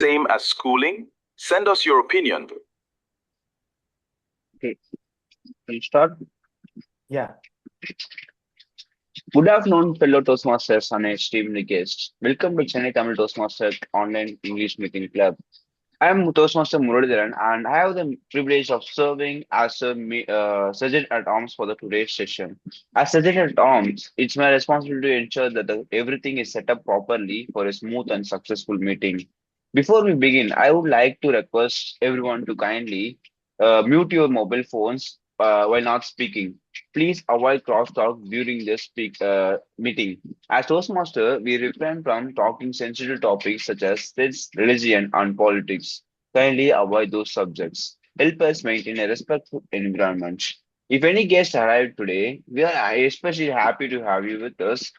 Same as schooling? Send us your opinion. Okay, can you start? Yeah. Good afternoon, fellow Toastmasters and esteemed guests. Welcome to Chennai Tamil Toastmasters Online English Meeting Club. I am Toastmaster Muralidharan and I have the privilege of serving as a sergeant at arms for the today's session. As sergeant at arms, it's my responsibility to ensure that everything is set up properly for a smooth and successful meeting. Before we begin, I would like to request everyone to kindly mute your mobile phones while not speaking. Please avoid crosstalk during this meeting. As Toastmaster, we refrain from talking sensitive topics such as this, religion, and politics. Kindly avoid those subjects. Help us maintain a respectful environment. If any guests arrive today, we are especially happy to have you with us.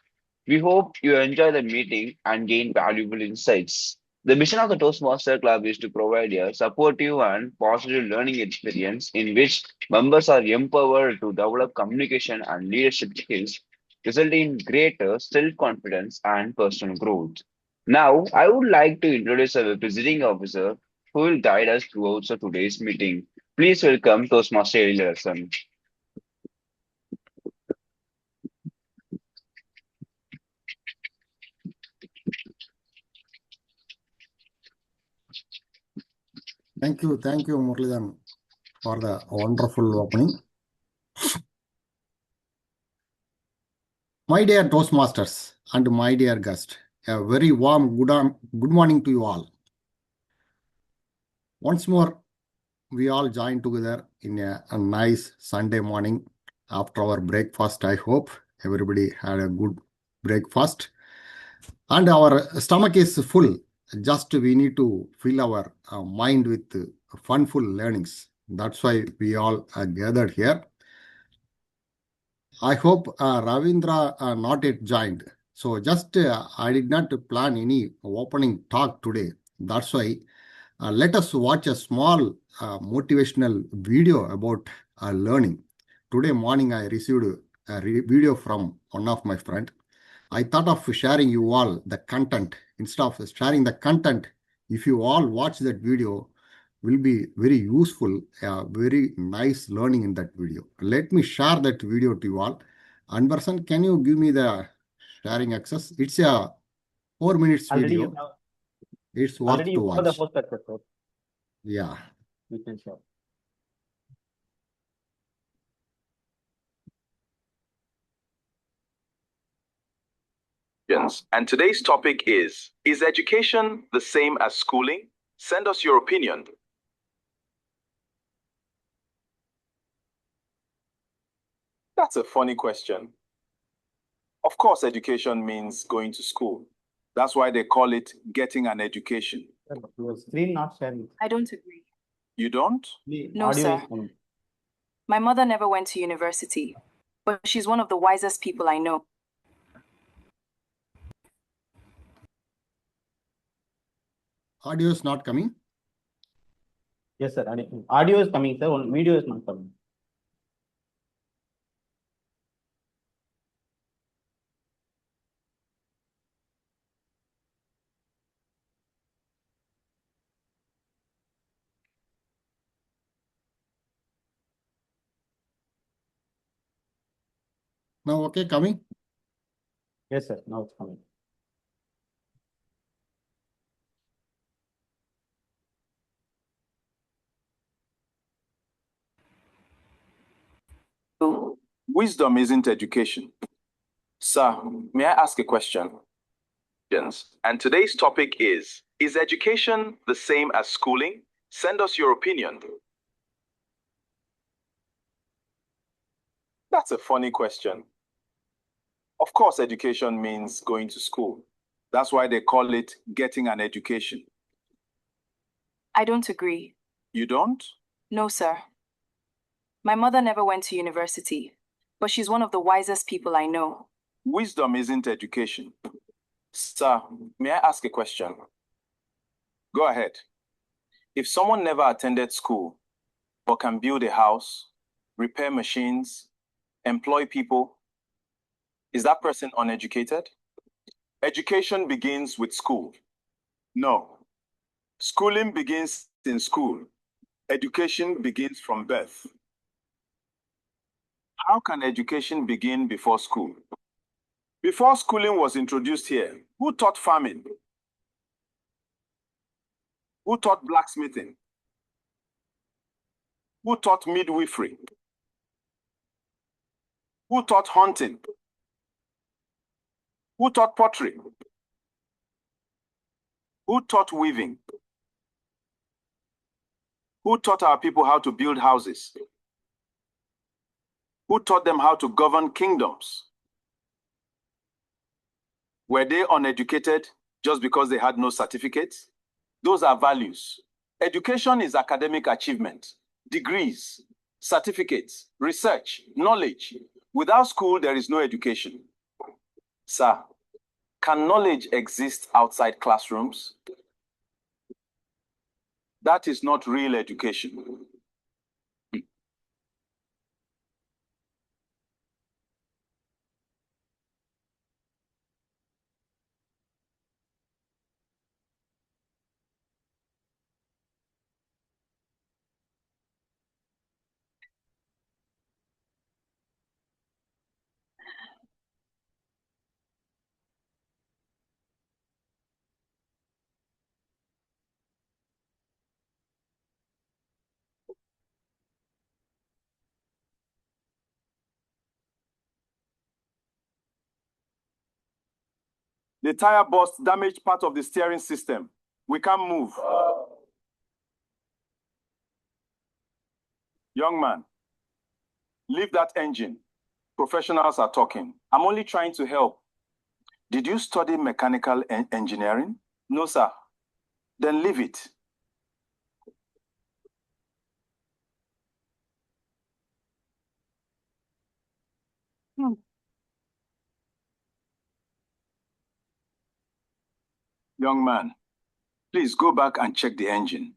We hope you enjoy the meeting and gain valuable insights. The mission of the Toastmaster Club is to provide a supportive and positive learning experience in which members are empowered to develop communication and leadership skills, resulting in greater self confidence and personal growth. Now, I would like to introduce our visiting officer who will guide us throughout today's meeting. Please welcome Toastmaster Ezhilarasan. Thank you, Muralidharan, for the wonderful opening. My dear Toastmasters and my dear guest, a very warm good morning to you all. Once more, we all join together in a nice Sunday morning after our breakfast. I hope everybody had a good breakfast and our stomach is full. Just we need to fill our mind with funful learnings. That's why we all are gathered here. I hope Ravindra not yet joined. So just I did not plan any opening talk today. That's why let us watch a small motivational video about learning. Today morning I received a video from one of my friend. I thought of sharing you all the content. Instead of sharing the content, if you all watch that video, will be very useful, very nice learning in that video. Let me share that video to you all. Anverson, can you give me the sharing access? It's a 4 minutes video. It's worth to watch. The first episode. Yeah. You can share. And today's topic is education the same as schooling? Send us your opinion. That's a funny question. Of course, education means going to school. That's why they call it getting an education. Your screen not sharing. I don't agree. You don't? No, sir. My mother never went to university, but she's one of the wisest people I know. Audio is not coming? Yes, sir. Audio is coming, sir. Video is not coming. Now, okay, coming? Yes, sir. Now it's coming. Wisdom isn't education. Sir, may I ask a question? And today's topic is education the same as schooling? Send us your opinion. That's a funny question. Of course, education means going to school. That's why they call it getting an education. I don't agree. You don't? No, sir. My mother never went to university, but she's one of the wisest people I know. Wisdom isn't education. Sir, may I ask a question? Go ahead. If someone never attended school, but can build a house, repair machines, employ people, is that person uneducated? Education begins with school. No. Schooling begins in school. Education begins from birth. How can education begin before school? Before schooling was introduced here, who taught farming? Who taught blacksmithing? Who taught midwifery? Who taught hunting? Who taught pottery? Who taught weaving? Who taught our people how to build houses? Who taught them how to govern kingdoms? Were they uneducated just because they had no certificates? Those are values. Education is academic achievement, degrees, certificates, research, knowledge. Without school, there is no education. Sir, can knowledge exist outside classrooms? That is not real education. The tire burst damaged part of the steering system. We can't move. Young man, leave that engine. Professionals are talking. I'm only trying to help. Did you study mechanical engineering? No, sir. Then leave it. Young man, please go back and check the engine.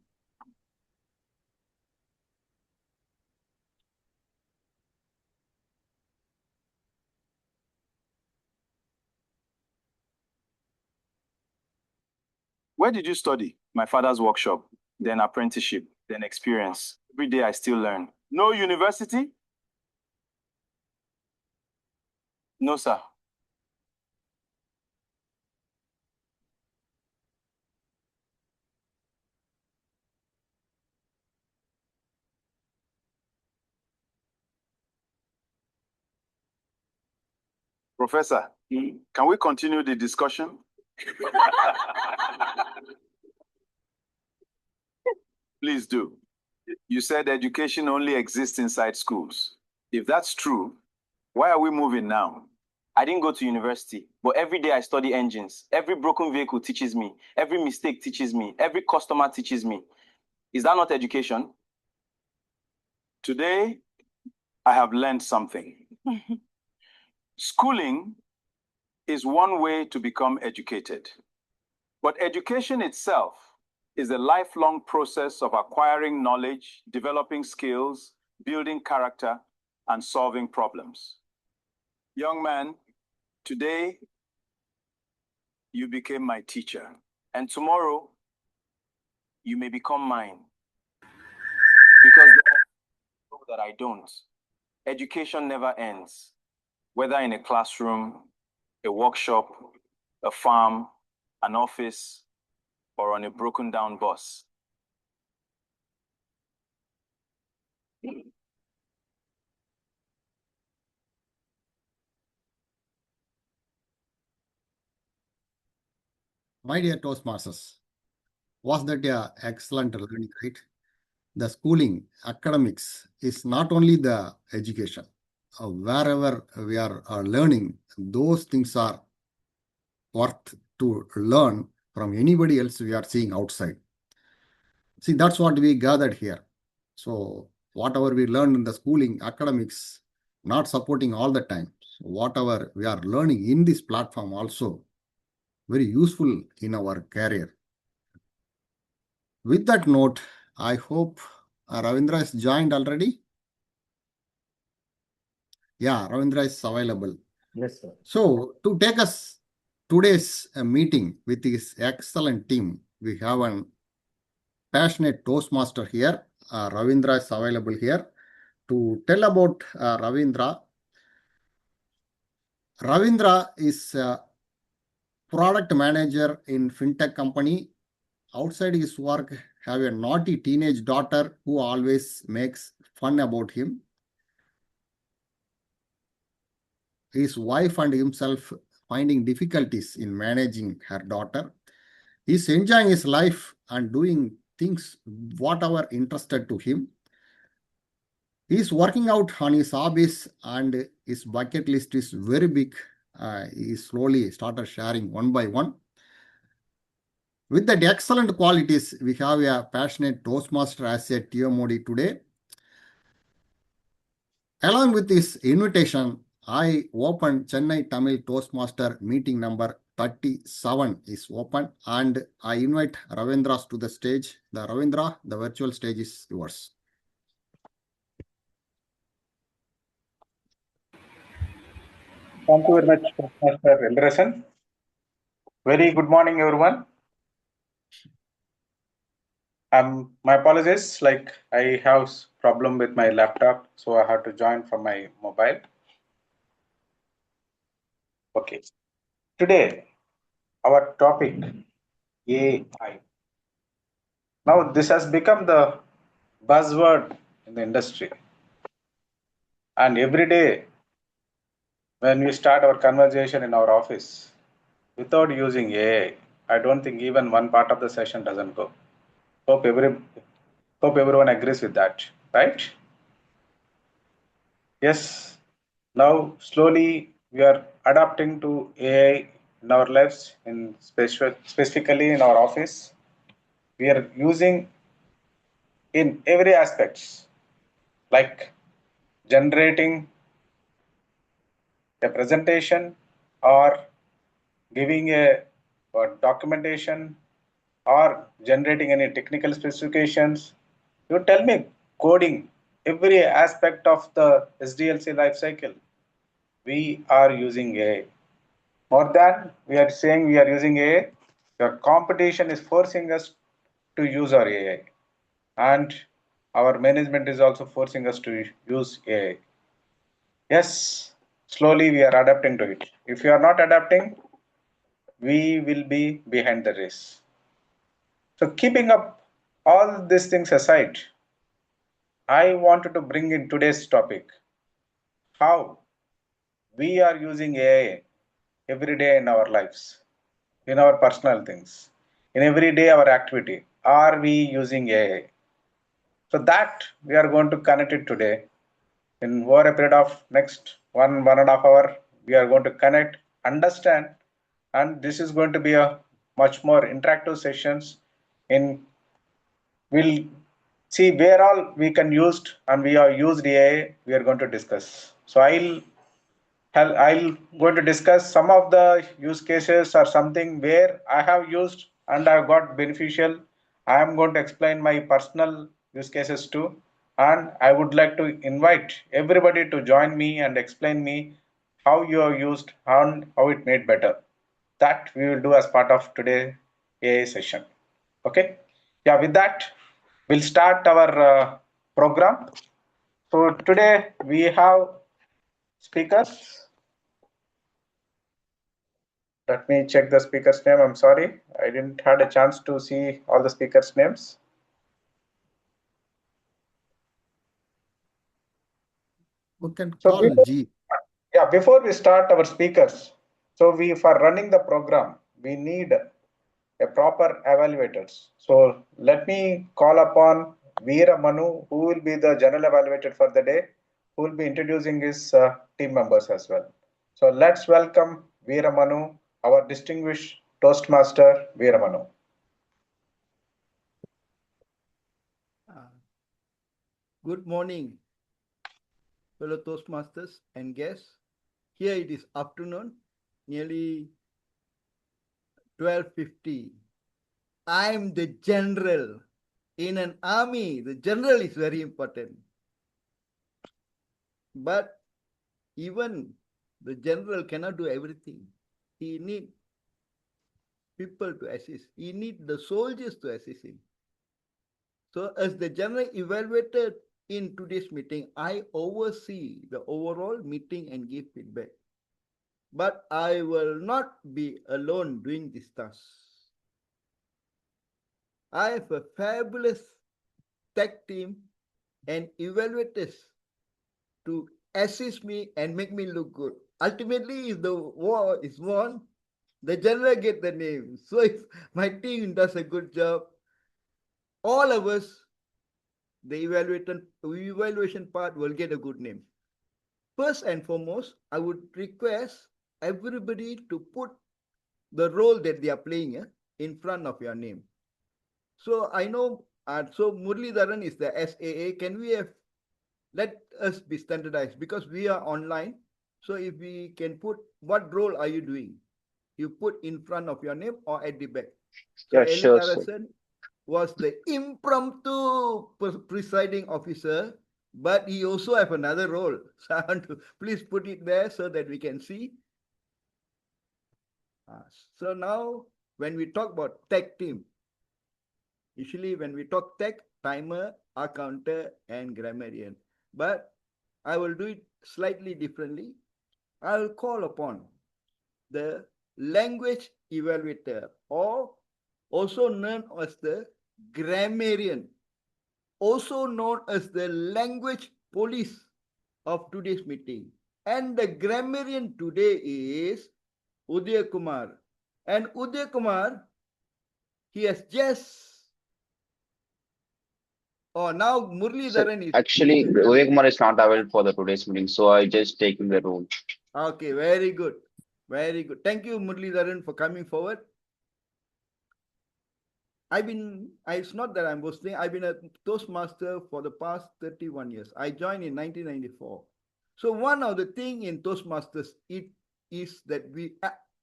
Where did you study? My father's workshop, then apprenticeship, then experience. Every day I still learn. No university? No, sir. Professor, can we continue the discussion? Please do. You said education only exists inside schools. If that's true, why are we moving now? I didn't go to university, but every day I study engines. Every broken vehicle teaches me. Every mistake teaches me. Every customer teaches me. Is that not education? Today, I have learned something. Schooling is one way to become educated. But education itself is a lifelong process of acquiring knowledge, developing skills, building character, and solving problems. Young man, today you became my teacher, and tomorrow you may become mine. Because that I don't. Education never ends, whether in a classroom, a workshop, a farm, an office, or on a broken down bus. My dear Toastmasters, was that a excellent learning, right? The schooling, academics is not only the education. Wherever we are learning, those things are worth to learn from anybody else we are seeing outside. See, that's what we gathered here. So whatever we learned in the schooling, academics, not supporting all the time. So whatever we are learning in this platform also very useful in our career. With that note, I hope Ravindra has joined already. Yeah, Ravindra is available. Yes, sir. So to take us today's meeting with this excellent team, we have an passionate Toastmaster here. Ravindra is available here to tell about Ravindra. Ravindra is a product manager in fintech company. Outside his work, have a naughty teenage daughter who always makes fun about him. His wife and himself finding difficulties in managing her daughter. He's enjoying his life and doing things whatever interested to him. He's working out on his hobbies and his bucket list is very big. He slowly started sharing one by one. With that excellent qualities, we have a passionate Toastmaster as a TMOD today. Along with this invitation, I opened Chennai Tamil Toastmaster meeting number 37 is open and I invite Ravindra to the stage. Ravindra, the virtual stage is yours. Thank you very much, Mr. Ezhilarasan. Very good morning, everyone. My apologies, like I have problem with my laptop, so I have to join from my mobile. Okay. Today, our topic, AI. Now, this has become the buzzword in the industry. And every day, when we start our conversation in our office, without using AI, I don't think even one part of the session doesn't go. Hope everyone agrees with that, right? Yes. Now slowly we are adapting to AI in our lives, in specifically in our office. We are using in every aspects, like generating a presentation or giving a documentation or generating any technical specifications. You tell me coding every aspect of the SDLC life cycle. We are using AI. More than we are saying we are using AI, the competition is forcing us to use our AI. And our management is also forcing us to use AI. Yes, slowly we are adapting to it. If you are not adapting, we will be behind the race. So keeping up all these things aside, I wanted to bring in today's topic, how we are using AI every day in our lives, in our personal things, in every day our activity. Are we using AI? So that we are going to connect it today. In over a period of next one and a half hour, we are going to connect, understand, and this is going to be a much more interactive sessions. In we'll see where all we can use and we are used AI. We are going to discuss. So I'll going to discuss some of the use cases or something where I have used and I've got beneficial. I am going to explain my personal use cases too. And I would like to invite everybody to join me and explain me how you have used and how it made better. That we will do as part of today's AI session. Okay. Yeah, with that, we'll start our program. So today we have speakers. Let me check the speaker's name. I'm sorry, I didn't had a chance to see all the speakers' names. We can call G. Before we start our speakers, so for running the program, we need a proper evaluators. So let me call upon Veera Manu, who will be the general evaluator for the day, who will be introducing his team members as well. So let's welcome Veera Manu, our distinguished Toastmaster Veera Manu. Good morning, fellow Toastmasters and guests. Here it is afternoon, nearly 12:50. I am the general. In an army, the general is very important. But even the general cannot do everything. He needs people to assist. He needs the soldiers to assist him. So as the general evaluator in today's meeting, I oversee the overall meeting and give feedback. But I will not be alone doing this task. I have a fabulous tech team and evaluators to assist me and make me look good. Ultimately, if the war is won, the general get the name. So if my team does a good job, all of us, the evaluation part will get a good name. First and foremost, I would request everybody to put the role that they are playing in front of your name. So I know, so Muralidharan is the SAA. Can we have, let us be standardized because we are online. So if we can put, what role are you doing? You put in front of your name or at the back. So Yeah, sure, sir. Ezhilarasan was the impromptu presiding officer, but he also have another role. So I want to please put it there so that we can see. So now when we talk about tech team, usually when we talk tech, timer, accounter, and grammarian. But I will do it slightly differently. I will call upon the language evaluator, or also known as the grammarian, also known as the language police of today's meeting. And the grammarian today is Uday Kumar. And Uday Kumar, he has just, oh, now So Muralidharan is. actually, Uday Kumar is not available for the today's meeting, so I just taking the role. Okay, very good. Very good. Thank you, Muralidharan, for coming forward. It's not that I'm boasting, I've been a Toastmaster for the past 31 years. I joined in 1994. So one of the thing in Toastmasters, it is that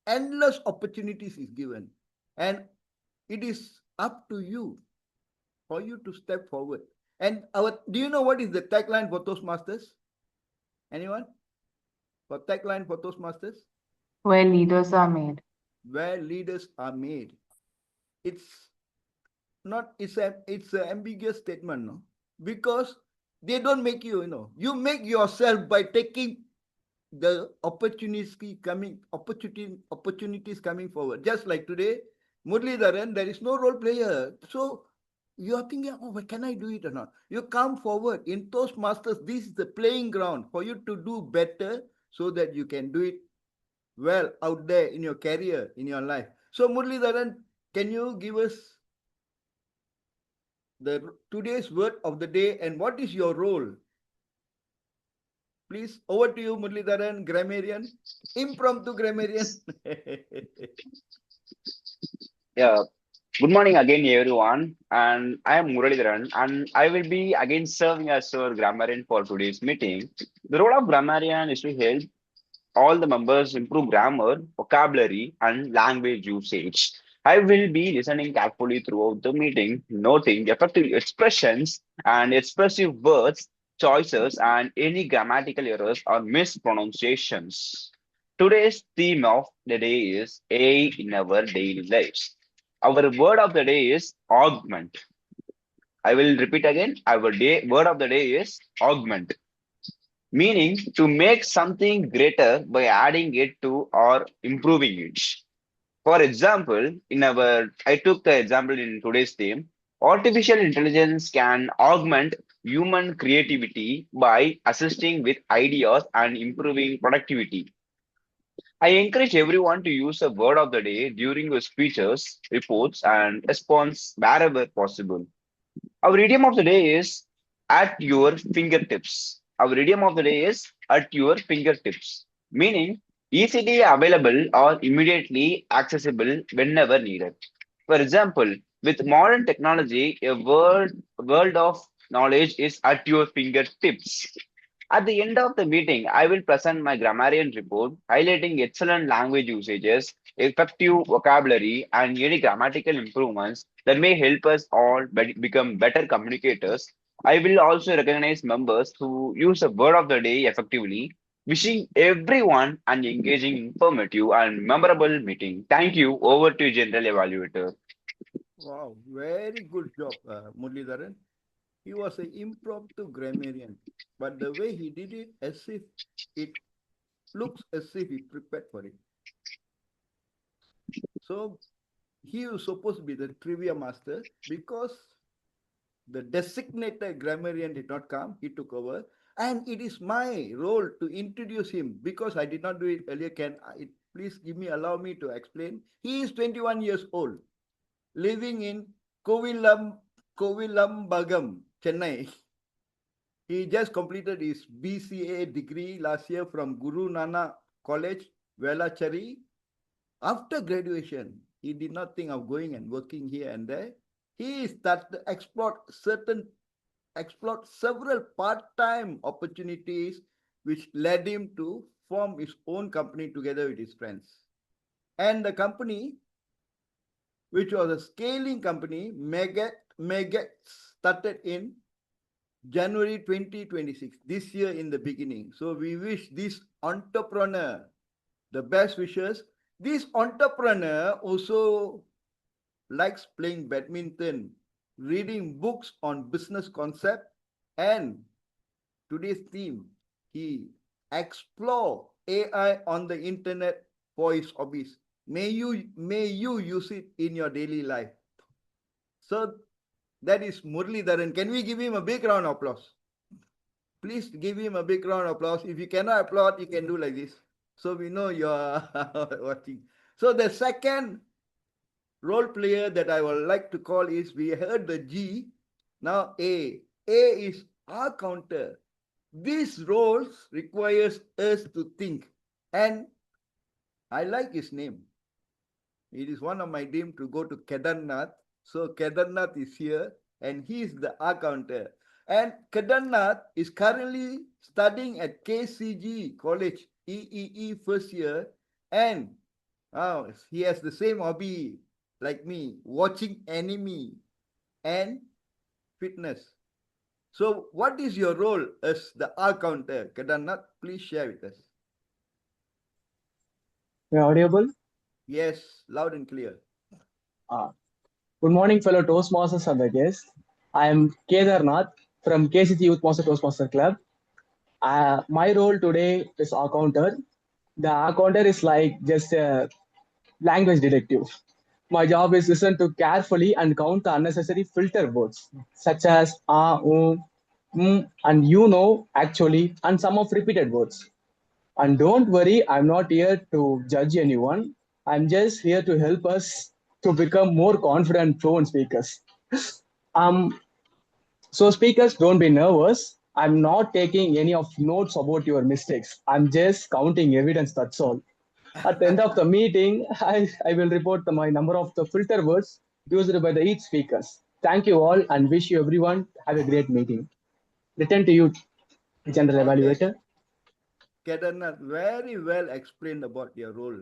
endless opportunities is given. And it is up to you for you to step forward. And do you know what is the tagline for Toastmasters? Anyone? For tagline for Toastmasters? Where leaders are made. Where leaders are made. It's not, it's an ambiguous statement, no? Because they don't make you, you make yourself by taking the opportunities coming forward. Just like today, Muralidharan, there is no role player. So you are thinking, oh, can I do it or not? You come forward. In Toastmasters, this is the playing ground for you to do better so that you can do it well out there in your career, in your life. So Muralidharan, can you give us today's word of the day and what is your role? Please, over to you, Muralidharan, grammarian, impromptu grammarian. Yeah. Good morning again, everyone. And I am Muralidharan, and I will be again serving as your grammarian for today's meeting. The role of grammarian is to help all the members improve grammar, vocabulary, and language usage. I will be listening carefully throughout the meeting, noting effective expressions and expressive words, choices, and any grammatical errors or mispronunciations. Today's theme of the day is AI in our daily lives. Our word of the day is augment. I will repeat again. Word of the day is augment, meaning to make something greater by adding it to or improving it. For example, I took the example in today's theme. Artificial intelligence can augment human creativity by assisting with ideas and improving productivity. I encourage everyone to use a word of the day during your speeches, reports, and response wherever possible. Our idiom of the day is at your fingertips. Our idiom of the day is at your fingertips, meaning easily available or immediately accessible whenever needed. For example, with modern technology, world of knowledge is at your fingertips. At the end of the meeting, I will present my grammarian report highlighting excellent language usages, effective vocabulary, and any grammatical improvements that may help us all become better communicators. I will also recognize members who use the word of the day effectively, wishing everyone an engaging, informative, and memorable meeting. Thank you. Over to General Evaluator. Wow, very good job, Muralidharan. He was an impromptu grammarian, but the way he did it, as if it looks as if he prepared for it. So he was supposed to be the trivia master because the designated grammarian did not come. He took over, and it is my role to introduce him because I did not do it earlier. Please allow me to explain? He is 21 years old, living in Kovilambagam, Chennai. He just completed his BCA degree last year from Guru Nana College, Velachari. After graduation, he did not think of going and working here and there. He started explored several part-time opportunities, which led him to form his own company together with his friends. And the company, which was a scaling company, Megat started in January 2026, this year in the beginning. So we wish this entrepreneur the best wishes. This entrepreneur also likes playing badminton, reading books on business concept, and today's theme, he explore AI on the internet for his hobbies. May you use it in your daily life. So that is Muralidharan. Can we give him a big round of applause? Please give him a big round of applause. If you cannot applaud, you can do like this. So we know you are watching. So the second role player that I would like to call is, we heard the G, now A. A is our counter. These roles requires us to think. And I like his name. It is one of my dreams to go to Kedarnath. So Kedarnath is here and he is the R counter. And Kedarnath is currently studying at KCG College, EEE first year. And he has the same hobby like me, watching anime and fitness. So what is your role as the R counter? Kedarnath, please share with us. Am I audible? Yes, loud and clear. Good morning, fellow Toastmasters and the guests. I am Kedarnath from KCT Youth Master Toastmaster Club. My role today is accounter. The accounter is like just a language detective. My job is listen to carefully and count the unnecessary filter words such as and actually, and some of repeated words. And don't worry, I'm not here to judge anyone. I'm just here to help us to become more confident, fluent speakers. So speakers, don't be nervous. I'm not taking any of notes about your mistakes. I'm just counting evidence, that's all. At the end of the meeting, I will report my number of the filter words used by the each speakers. Thank you all and wish you everyone have a great meeting. Return to you, General Evaluator. Kedarnath, very well explained about your role.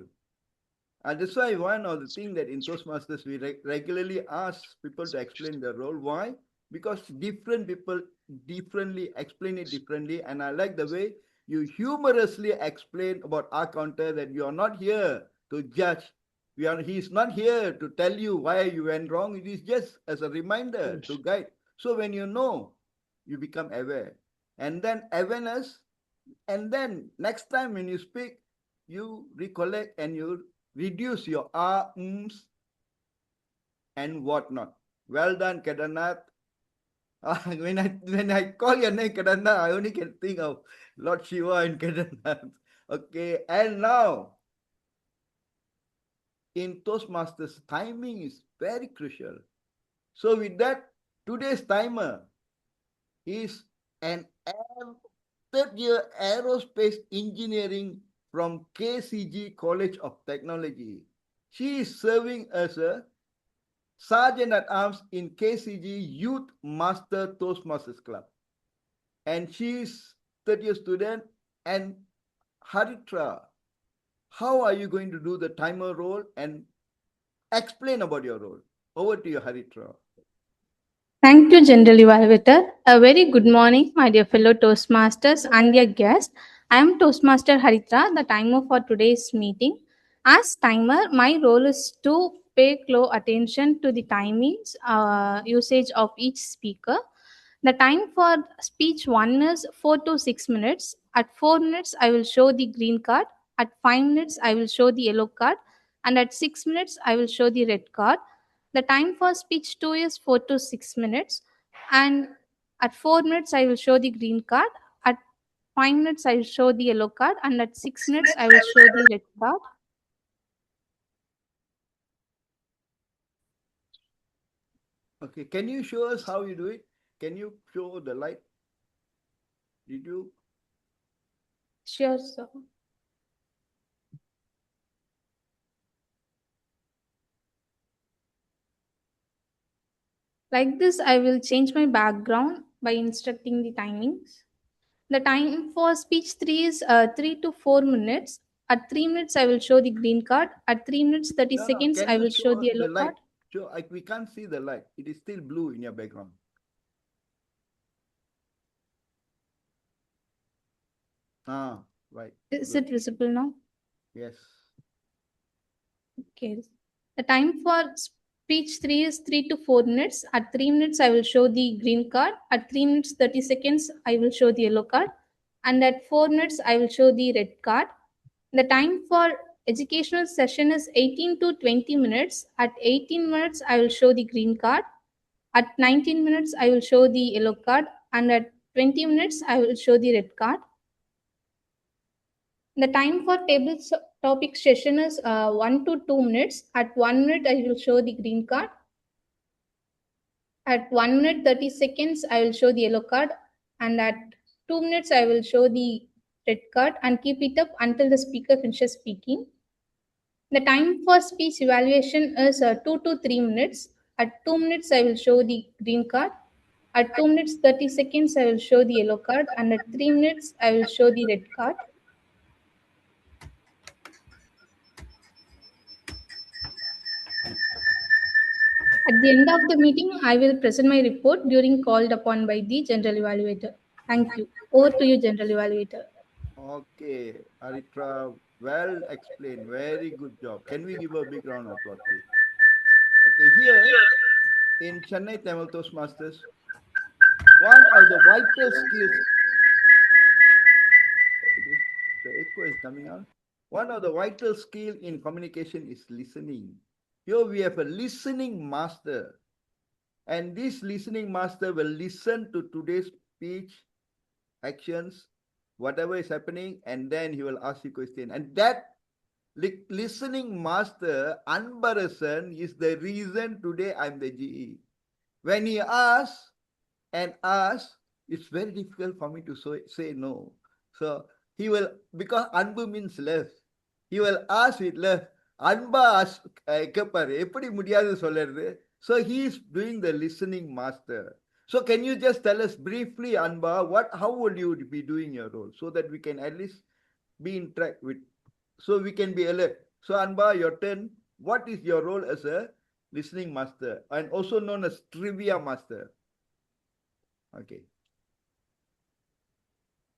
And that's why one of the things that in Toastmasters we regularly ask people to explain their role. Why? Because different people differently explain it differently. And I like the way you humorously explain about our counter, that you are not here to judge. He's not here to tell you why you went wrong. It is just as a reminder to guide. So when you know, you become aware. And then awareness. And then next time when you speak, you recollect and you reduce your ums and whatnot. Well done, Kedarnath. When I call your name Kedarnath, I only can think of Lord Shiva and Kedarnath. Okay, and now in Toastmasters, timing is very crucial. So with that, today's timer is an third-year aerospace engineering from KCG College of Technology. She is serving as a Sergeant at Arms in KCG Youth Master Toastmasters Club. And she is third-year student. And Haritra, how are you going to do the timer role and explain about your role? Over to you, Haritra. Thank you, General Evaluator. A very good morning, my dear fellow Toastmasters and dear guests. I am Toastmaster Haritra, the timer for today's meeting. As timer, my role is to pay close attention to the timings, usage of each speaker. The time for speech 1 is 4 to 6 minutes. At 4 minutes, I will show the green card. At 5 minutes, I will show the yellow card. And at 6 minutes, I will show the red card. The time for speech 2 is 4 to 6 minutes. And at 4 minutes, I will show the green card. At 5 minutes, I will show the yellow card. And at 6 minutes, I will show the red card. Okay, can you show us how you do it? Can you show the light? Did you? Sure, sir. Like this, I will change my background by instructing the timings. The time for speech 3 is 3 to 4 minutes. At 3 minutes, I will show the green card. At 3 minutes, 30 No, seconds, can I you will show show the us yellow the light? card. Show, we can't see the light. It is still blue in your background. Ah, right. Is Good. it visible now? Yes. Okay. The time for speech 3 is 3 to 4 minutes. At 3 minutes, I will show the green card. At 3 minutes, 30 seconds, I will show the yellow card. And at 4 minutes, I will show the red card. The time for educational session is 18 to 20 minutes. At 18 minutes, I will show the green card. At 19 minutes, I will show the yellow card. And at 20 minutes, I will show the red card. The time for table topic session is 1 to 2 minutes. At 1 minute, I will show the green card. At 1 minute 30 seconds, I will show the yellow card. And at 2 minutes, I will show the red card and keep it up until the speaker finishes speaking. The time for speech evaluation is 2 to 3 minutes. At 2 minutes, I will show the green card. At 2 minutes 30 seconds, I will show the yellow card. And at 3 minutes, I will show the red card. At the end of the meeting, I will present my report during called upon by the general evaluator. Thank you. Over to you, general evaluator. Okay, Aritra, well explained. Very good job. Can we give a big round of applause, please? Okay, here in Chennai Tamil Toastmasters, one of the vital skills. The echo is coming out. One of the vital skill in communication is listening. Here we have a listening master. And this listening master will listen to today's speech, actions, whatever is happening, and then he will ask you question. And that listening master, Anbarasan, is the reason today I'm the GE. When he asks and asks, it's very difficult for me to say no. So he will, because Anbu means love, he will ask with love. Anba கேட்பாரு எப்படி முடியாது சொல்றது. So he is doing the listening master. So can you just tell us briefly, Anba, how will you be doing your role so that we can at least be in track with, so we can be alert. So Anba, your turn. What is your role as a listening master and also known as trivia master? Okay.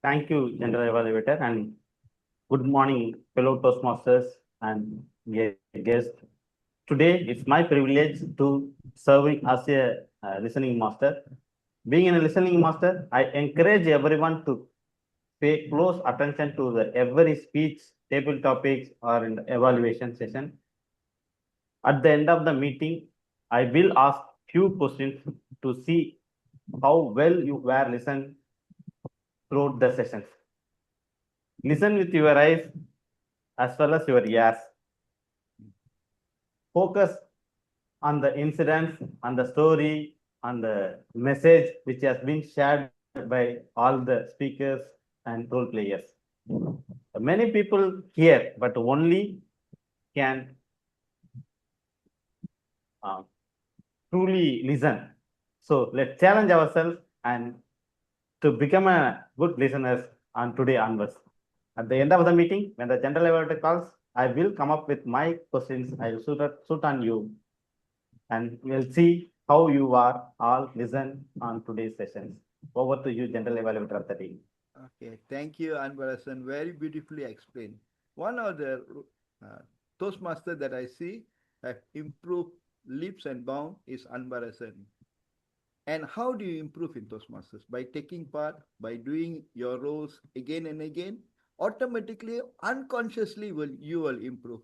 Thank you, General Evaluator, and good morning, fellow Toastmasters and guests. Today, it's my privilege to serving as a listening master. Being a listening master, I encourage everyone to pay close attention to every speech, table topics, or in the evaluation session. At the end of the meeting, I will ask few questions to see how well you were listened throughout the sessions. Listen with your eyes as well as your ears. Focus on the incidents, on the story, on the message which has been shared by all the speakers and role players. Many people hear, but only can truly listen. So let's challenge ourselves and to become a good listeners on today onwards. At the end of the meeting, when the general evaluator calls, I will come up with my questions. I will shoot on you, and we'll see how you are all listen on today's sessions. Over to you, general evaluator of the day. Okay, thank you, Anbarasan. Very beautifully explained. One of the Toastmaster that I see have improved leaps and bounds is embarrassing. And how do you improve in Toastmasters? By taking part, by doing your roles again and again, automatically, unconsciously you will improve.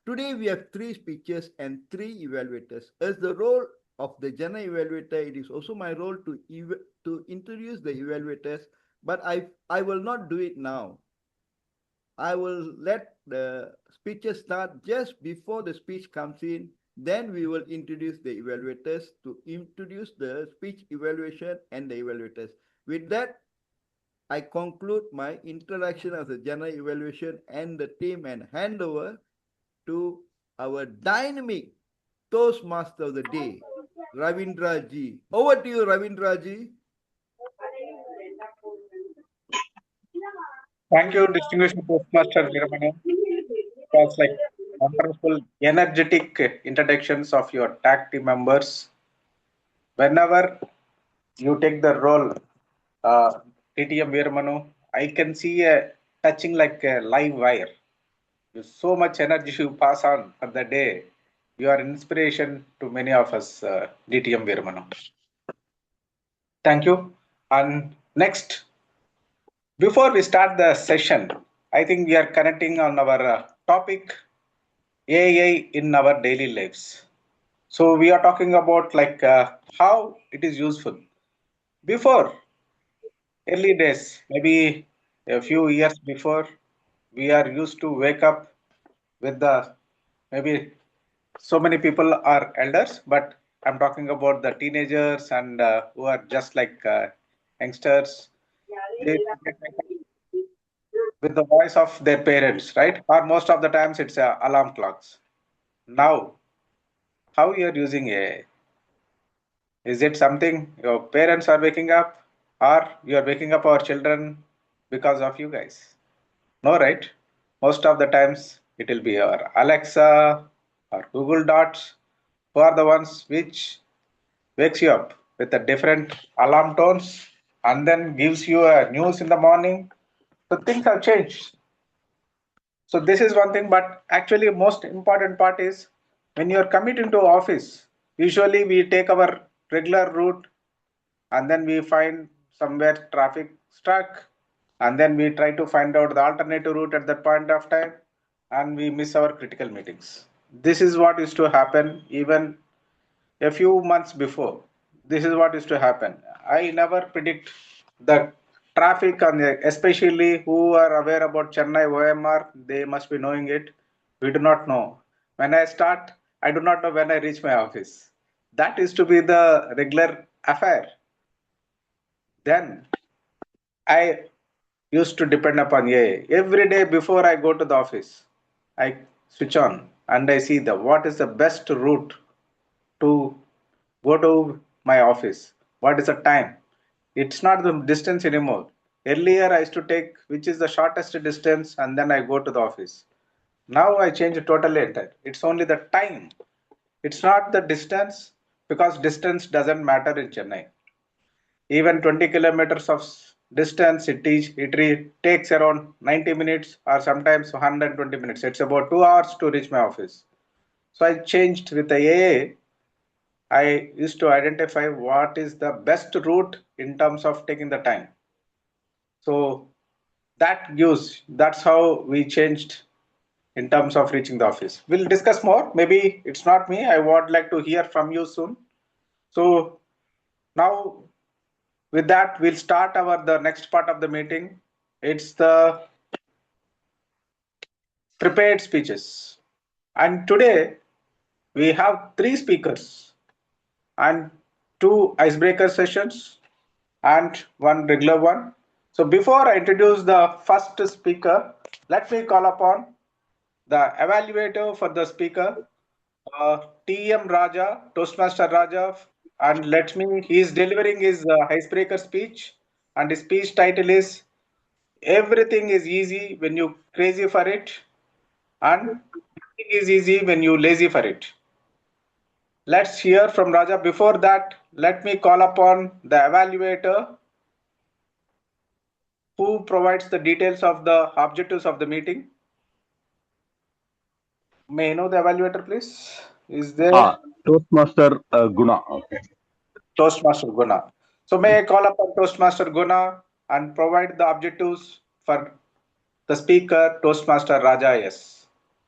Today we have 3 speakers and 3 evaluators. As the role of the general evaluator, it is also my role to introduce the evaluators, but I will not do it now. I will let the speeches start just before the speech comes in. Then we will introduce the evaluators to introduce the speech evaluation and the evaluators. With that, I conclude my introduction as a general evaluation and the team and hand over to our dynamic Toastmaster of the day, Ravindra ji. Over to you, Ravindra ji. Thank you, distinguished Toastmaster Veeramani. It was like wonderful, energetic introductions of your tag team members. Whenever you take the role, TTM Veeramanu, I can see a touching like a live wire. With so much energy you pass on for the day. You are inspiration to many of us, DTM Veeramanu. Thank you. And next, before we start the session, I think we are connecting on our topic AI in our daily lives. So we are talking about like how it is useful. Before early days, maybe a few years before, we are used to wake up with the maybe so many people are elders, but I'm talking about the teenagers and who are just like youngsters. They with the voice of their parents, right? Or most of the times it's alarm clocks. Now, how you're using AI? Is it something your parents are waking up, or you're waking up our children because of you guys? No, right? Most of the times it will be your Alexa or Google Dots who are the ones which wakes you up with a different alarm tones and then gives you a news in the morning. So things have changed. So this is one thing, but actually most important part is when you're commuting to office, usually we take our regular route and then we find somewhere traffic stuck and then we try to find out the alternative route at that point of time and we miss our critical meetings. This is what used to happen even a few months before. This is what is to happen. I never predict the traffic, on especially who are aware about Chennai OMR, they must be knowing it. We do not know. When I start, I do not know when I reach my office. That is to be the regular affair. Then I used to depend upon AI. Every day before I go to the office, I switch on and I see the what is the best route to go to my office. What is the time? It's not the distance anymore. Earlier, I used to take which is the shortest distance and then I go to the office. Now I change it totally entire. It's only the time. It's not the distance because distance doesn't matter in Chennai. Even 20 kilometers of distance, it takes around 90 minutes or sometimes 120 minutes. It's about 2 hours to reach my office. So I changed with the AA. I used to identify what is the best route in terms of taking the time. So that's how we changed in terms of reaching the office. We'll discuss more. Maybe it's not me. I would like to hear from you soon. So now with that, we'll start the next part of the meeting. It's the prepared speeches. And today we have 3 speakers and 2 icebreaker sessions and 1 regular one. So before I introduce the first speaker, let me call upon the evaluator for the speaker, TM Raja, Toastmaster Raja, and he is delivering his icebreaker speech, and his speech title is "Everything is easy when you crazy for it, and everything is easy when you lazy for it." Let's hear from Raja. Before that, let me call upon the evaluator who provides the details of the objectives of the meeting. May I know the evaluator, please? Is there? Toastmaster Guna. Okay. Toastmaster Guna. So may I call upon Toastmaster Guna and provide the objectives for the speaker, Toastmaster Raja S.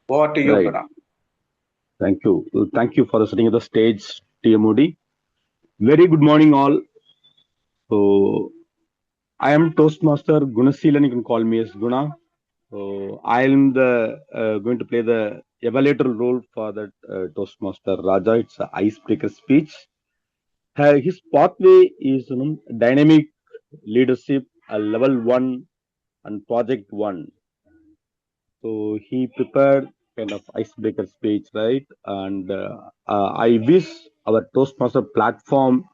Over to you, Right. Guna. Thank you. Thank you for setting the stage, TMOD. Very good morning, all. So, I am Toastmaster Gunasilan. You can call me as Guna. So, I am the going to play the evaluator role for that Toastmaster Raja. It's an icebreaker speech. His pathway is dynamic leadership, level 1 and project 1. So he prepared kind of icebreaker speech, right? And I wish our Toastmaster platform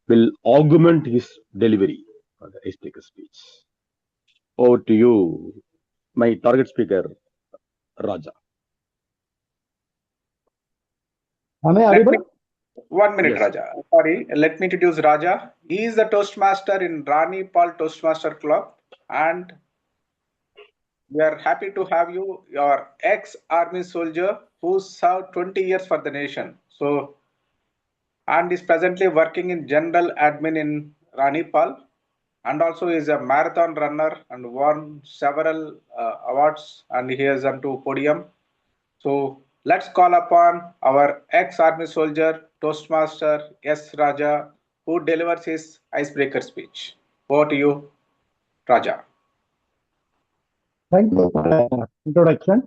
will augment his delivery for the icebreaker speech. Over to you, my target speaker, Raja. Am I audible? 1 minute, Yes. Raja. Sorry, let me introduce Raja. He is the Toastmaster in Rani Pal Toastmaster Club, and we are happy to have you, your ex-army soldier who served 20 years for the nation. So, and is presently working in general admin in Ranipal, and also is a marathon runner and won several awards, and he has done to podium. So let's call upon our ex-army soldier, Toastmaster S. Raja, who delivers his icebreaker speech. Over to you, Raja. Thank you for the introduction.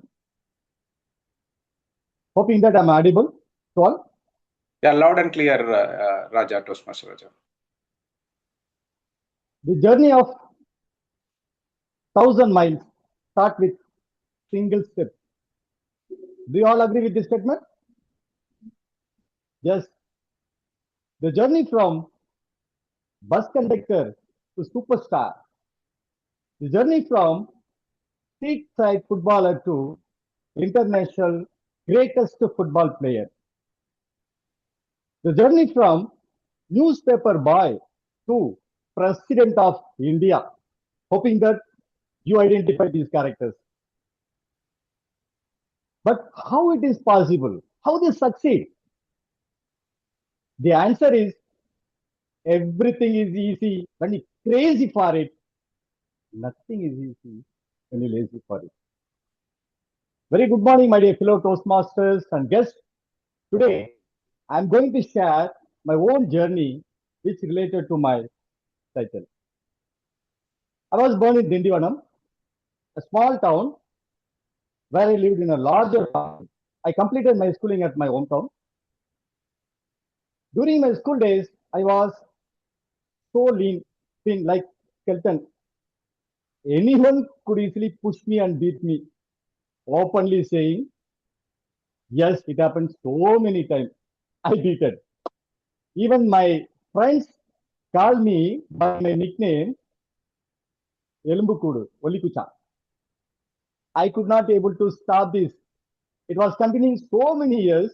Hoping that I'm audible to all. Yeah, loud and clear, Raja, Toastmaster Raja. The journey of 1,000 miles start with single step. Do you all agree with this statement? Yes. The journey from bus conductor to superstar. The journey from street side footballer to international greatest football player. The journey from newspaper boy to president of India. Hoping that you identify these characters. But how it is possible? How they succeed? The answer is everything is easy when you crazy for it. Nothing is easy when you lazy for it. Very good morning, my dear fellow Toastmasters and guests. Today, I'm going to share my own journey which related to my title. I was born in Dindivanam, a small town where I lived in a larger town. I completed my schooling at my hometown. During my school days, I was so lean, thin, like skeleton. Anyone could easily push me and beat me, openly saying, yes, it happened so many times. I beat it. Even my friends called me by my nickname, Elumbukudu, Olikucha. I could not able to stop this. It was continuing so many years.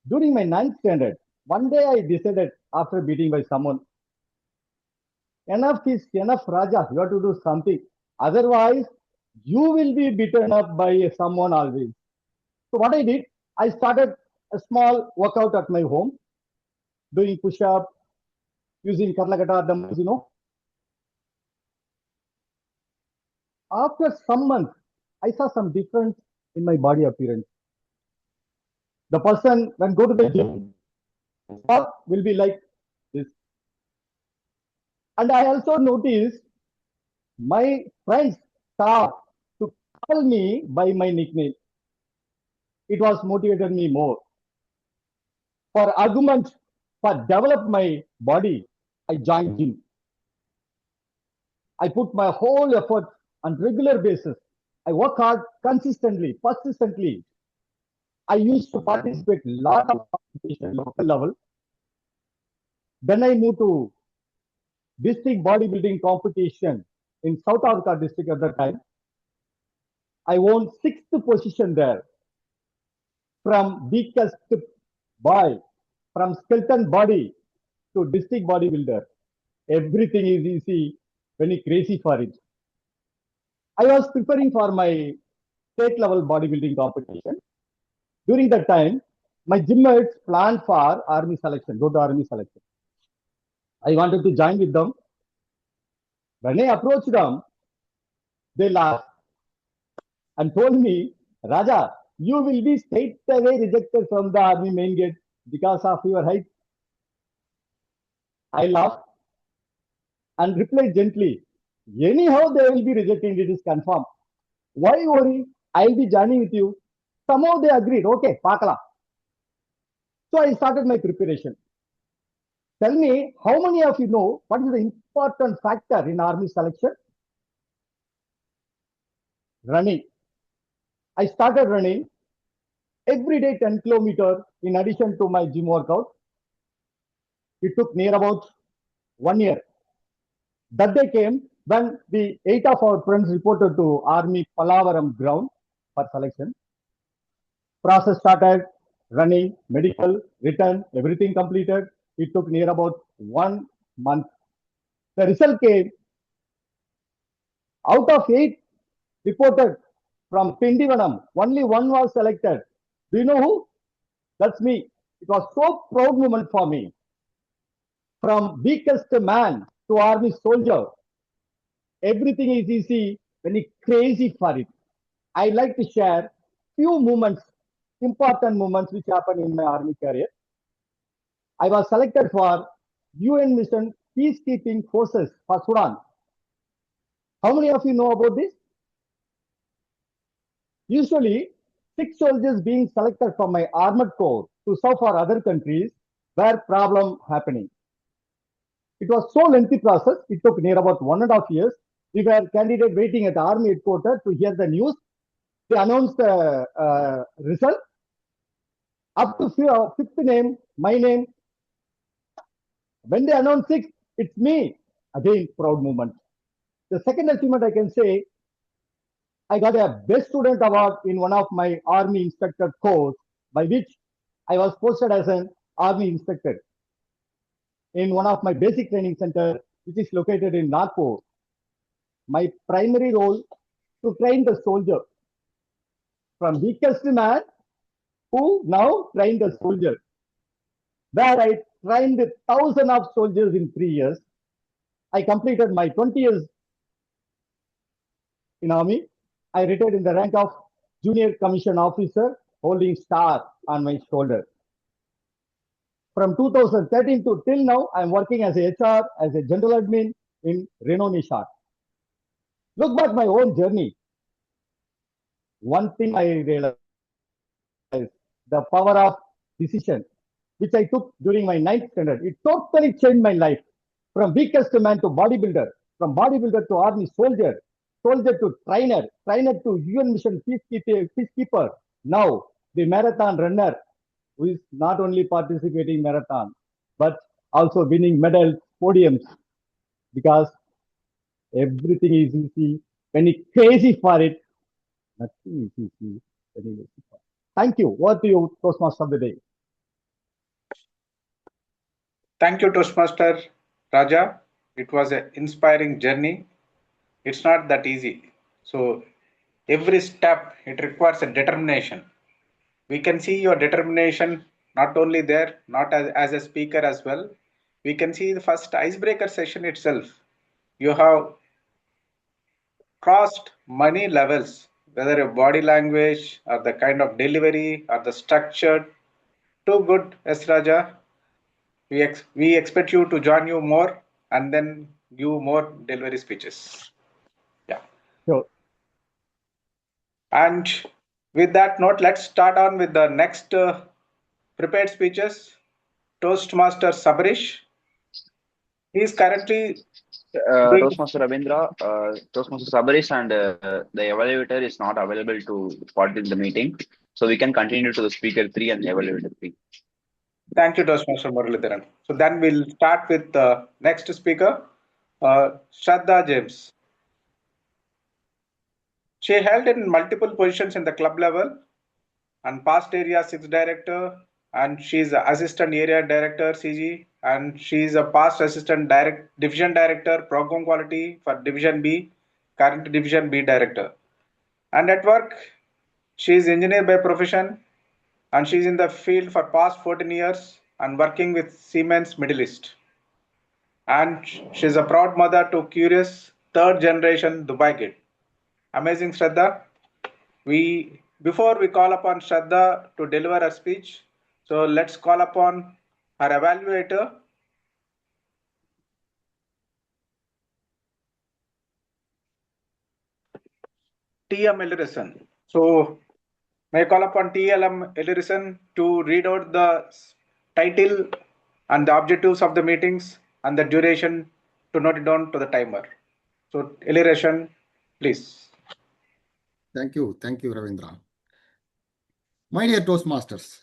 During my 9th standard, one day I decided after beating by someone, enough is enough, Raja. You have to do something. Otherwise, you will be beaten up by someone always. So what I did, I started a small workout at my home, doing push-up, using Karnakata dumbbells, After some months, I saw some difference in my body appearance. The person when go to the gym will be like this. And I also noticed my friends start to call me by my nickname. It was motivated me more. For argument, for develop my body, I joined gym. I put my whole effort on regular basis. I work hard consistently, persistently. I used to participate a lot of competition local level. Then I moved to district bodybuilding competition in South Africa district at that time. I won 6th position there. From weakest boy, from skeleton body to district bodybuilder. Everything is easy when you crazy for it. I was preparing for my state level bodybuilding competition. During that time, My gym mates planned for army selection, go to army selection. I wanted to join with them. When I approached them, they laughed and told me, Raja, you will be straight away rejected from the army main gate because of your height. I laughed and replied gently, anyhow they will be rejecting, it is confirmed. Why worry? I'll be joining with you. Somehow they agreed, okay, Pakala. So I started my preparation. Tell me, how many of you know what is the important factor in army selection? Running. I started running every day 10 kilometers in addition to my gym workout. It took near about 1 year. That day came when the 8 of our friends reported to Army Pavalareru ground for selection. Process started, running, medical, written, everything completed. It took near about 1 month. The result came. Out of 8 reported from Pindivanam, only 1 was selected. Do you know who? That's me. It was so proud moment for me. From weakest man to army soldier, everything is easy when you crazy for it. I like to share few moments, important moments which happened in my army career. I was selected for UN mission peacekeeping forces for Sudan. How many of you know about this? Usually, 6 soldiers being selected from my armored corps to serve for other countries where problem happening. It was so lengthy process. It took near about 1.5 years. We were candidate waiting at army headquarters to hear the news. They announced the result. Up to 5th name, my name. When they announced 6th, it's me. Again, proud moment. The second achievement I can say, I got a best student award in one of my army inspector course, by which I was posted as an army inspector in one of my basic training center, which is located in Nagpur. My primary role to train the soldier from weakest man who now trained the soldier. Where I trained 1,000 of soldiers in 3 years. I completed my 20 years in army. I retired in the rank of junior commission officer, holding star on my shoulder. From 2013 to till now, I am working as a HR, as a general admin in Renault Nissan. Look back my own journey. One thing I realized, the power of decision, which I took during my 9th standard. It totally changed my life. From weakest man to bodybuilder, from bodybuilder to army soldier, soldier to trainer, trainer to UN mission peacekeeper. Now, the marathon runner who is not only participating in marathon, but also winning medals, podiums, because everything is easy. When you crazy for it, nothing is easy. Thank you. What do you, Toastmaster of the day? Thank you, Toastmaster Raja. It was an inspiring journey. It's not that easy. So every step, it requires a determination. We can see your determination not only there, not as a speaker as well. We can see the first icebreaker session itself. You have crossed many levels, whether your body language or the kind of delivery or the structure. Too good, S. Raja. We expect you to join you more and then give more delivery speeches. Yeah. Sure. And with that note, let's start on with the next prepared speeches. Toastmaster Sabarish. He is currently doing. Toastmaster Ravindra, Toastmaster Sabaris, and the evaluator is not available to participate in the meeting. So we can continue to the speaker 3 and evaluator 3. Thank you, Toastmaster Muralidharan. So then we'll start with the next speaker, Shraddha James. She held in multiple positions in the club level and past area 6 director, and she's assistant area director CG, and she's a past assistant division director program quality for division B, current division B director. And at work, she is engineer by profession, and she's in the field for past 14 years and working with Siemens Middle East. And she's a proud mother to curious third generation Dubai kid. Amazing, Shraddha. Before we call upon Shraddha to deliver a speech, so let's call upon her evaluator, T.M. Ezhilarasan. So may I call upon T.L.M. Ezhilarasan to read out the title and the objectives of the meetings and the duration to note it down to the timer. So Ezhilarasan, please. Thank you, Ravindra. My dear Toastmasters,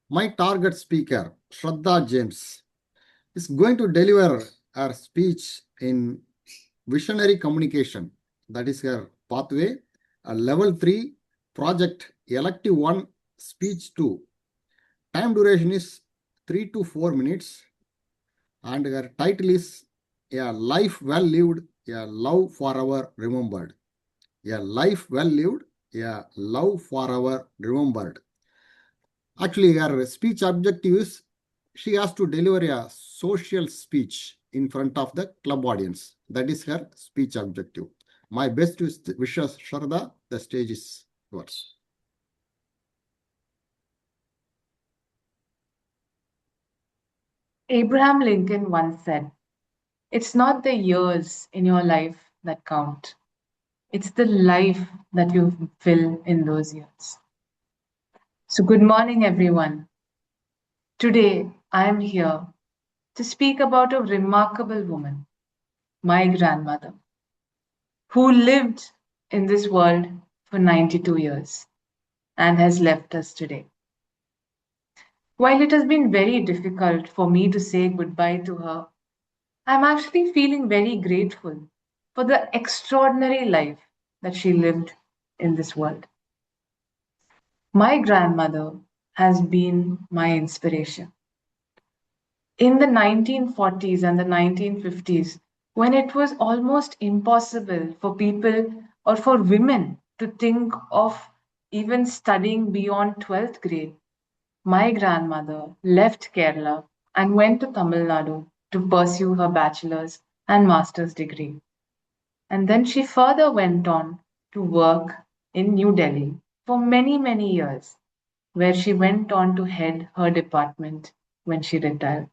my target speaker, Shraddha James, is going to deliver her speech in visionary communication. That is her pathway, a level 3 project, elective 1, speech 2. Time duration is 3 to 4 minutes, and her title is A Life Well Lived, A Love Forever Remembered. A life well lived, a love forever remembered. Actually, her speech objective is she has to deliver a social speech in front of the club audience. That is her speech objective. My best wishes, Shraddha. The stage is yours. Abraham Lincoln once said, "It's not the years in your life that count. It's the life that you fill in those years." So, good morning, everyone. Today, I am here to speak about a remarkable woman, my grandmother, who lived in this world for 92 years and has left us today. While it has been very difficult for me to say goodbye to her, I'm actually feeling very grateful for the extraordinary life that she lived in this world. My grandmother has been my inspiration. In the 1940s and the 1950s, when it was almost impossible for people or for women to think of even studying beyond 12th grade, my grandmother left Kerala and went to Tamil Nadu to pursue her bachelor's and master's degree. And then she further went on to work in New Delhi for many, many years, where she went on to head her department when she retired.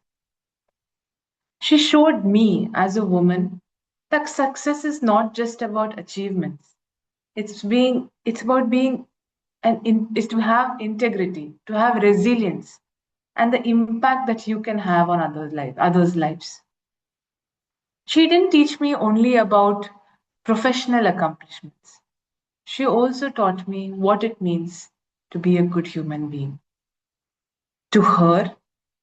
She showed me as a woman that success is not just about achievements. It's about being is to have integrity, to have resilience, and the impact that you can have on others' lives. She didn't teach me only about professional accomplishments. She also taught me what it means to be a good human being. To her,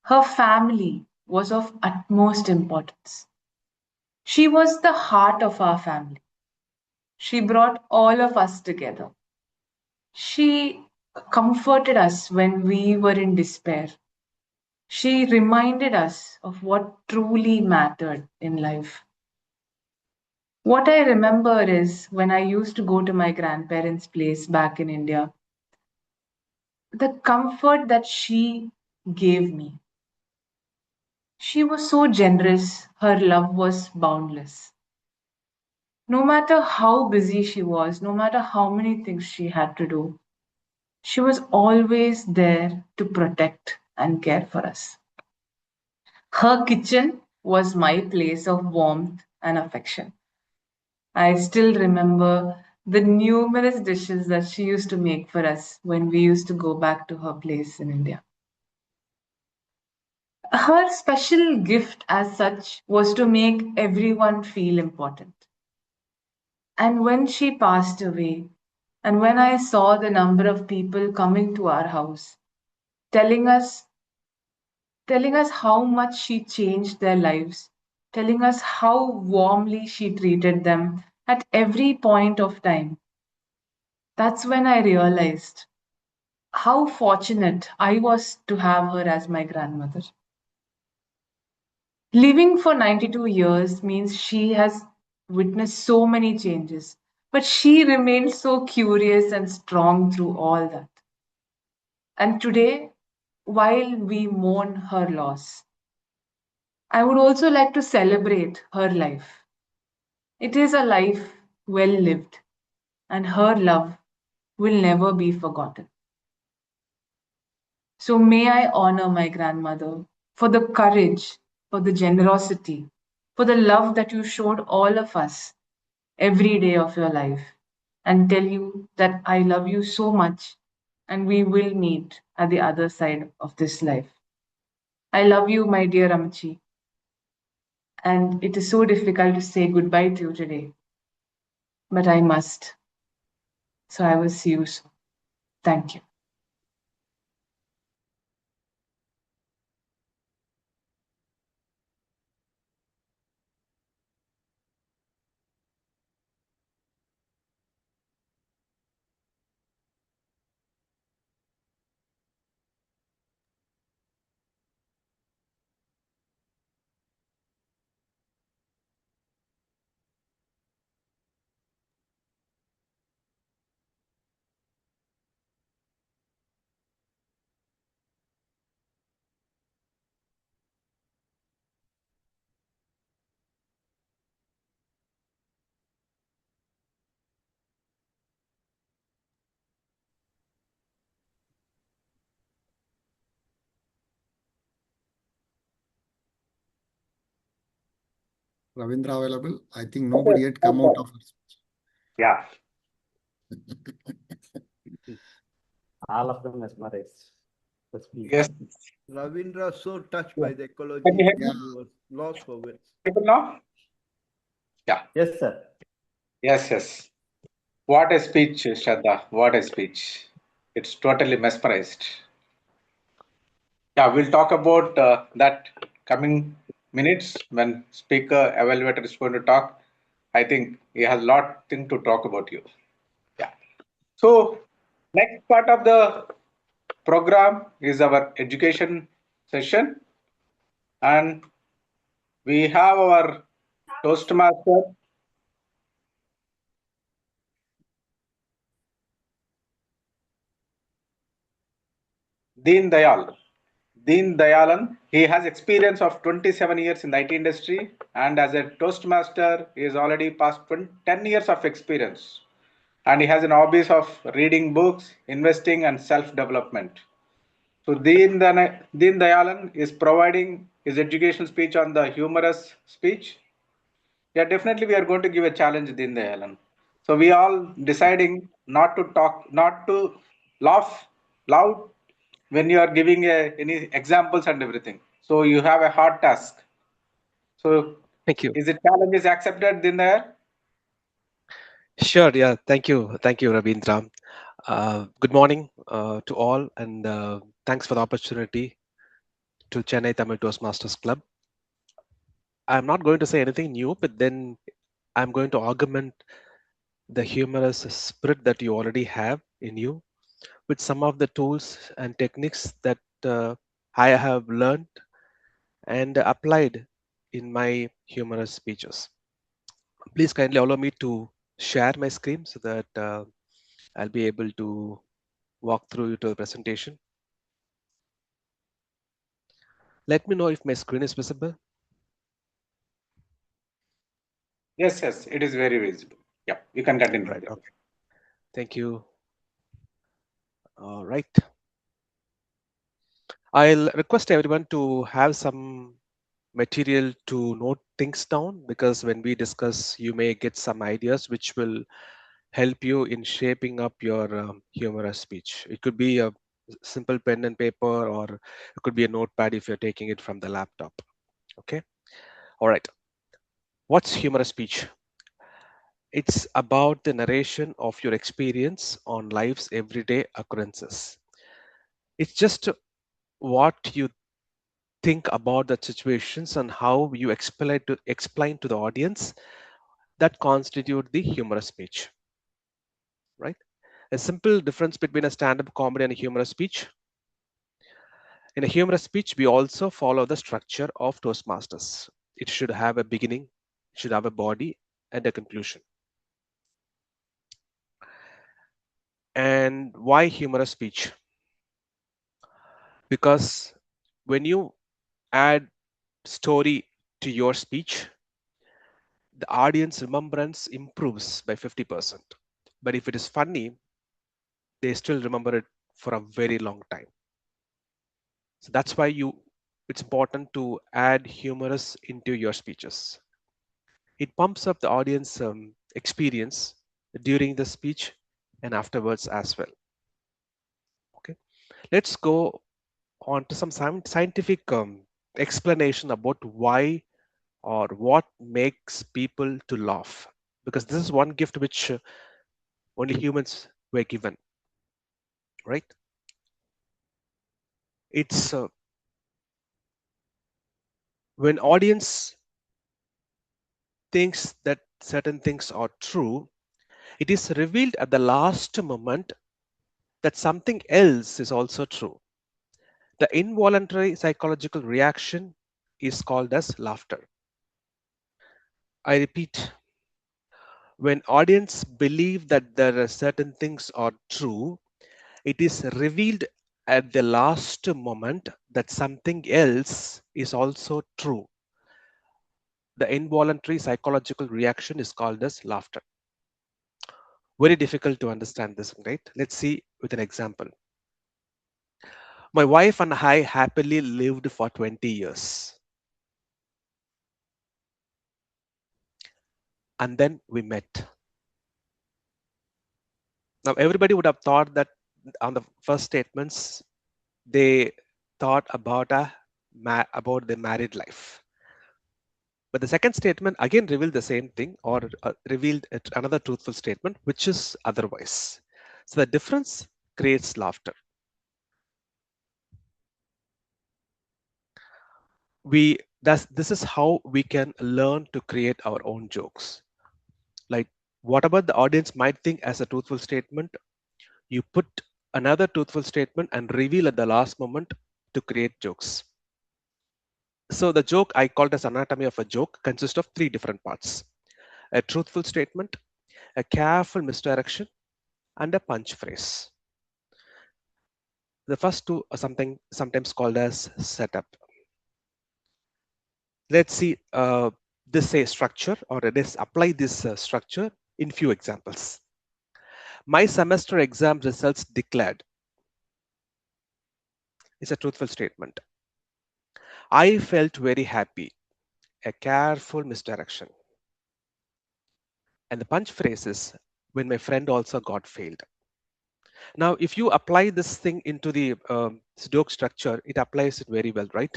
her family was of utmost importance. She was the heart of our family. She brought all of us together. She comforted us when we were in despair. She reminded us of what truly mattered in life. What I remember is when I used to go to my grandparents' place back in India, the comfort that she gave me. She was so generous, her love was boundless. No matter how busy she was, no matter how many things she had to do, she was always there to protect and care for us. Her kitchen was my place of warmth and affection. I still remember the numerous dishes that she used to make for us when we used to go back to her place in India. Her special gift, as such, was to make everyone feel important. And when she passed away, and when I saw the number of people coming to our house, telling us how much she changed their lives, telling us how warmly she treated them at every point of time, that's when I realized how fortunate I was to have her as my grandmother. Living for 92 years means she has witnessed so many changes, but she remained so curious and strong through all that. And today, while we mourn her loss, I would also like to celebrate her life. It is a life well lived, and her love will never be forgotten. So may I honor my grandmother for the courage, for the generosity, for the love that you showed all of us every day of your life, and tell you that I love you so much and we will meet at the other side of this life. I love you, my dear Amchi, and it is so difficult to say goodbye to you today, but I must. So I will see you soon. Thank you. Ravindra available? I think nobody yet come out of it. Yeah. All of them mesmerized. The speech. Yes. Ravindra so touched by the Can you ecology, hear Yeah. he was lost for words. people now? Yeah. Yes, sir. Yes, yes. What a speech, Shraddha. What a speech. It's totally mesmerized. Yeah, we'll talk about that coming minutes when speaker evaluator is going to talk. I think he has a lot thing to talk about you. Yeah. So next part of the program is our education session, and we have our Toastmaster Deen Dayal. Deen Dayalan, he has experience of 27 years in the IT industry, and as a Toastmaster, he is already past 10 years of experience. And he has an hobbies of reading books, investing, and self-development. So Deen Dayalan is providing his education speech on the humorous speech. Yeah, definitely we are going to give a challenge, Deen Dayalan. So we all deciding not to talk, not to laugh loud when you are giving any examples and everything. So you have a hard task. So Thank you. is it challenge is accepted, Deen Dayal? Sure. Yeah. Thank you. Thank you, Ravindra. Good morning to all, and thanks for the opportunity to Chennai Tamil Toastmasters Club. I'm not going to say anything new, but then I'm going to augment the humorous spirit that you already have in you with some of the tools and techniques that I have learned and applied in my humorous speeches. Please kindly allow me to share my screen so that I'll be able to walk through to the presentation. Let me know if my screen is visible. Yes, yes, it is very visible. Yeah, you can continue. Right. Okay. Thank you. All right. I'll request everyone to have some material to note things down, because when we discuss, you may get some ideas which will help you in shaping up your humorous speech. It could be a simple pen and paper, or it could be a notepad if you're taking it from the laptop. Okay. All right. What's humorous speech? It's about the narration of your experience on life's everyday occurrences. It's just what you think about the situations and how you explain to the audience that constitute the humorous speech. Right? A simple difference between a stand-up comedy and a humorous speech. In a humorous speech, we also follow the structure of Toastmasters. It should have a beginning, it should have a body, and a conclusion. And why humorous speech? because when you add story to your speech, the audience remembrance improves by 50%. But if it is funny, they still remember it for a very long time. So that's why it's important to add humorous into your speeches. It pumps up the audience experience during the speech and afterwards as well. Okay, let's go on to some scientific explanation about why or what makes people to laugh, because this is one gift which only humans were given, right? It's when audience thinks that certain things are true, it is revealed at the last moment that something else is also true. The involuntary psychological reaction is called as laughter. I repeat, when audience believe that there are certain things are true, it is revealed at the last moment that something else is also true. The involuntary psychological reaction is called as laughter. Very difficult to understand this, right? Let's see with an example. My wife and I happily lived for 20 years. And then we met. Now, everybody would have thought that on the first statements, they thought about the married life. But the second statement again revealed the same thing, or revealed another truthful statement, which is otherwise. So the difference creates laughter. This is how we can learn to create our own jokes. Like whatever the audience might think as a truthful statement, you put another truthful statement and reveal at the last moment to create jokes. So the joke I called as anatomy of a joke consists of 3 different parts: a truthful statement, a careful misdirection, and a punch phrase. The first two are sometimes called as setup. Let's see this structure, or let's apply this structure in few examples. My semester exam results declared is a truthful statement. I felt very happy, a careful misdirection. And the punch phrase is, when my friend also got failed. Now, if you apply this thing into the joke structure, it applies it very well, right?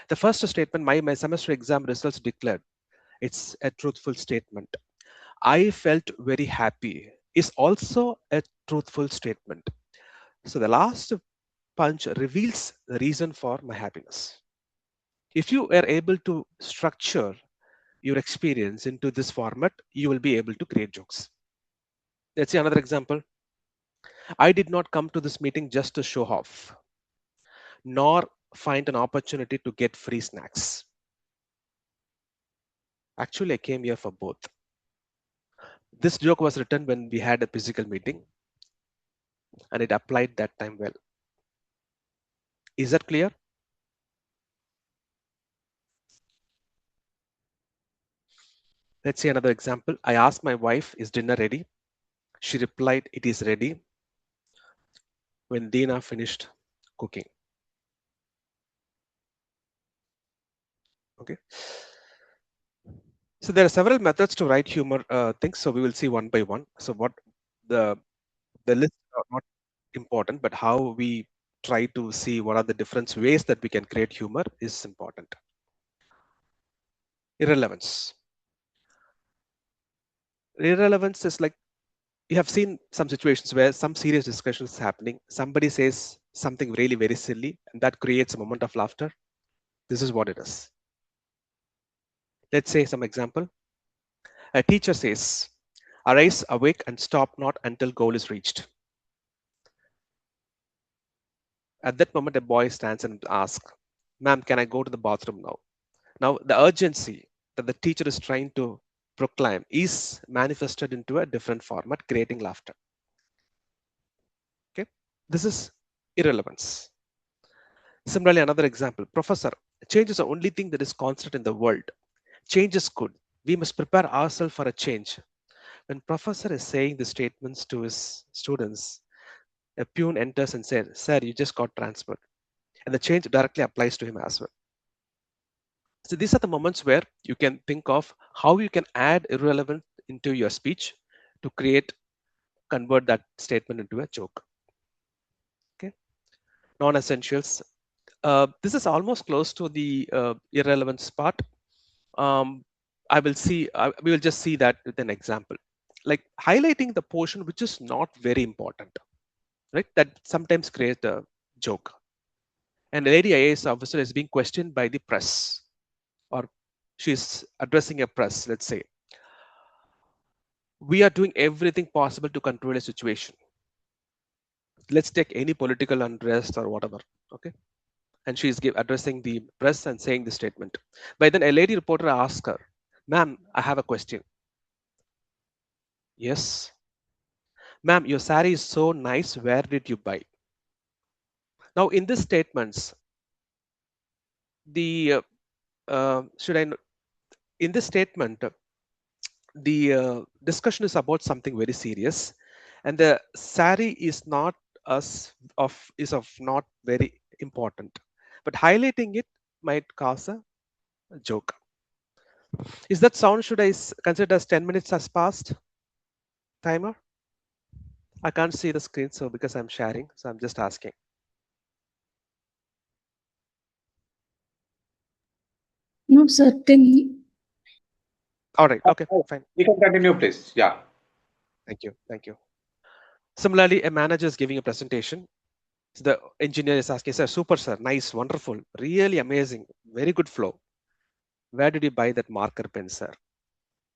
The first statement, my semester exam results declared, it's a truthful statement. I felt very happy is also a truthful statement. So the last punch reveals the reason for my happiness. If you are able to structure your experience into this format, you will be able to create jokes. Let's see another example. I did not come to this meeting just to show off, nor find an opportunity to get free snacks. Actually, I came here for both. This joke was written when we had a physical meeting, and it applied that time well. Is that clear? Let's see another example. I asked my wife, is dinner ready? She replied, it is ready, when Dina finished cooking. Okay. So there are several methods to write humor things. So we will see one by one. So what the list are not important, but how we try to see what are the different ways that we can create humor is important. Irrelevance. Irrelevance is like, you have seen some situations where some serious discussion is happening. Somebody says something really very silly, and that creates a moment of laughter. This is what it is. Let's say some example. A teacher says, arise, awake, and stop not until goal is reached. At that moment, a boy stands and asks, ma'am, can I go to the bathroom now? Now, the urgency that the teacher is trying to proclaim is manifested into a different format, creating laughter. Okay, this is irrelevance. Similarly, another example, Professor, change is the only thing that is constant in the world. Change is good. We must prepare ourselves for a change. When Professor is saying the statements to his students, a peon enters and says, Sir, you just got transferred. And the change directly applies to him as well. So these are the moments where you can think of how you can add irrelevant into your speech to convert that statement into a joke. Okay, non-essentials. This is almost close to the irrelevance part. We will just see that with an example, like highlighting the portion which is not very important, right? That sometimes creates a joke. And a lady IAS officer is being questioned by the press, or she's addressing a press, let's say. We are doing everything possible to control a situation. Let's take any political unrest or whatever, okay? And she's addressing the press and saying the statement. But then a lady reporter asks her, Ma'am, I have a question. Yes. Ma'am, your saree is so nice. Where did you buy? Now, in these statements, in this statement, the discussion is about something very serious, and the saree is not of not very important, but highlighting it might cause a joke. Is that sound? Should I consider as 10 minutes has passed? Timer? I can't see the screen, so because I'm sharing, so I'm just asking. No, certainly. All right. Okay, fine. You can continue, please. Yeah. Thank you. Thank you. Similarly, a manager is giving a presentation. So the engineer is asking, sir, super, sir, nice, wonderful, really amazing, very good flow. Where did you buy that marker pen, sir?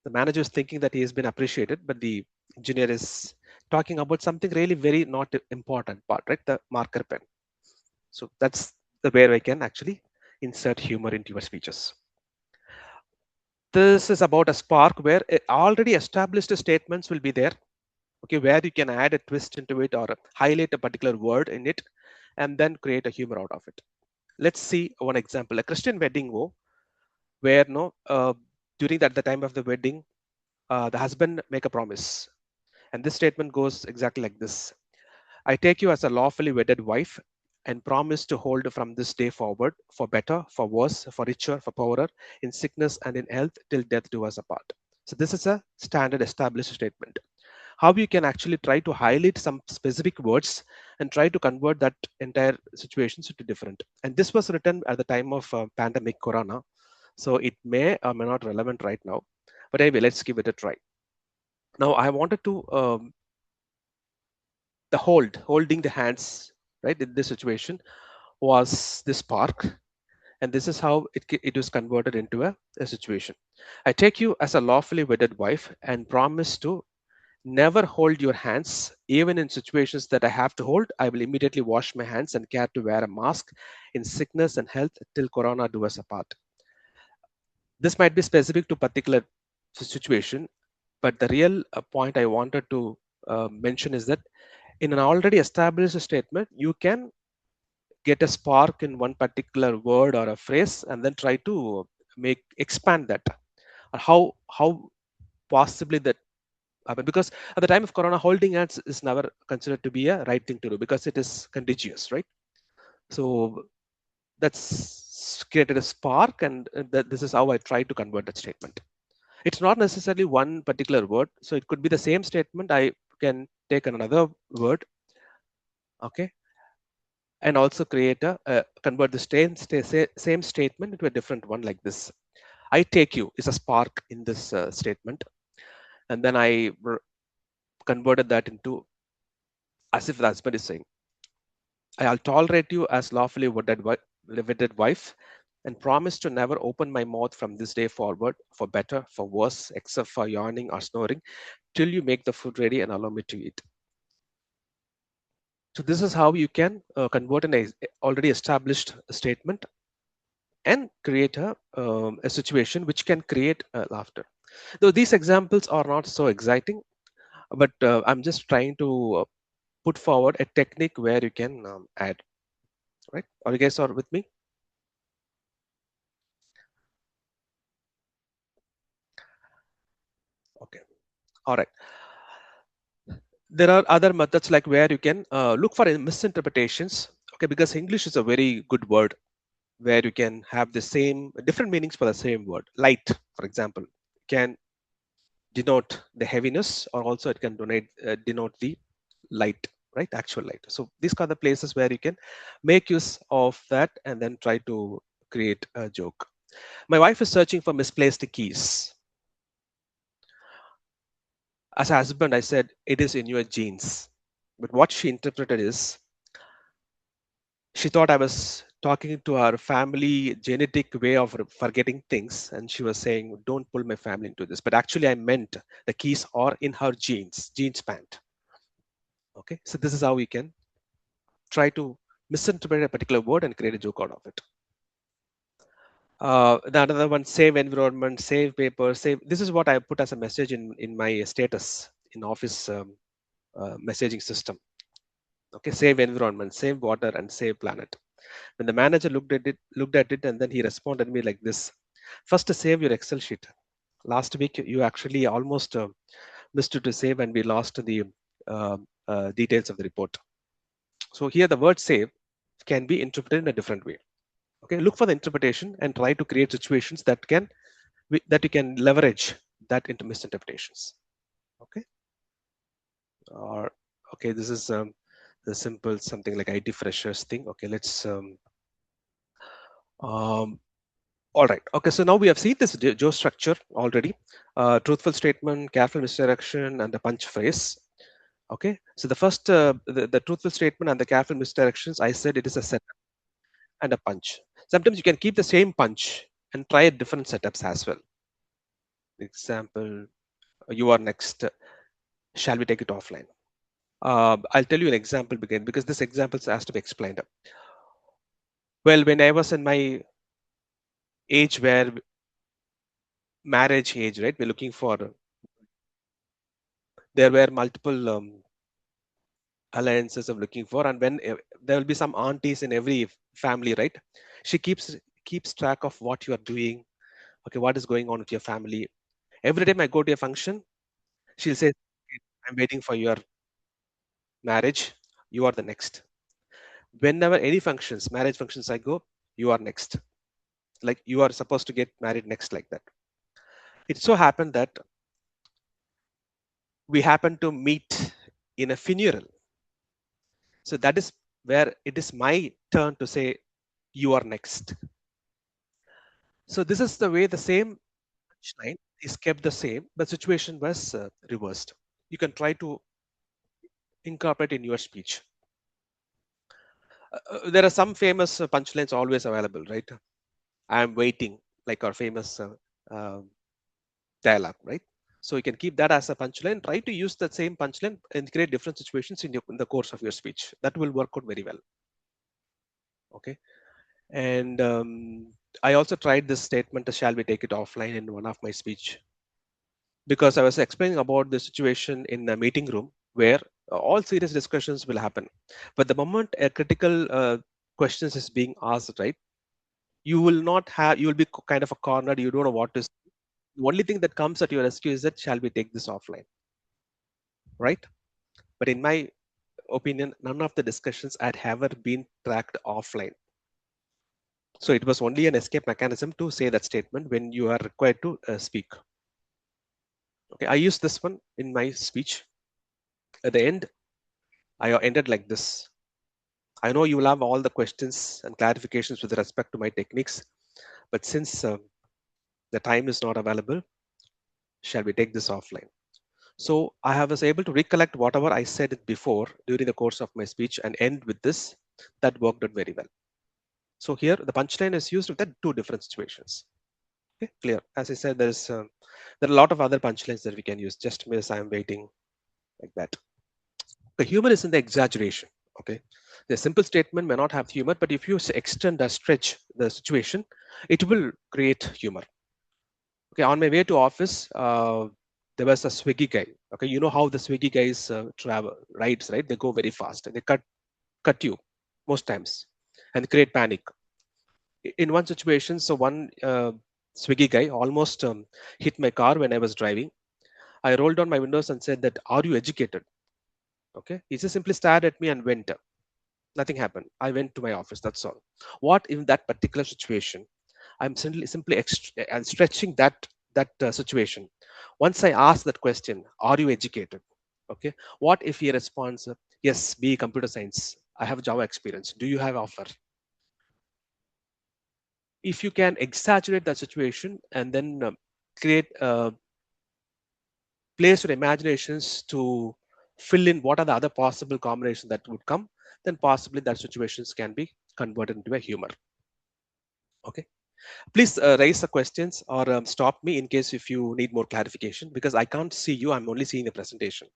The manager is thinking that he has been appreciated, but the engineer is talking about something really very not important part, right? The marker pen. So that's where I can actually insert humor into your speeches. This is about a spark where already established statements will be there, okay, where you can add a twist into it or highlight a particular word in it and then create a humor out of it. Let's see one example, a Christian wedding where during the time of the wedding, the husband make a promise. And this statement goes exactly like this. I take you as a lawfully wedded wife and promise to hold from this day forward for better, for worse, for richer, for poorer, in sickness and in health, till death do us apart. So this is a standard established statement. How you can actually try to highlight some specific words and try to convert that entire situation into different. And this was written at the time of pandemic corona. So it may or may not relevant right now. But anyway, let's give it a try. Now I wanted to holding the hands, right, in this situation was the spark, and this is how it was converted into a situation. I take you as a lawfully wedded wife and promise to never hold your hands, even in situations that I have to hold. I will immediately wash my hands and care to wear a mask in sickness and health till corona do us apart. This might be specific to particular situation, but the real point I wanted to mention is that in an already established statement, you can get a spark in one particular word or a phrase and then try to expand that. How possibly that happen? Because at the time of corona, holding hands is never considered to be a right thing to do because it is contagious, right? So that's created a spark, and this is how I try to convert that statement. It's not necessarily one particular word, so it could be the same statement. I can take another word, okay, and also create convert the same statement into a different one like this. I take you is a spark in this statement, and then I converted that into as if the husband is saying, I'll tolerate you as lawfully wedded wife and promise to never open my mouth from this day forward for better, for worse, except for yawning or snoring, till you make the food ready and allow me to eat. So this is how you can convert an already established statement and create a situation which can create laughter. Though these examples are not so exciting, but I'm just trying to put forward a technique where you can add. right? Are you guys with me? Okay. All right. There are other methods like where you can look for misinterpretations. Okay, because English is a very good word where you can have the same different meanings for the same word. Light, for example, can denote the heaviness, or also it can denote the light, right? Actual light. So these are the places where you can make use of that and then try to create a joke. My wife is searching for misplaced keys. As a husband, I said, it is in your genes. But what she interpreted is, she thought I was talking to her family genetic way of forgetting things. And she was saying, don't pull my family into this. But actually, I meant the keys are in her genes band. Okay, so this is how we can try to misinterpret a particular word and create a joke out of it. The another one, save environment, save paper, save. This is what I put as a message in my status in office messaging system. Okay, save environment, save water, and save planet. When the manager looked at it, and then he responded me like this: first, save your Excel sheet. Last week, you actually almost missed it to save, and we lost the details of the report. So here, the word save can be interpreted in a different way. Okay, look for the interpretation and try to create situations that you can leverage that into misinterpretations. Okay, or okay, this is the simple something like IT freshers thing. Okay, let's all right. Okay, so now we have seen this joke structure already. Truthful statement, careful misdirection, and the punch phrase. Okay, so the first the truthful statement and the careful misdirections, I said it is a setup and a punch. Sometimes you can keep the same punch and try different setups as well. Example, you are next. Shall we take it offline? I'll tell you an example again, because this example has to be explained. Well, when I was in my age where marriage age, right? We're looking for, there were multiple alliances of looking for, and when there will be some aunties in every family, right? She keeps track of what you are doing. Okay, what is going on with your family? Every time I go to a function, she'll say, I'm waiting for your marriage. You are the next. Whenever any functions, marriage functions I go, you are next. Like you are supposed to get married next, like that. It so happened that we happened to meet in a funeral. So that is where it is my turn to say, you are next. So this is the way the same punchline is kept the same, but situation was reversed. You can try to incorporate in your speech. There are some famous punchlines always available, right? I'm waiting, like our famous dialogue, right? So you can keep that as a punchline. Try to use that same punchline and create different situations in the course of your speech. That will work out very well. Okay. And I also tried this statement, shall we take it offline, in one of my speech, because I was explaining about the situation in a meeting room where all serious discussions will happen. But the moment a critical questions is being asked, right, you will be kind of a cornered. You don't know what to say. The only thing that comes at your rescue is that, shall we take this offline, right? But in my opinion, none of the discussions had ever been tracked offline. So it was only an escape mechanism to say that statement when you are required to speak. Okay, I used this one in my speech. At the end, I ended like this. I know you will have all the questions and clarifications with respect to my techniques, but since the time is not available, shall we take this offline? So I was able to recollect whatever I said before during the course of my speech and end with this. That worked out very well. So here the punchline is used with the two different situations. Okay, clear. As I said, there are a lot of other punchlines that we can use. Just miss, I'm waiting, like that. The humor is in the exaggeration. Okay, the simple statement may not have humor, but if you extend or stretch the situation, it will create humor. Okay, on my way to office, there was a Swiggy guy. Okay, you know how the Swiggy guys travel rides, right? They go very fast. They cut you most times. and create panic. In one situation, so one Swiggy guy almost hit my car when I was driving. I rolled down my windows and said that, "Are you educated?" Okay, he just simply stared at me and went. Nothing happened. I went to my office. That's all. What in that particular situation? I'm simply stretching that situation. Once I ask that question, "Are you educated?" Okay. What if he responds, "Yes, be computer science. I have Java experience. Do you have offer?" If you can exaggerate that situation and then create place your imaginations to fill in what are the other possible combinations that would come, then possibly that situations can be converted into a humor. Okay. Please raise the questions or stop me in case if you need more clarification, because I can't see you. I'm only seeing the presentation.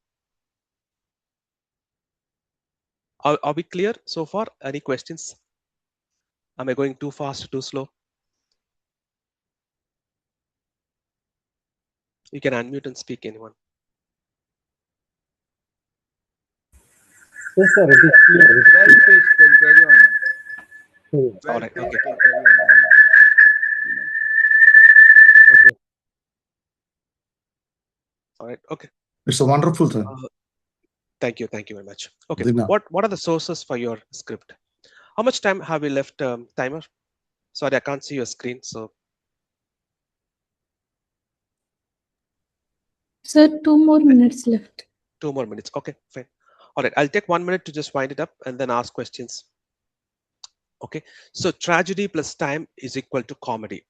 Are we clear so far? Any questions? Am I going too fast, too slow? You can unmute and speak, anyone. Yes, sir, it is clear. Well paced, can carry on. All Well right, paced, okay. can carry on. Okay. All right, okay. It's a wonderful thing. Thank you very much. Okay, Dina. what are the sources for your script? How much time have we left, timer? Sorry, I can't see your screen, so. Sir, 2 more minutes left. 2 more minutes. Okay, fine. All right, I'll take 1 minute to just wind it up and then ask questions. Okay, so tragedy plus time is equal to comedy.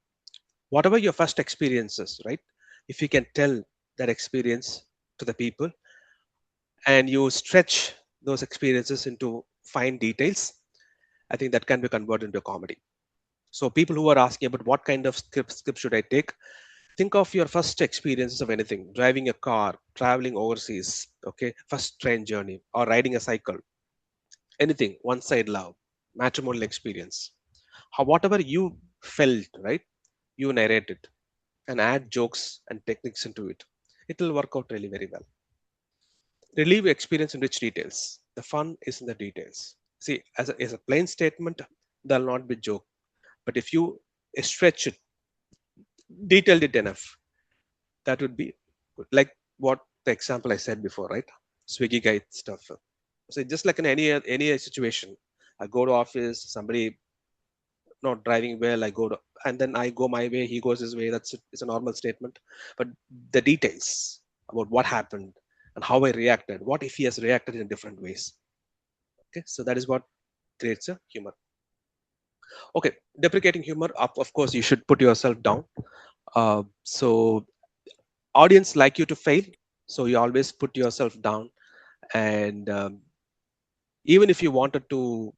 Whatever your first experiences, right? If you can tell that experience to the people and you stretch those experiences into fine details, I think that can be converted into a comedy. So people who are asking about what kind of script should I take, think of your first experiences of anything: driving a car, traveling overseas, okay, first train journey, or riding a cycle, anything, one side love, matrimonial experience. Whatever you felt, right, you narrate it and add jokes and techniques into it. It will work out really very well. Relieve experience in rich details. The fun is in the details. See, as a plain statement, there'll not be joke. But if you stretch it, detailed it enough, that would be good. Like what the example I said before, right? Swiggy guide stuff. So just like in any situation, I go to office, somebody not driving well, I go to, and then I go my way, he goes his way. That's it. It's a normal statement. But the details about what happened and how I reacted, what if he has reacted in different ways? Okay, so that is what creates a humor. Okay, deprecating humor, of course, you should put yourself down. So audience like you to fail, so you always put yourself down. And even if you wanted to,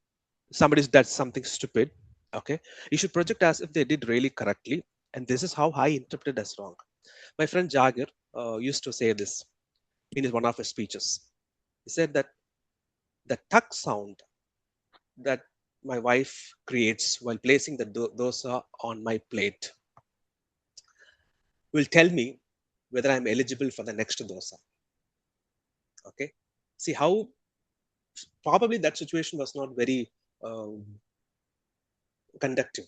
somebody does something stupid, okay, you should project as if they did really correctly. And this is how I interpreted as wrong. My friend Jagir used to say this in one of his speeches. He said that the tuck sound that my wife creates while placing the dosa on my plate will tell me whether I'm eligible for the next dosa. Okay, see how probably that situation was not very conductive.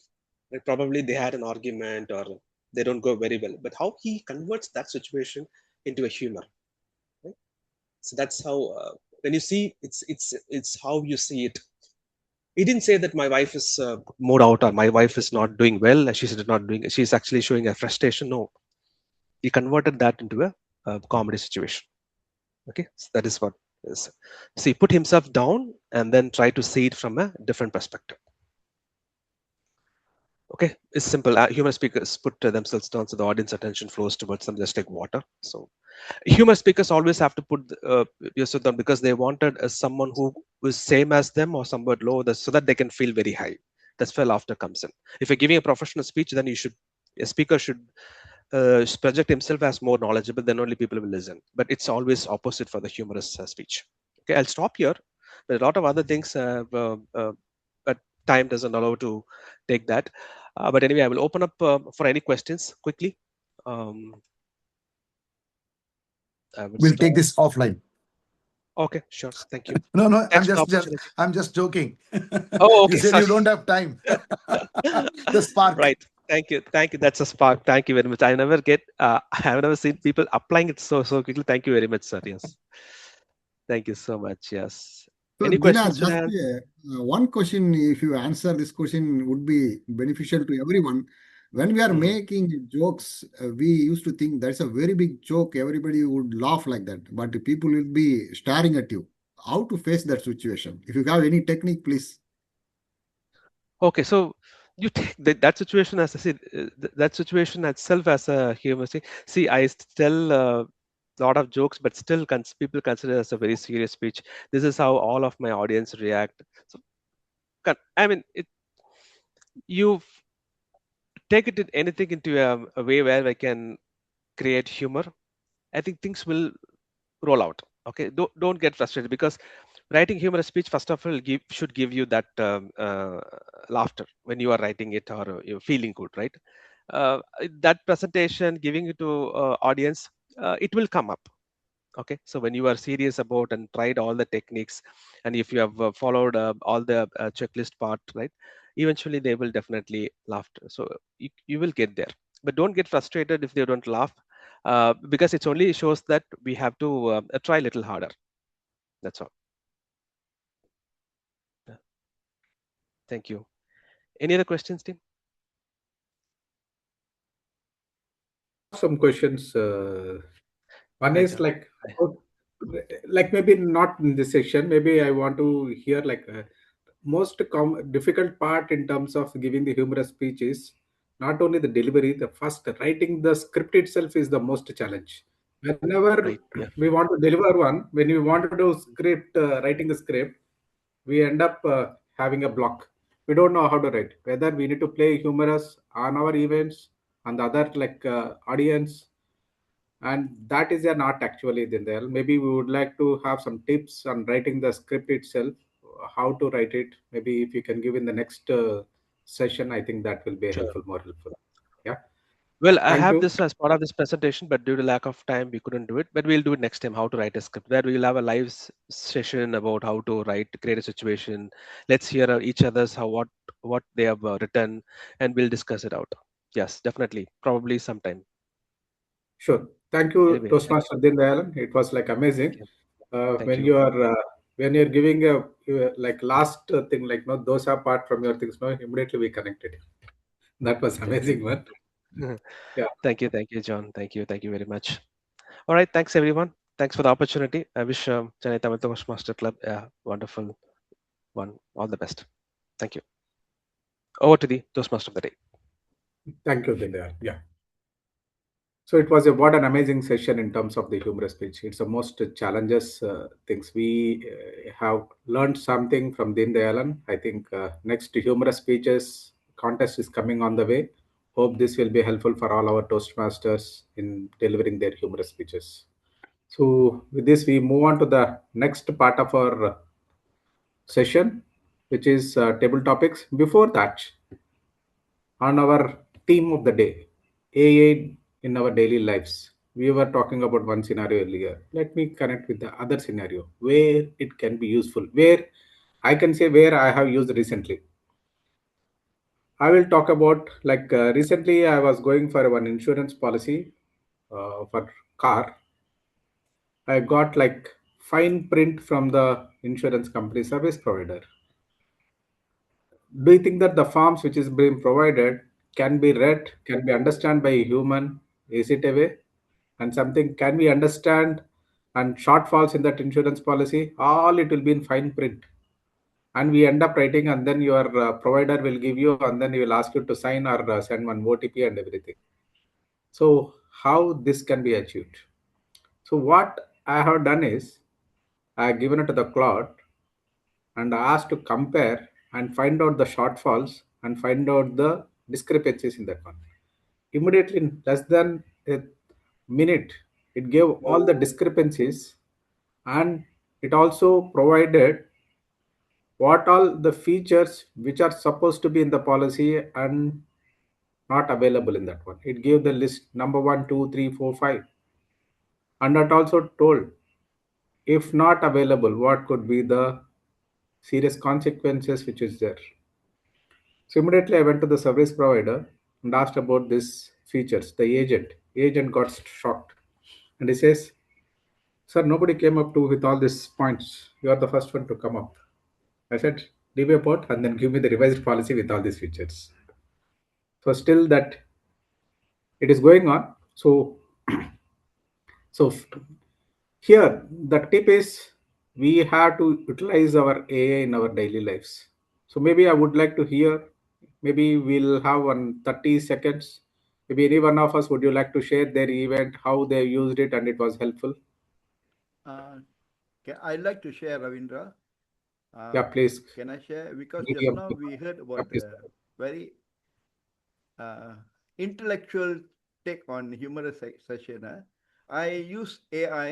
Right? Probably they had an argument or they don't go very well. But how he converts that situation into a humor. Right? So that's how when you see it's how you see it. He didn't say that my wife is moved out or my wife is not doing well. She's not doing. She's actually showing a frustration. No, he converted that into a comedy situation. Okay, so that is what is. So he put himself down and then try to see it from a different perspective. Okay, it's simple. Humor speakers put themselves down so the audience attention flows towards them just like water. So humor speakers always have to put yourself down because they wanted someone who was same as them or somewhat low, so that they can feel very high. That's where laughter comes in. If you're giving a professional speech, then a speaker should project himself as more knowledgeable, then only people will listen. But it's always opposite for the humorous speech. Okay, I'll stop here. There are a lot of other things, but time doesn't allow to take that. But anyway, I will open up for any questions quickly. We'll take this offline. Okay, sure. Thank you. No, Thanks for the opportunity. I'm just joking. Oh, You okay. said Sorry. you don't have time. The spark. Right. Thank you. Thank you. That's a spark. Thank you very much. I never get. I've never seen people applying it so quickly. Thank you very much, sir. Yes. Thank you so much. Yes. So, Any Dina, questions, just Vinay? one question, if you answer this question, would be beneficial to everyone. When we are making jokes, we used to think that's a very big joke. Everybody would laugh like that, but people will be staring at you. How to face that situation? If you have any technique, please. Okay, so you take that situation as I said, that situation itself as a humor. See, I tell a lot of jokes, but still people consider it as a very serious speech. This is how all of my audience react. So, I mean, you take it in anything into a way where we can create humor. I think things will roll out. Okay, don't get frustrated because writing humorous speech first of all should give you that laughter when you are writing it or you're feeling good, right? That presentation, giving it to audience, it will come up. Okay, so when you are serious about and tried all the techniques, and if you have followed all the checklist part, right, eventually they will definitely laugh. So you will get there, but don't get frustrated if they don't laugh, because it only shows that we have to try a little harder. That's all. Yeah. Thank you. Any other questions, team? Some questions. One Hi, is John. like maybe not in this section. Maybe I want to hear like most difficult part in terms of giving the humorous speech is not only the delivery. The first writing the script itself is the most challenge. Whenever Right. Yeah. we want to deliver one, when we want to do script, writing the script, we end up having a block. We don't know how to write. Whether we need to play humorous on our events, on the other like audience, and that is an art actually. Then maybe we would like to have some tips on writing the script itself, how to write it. Maybe if you can give in the next session, I think that will be Sure. helpful, more helpful. Yeah. Well, I Thank have you. this as part of this presentation, but due to lack of time, we couldn't do it. But we'll do it next time. How to write a script? Where we'll have a live session about how to create a situation. Let's hear each other's what they have written, and we'll discuss it out. Yes, definitely. Probably sometime. Sure. Thank you, Anyway, thank Toastmaster Dindayalan. It was like amazing. you. Thank When you. you are when you're giving a like last thing like no those are part from your things no immediately we connected. That was Thank you. amazing one. Yeah. Thank you, John. Thank you very much. All right, thanks everyone. Thanks for the opportunity. I wish Chennai Tamil Toastmasters Club a wonderful one. All the best. Thank you. Over to the Toastmaster of the day. Thank you, Dindayalan. Yeah. So it was what an amazing session in terms of the humorous speech. It's the most challenges things we have learned something from Dindayalan. I think next humorous speeches contest is coming on the way. Hope this will be helpful for all our Toastmasters in delivering their humorous speeches. So with this, we move on to the next part of our session, which is table topics. Before that, on our theme of the day, AI in our daily lives. We were talking about one scenario earlier. Let me connect with the other scenario where it can be useful, where I can say where I have used recently. I will talk about like recently I was going for one insurance policy for car. I got like fine print from the insurance company service provider. Do you think that the forms which is being provided can be read, can be understood by a human? Is it a way? And something can we understand and shortfalls in that insurance policy? All it will be in fine print. And we end up writing, and then your provider will give you, and then he will ask you to sign or send one OTP and everything. So, how this can be achieved? So, what I have done is I have given it to the cloud and asked to compare and find out the shortfalls and find out the discrepancies in that one. Immediately, in less than a minute, it gave all the discrepancies and it also provided what all the features which are supposed to be in the policy and not available in that one. It gave the list number 1, 2, 3, 4, 5, and it also told If not available, what could be the serious consequences which is there? So immediately I went to the service provider and asked about these features. The agent got shocked, and he says, "Sir, nobody came up to with all these points. You are the first one to come up." I said, "Leave a report and then give me the revised policy with all these features." So still that it is going on. So here the tip is we have to utilize our AI in our daily lives. So maybe I would like to hear. Maybe we'll have 30 seconds. Maybe any one of us, would you like to share their event, how they used it and it was helpful? I'd like to share, Ravindra. Yeah, please. Can I share? Because just Medium. now we heard Yeah, about please. very intellectual take on humorous session. I use AI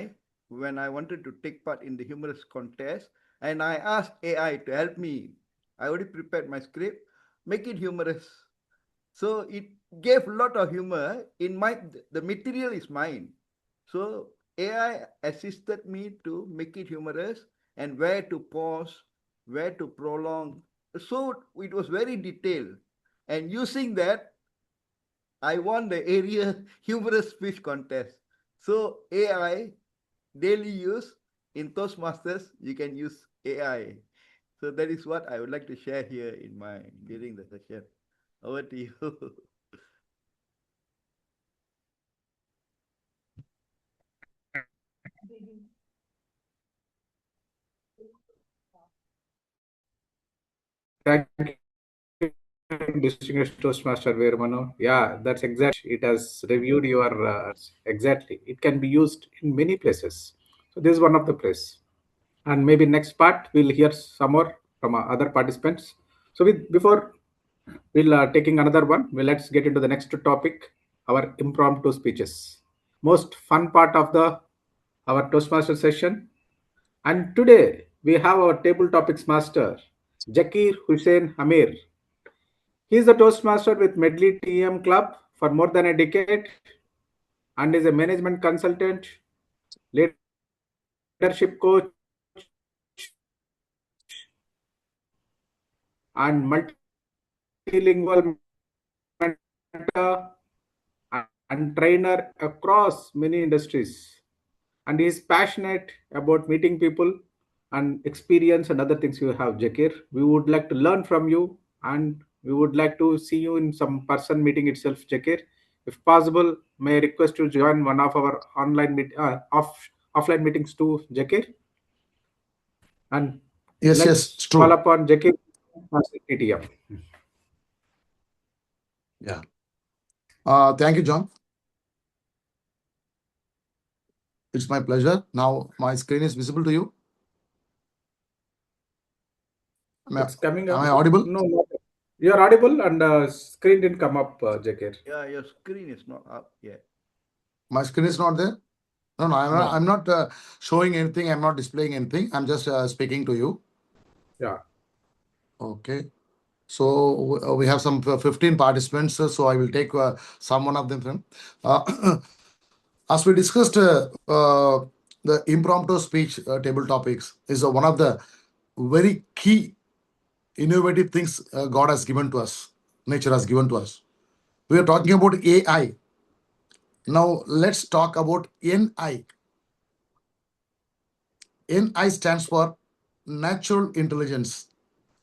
when I wanted to take part in the humorous contest, and I asked AI to help me. I already prepared my script, make it humorous. So it gave a lot of humor. The material is mine. So AI assisted me to make it humorous and where to pause, where to prolong. So it was very detailed. And using that, I won the area humorous speech contest. So AI daily use in Toastmasters, you can use AI. So that is what I would like to share here during the session. Over to you. Thank you, distinguished Toastmaster Veermanu. Yeah, that's exactly. It has reviewed your exactly. It can be used in many places. So this is one of the place. And maybe next part we'll hear some more from other participants. So before we'll taking another one, let's get into the next topic, our impromptu speeches. Most fun part of our Toastmaster session. And today we have our table topics master, Jakir Hussain Amir. He is a Toastmaster with Medley TM Club for more than a decade and is a management consultant, leadership coach, and multilingual mentor and trainer across many industries. And he is passionate about meeting people and experience and other things you have, Jakir. We would like to learn from you and we would like to see you in some person meeting itself, Jakir. If possible, may I request you join one of our offline meetings too, Jakir? And Yes, let's it's call true. upon Jakir as a TTM. Yeah. Thank you, John. It's my pleasure. Now my screen is visible to you. It's coming up. Am I audible? No. You are audible and screen didn't come up, Jakir. Yeah, your screen is not up yet. My screen is not there? No, I'm not showing anything. I'm not displaying anything. I'm just speaking to you. Yeah. Okay. So we have some 15 participants. So I will take some one of them from. As we discussed, the impromptu speech table topics is one of the very key innovative things God has given to us, nature has given to us. We are talking about AI. Now let's talk about NI. NI stands for natural intelligence,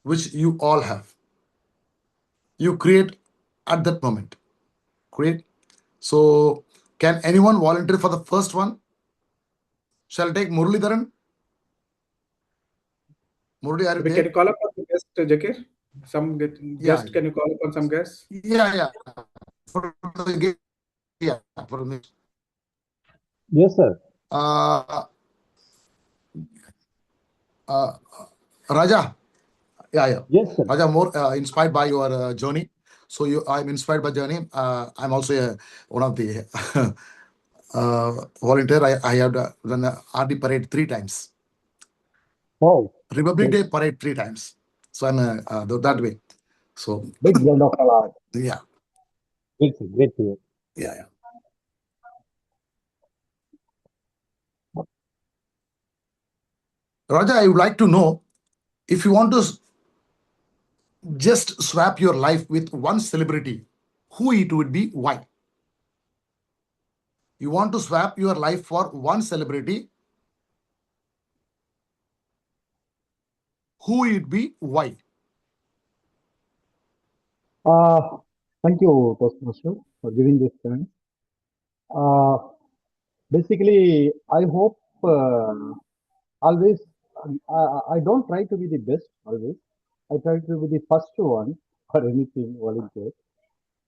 which you all have. You create at that moment. Create. So, can anyone volunteer for the first one? Shall I take Muralidharan? Murali, are you Can there? you call upon the guest, Jakir? Some guest, can you call upon some guests? Yeah. For the yeah, for me. Yes, sir. Raja. Yeah. Yes, sir. Raja, more inspired by your journey. So I'm inspired by journey. I'm also one of the volunteer. I have done RD parade 3 times. Wow. Republic Day parade 3 times. So I'm that way. So big round of applause. Yeah. Great to hear. Yeah. Raja, I would like to know if you want to just swap your life with one celebrity, who it would be, why? You want to swap your life for one celebrity, who it be, why? Thank you, Toastmaster, for giving this chance. Basically, I hope always, I don't try to be the best always. I try to be the first one for anything volunteer.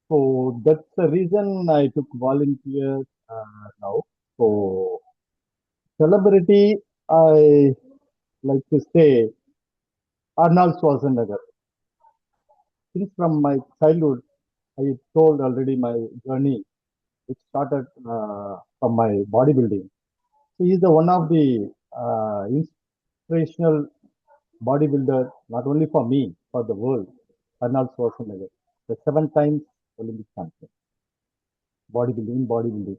So that's the reason I took volunteer now. So celebrity, I like to say Arnold Schwarzenegger. Since from my childhood, I told already my journey, which started from my bodybuilding. So he's the one of the inspirational bodybuilder, not only for me, for the world. Arnold Schwarzenegger, the 7 times Olympic champion, bodybuilding.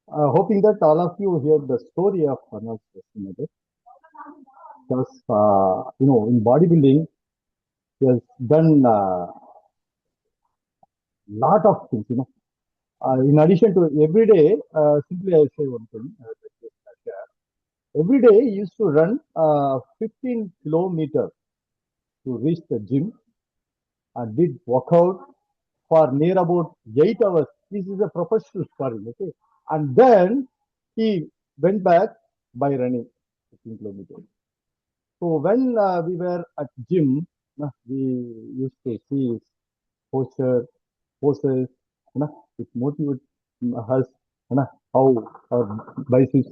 Hoping that all of you hear the story of Arnold Schwarzenegger, because in bodybuilding, he has done a lot of things. In addition to every day, simply I say one thing. Every day he used to run 15 kilometers to reach the gym and did workout for near about 8 hours. This is a professional story, okay? And then he went back by running 15 kilometers. So when we were at gym, we used to see his posture, poses, it motivates us, how our biceps,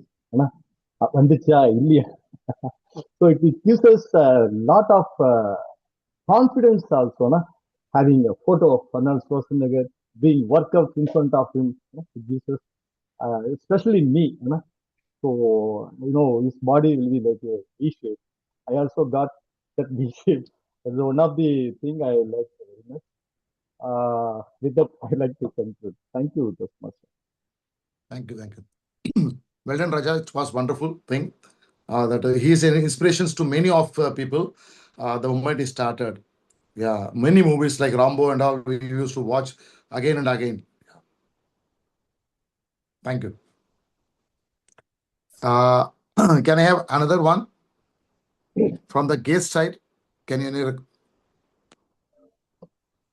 வந்துச்சா இல்லையா. So it gives us a lot of confidence also, having a photo of Arnold Schwarzenegger being worked out in front of him. It gives us, especially me, so his body will be like a V shape. I also got that V shape. That's one of the thing I like very much. With that, I like to conclude. Thank you, Toastmaster. Thank you. Well done, Raja. It was wonderful thing. That he is an inspiration to many of people. The moment he started, yeah, many movies like Rambo and all we used to watch again and again. Thank you. Can I have another one from the guest side? Can you?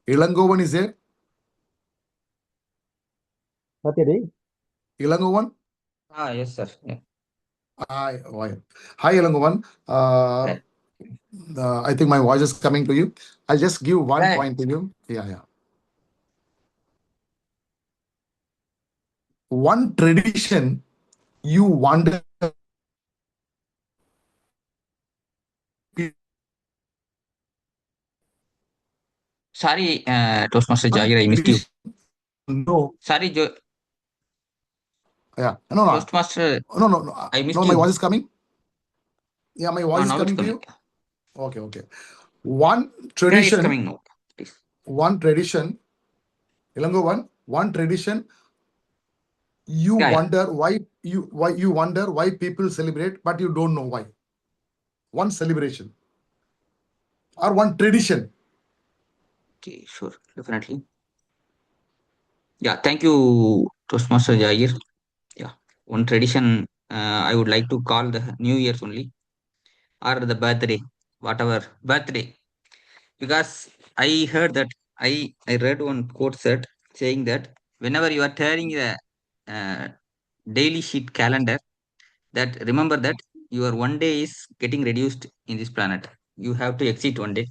Ilangovan is there? Saturday? Ilangovan? Yes, sir. Yeah. Hi, Ilangovan. I think my voice is coming to you. I'll just give one point to you. Yeah. One tradition you wonder. Sorry, Toastmaster Jagir, I missed you. No. Sorry, Yeah. No. Toastmaster. No. I missed No, you. my voice is coming. Yeah, my voice is now coming it's to you. coming. Okay. One Yeah, it's tradition. coming now. Please. One tradition. Ilangovan. One tradition. You wonder why people celebrate, but you don't know why. One celebration or one tradition. Okay, sure, definitely. Yeah, thank you, Toastmaster Jagir. Yeah, one tradition I would like to call the New Year's only, or the birthday, whatever birthday, because I heard that I read one quote set saying that whenever you are tearing the daily sheet calendar, that remember that your one day is getting reduced in this planet. You have to exit one day,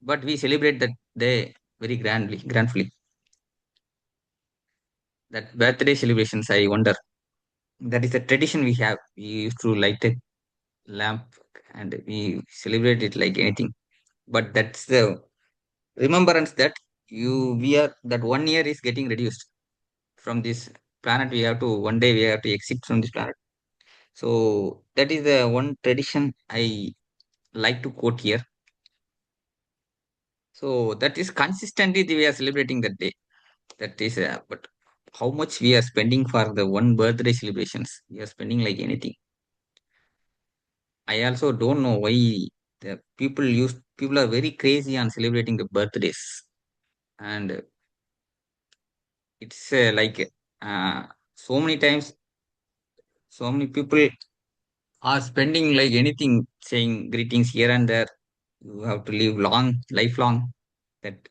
but we celebrate that day very grandly. That birthday celebrations, I wonder. That is a tradition we have. We used to light a lamp and we celebrate it like anything. But that's the remembrance that we are that 1 year is getting reduced from this planet. One day we have to exit from this planet. So that is the one tradition I like to quote here. So that is consistently we are celebrating that day. That is, but how much we are spending for the one birthday celebrations? We are spending like anything. I also don't know why the people are very crazy on celebrating the birthdays, and it's uh, so many times, so many people are spending like anything, saying greetings here and there. You have to live long, lifelong. That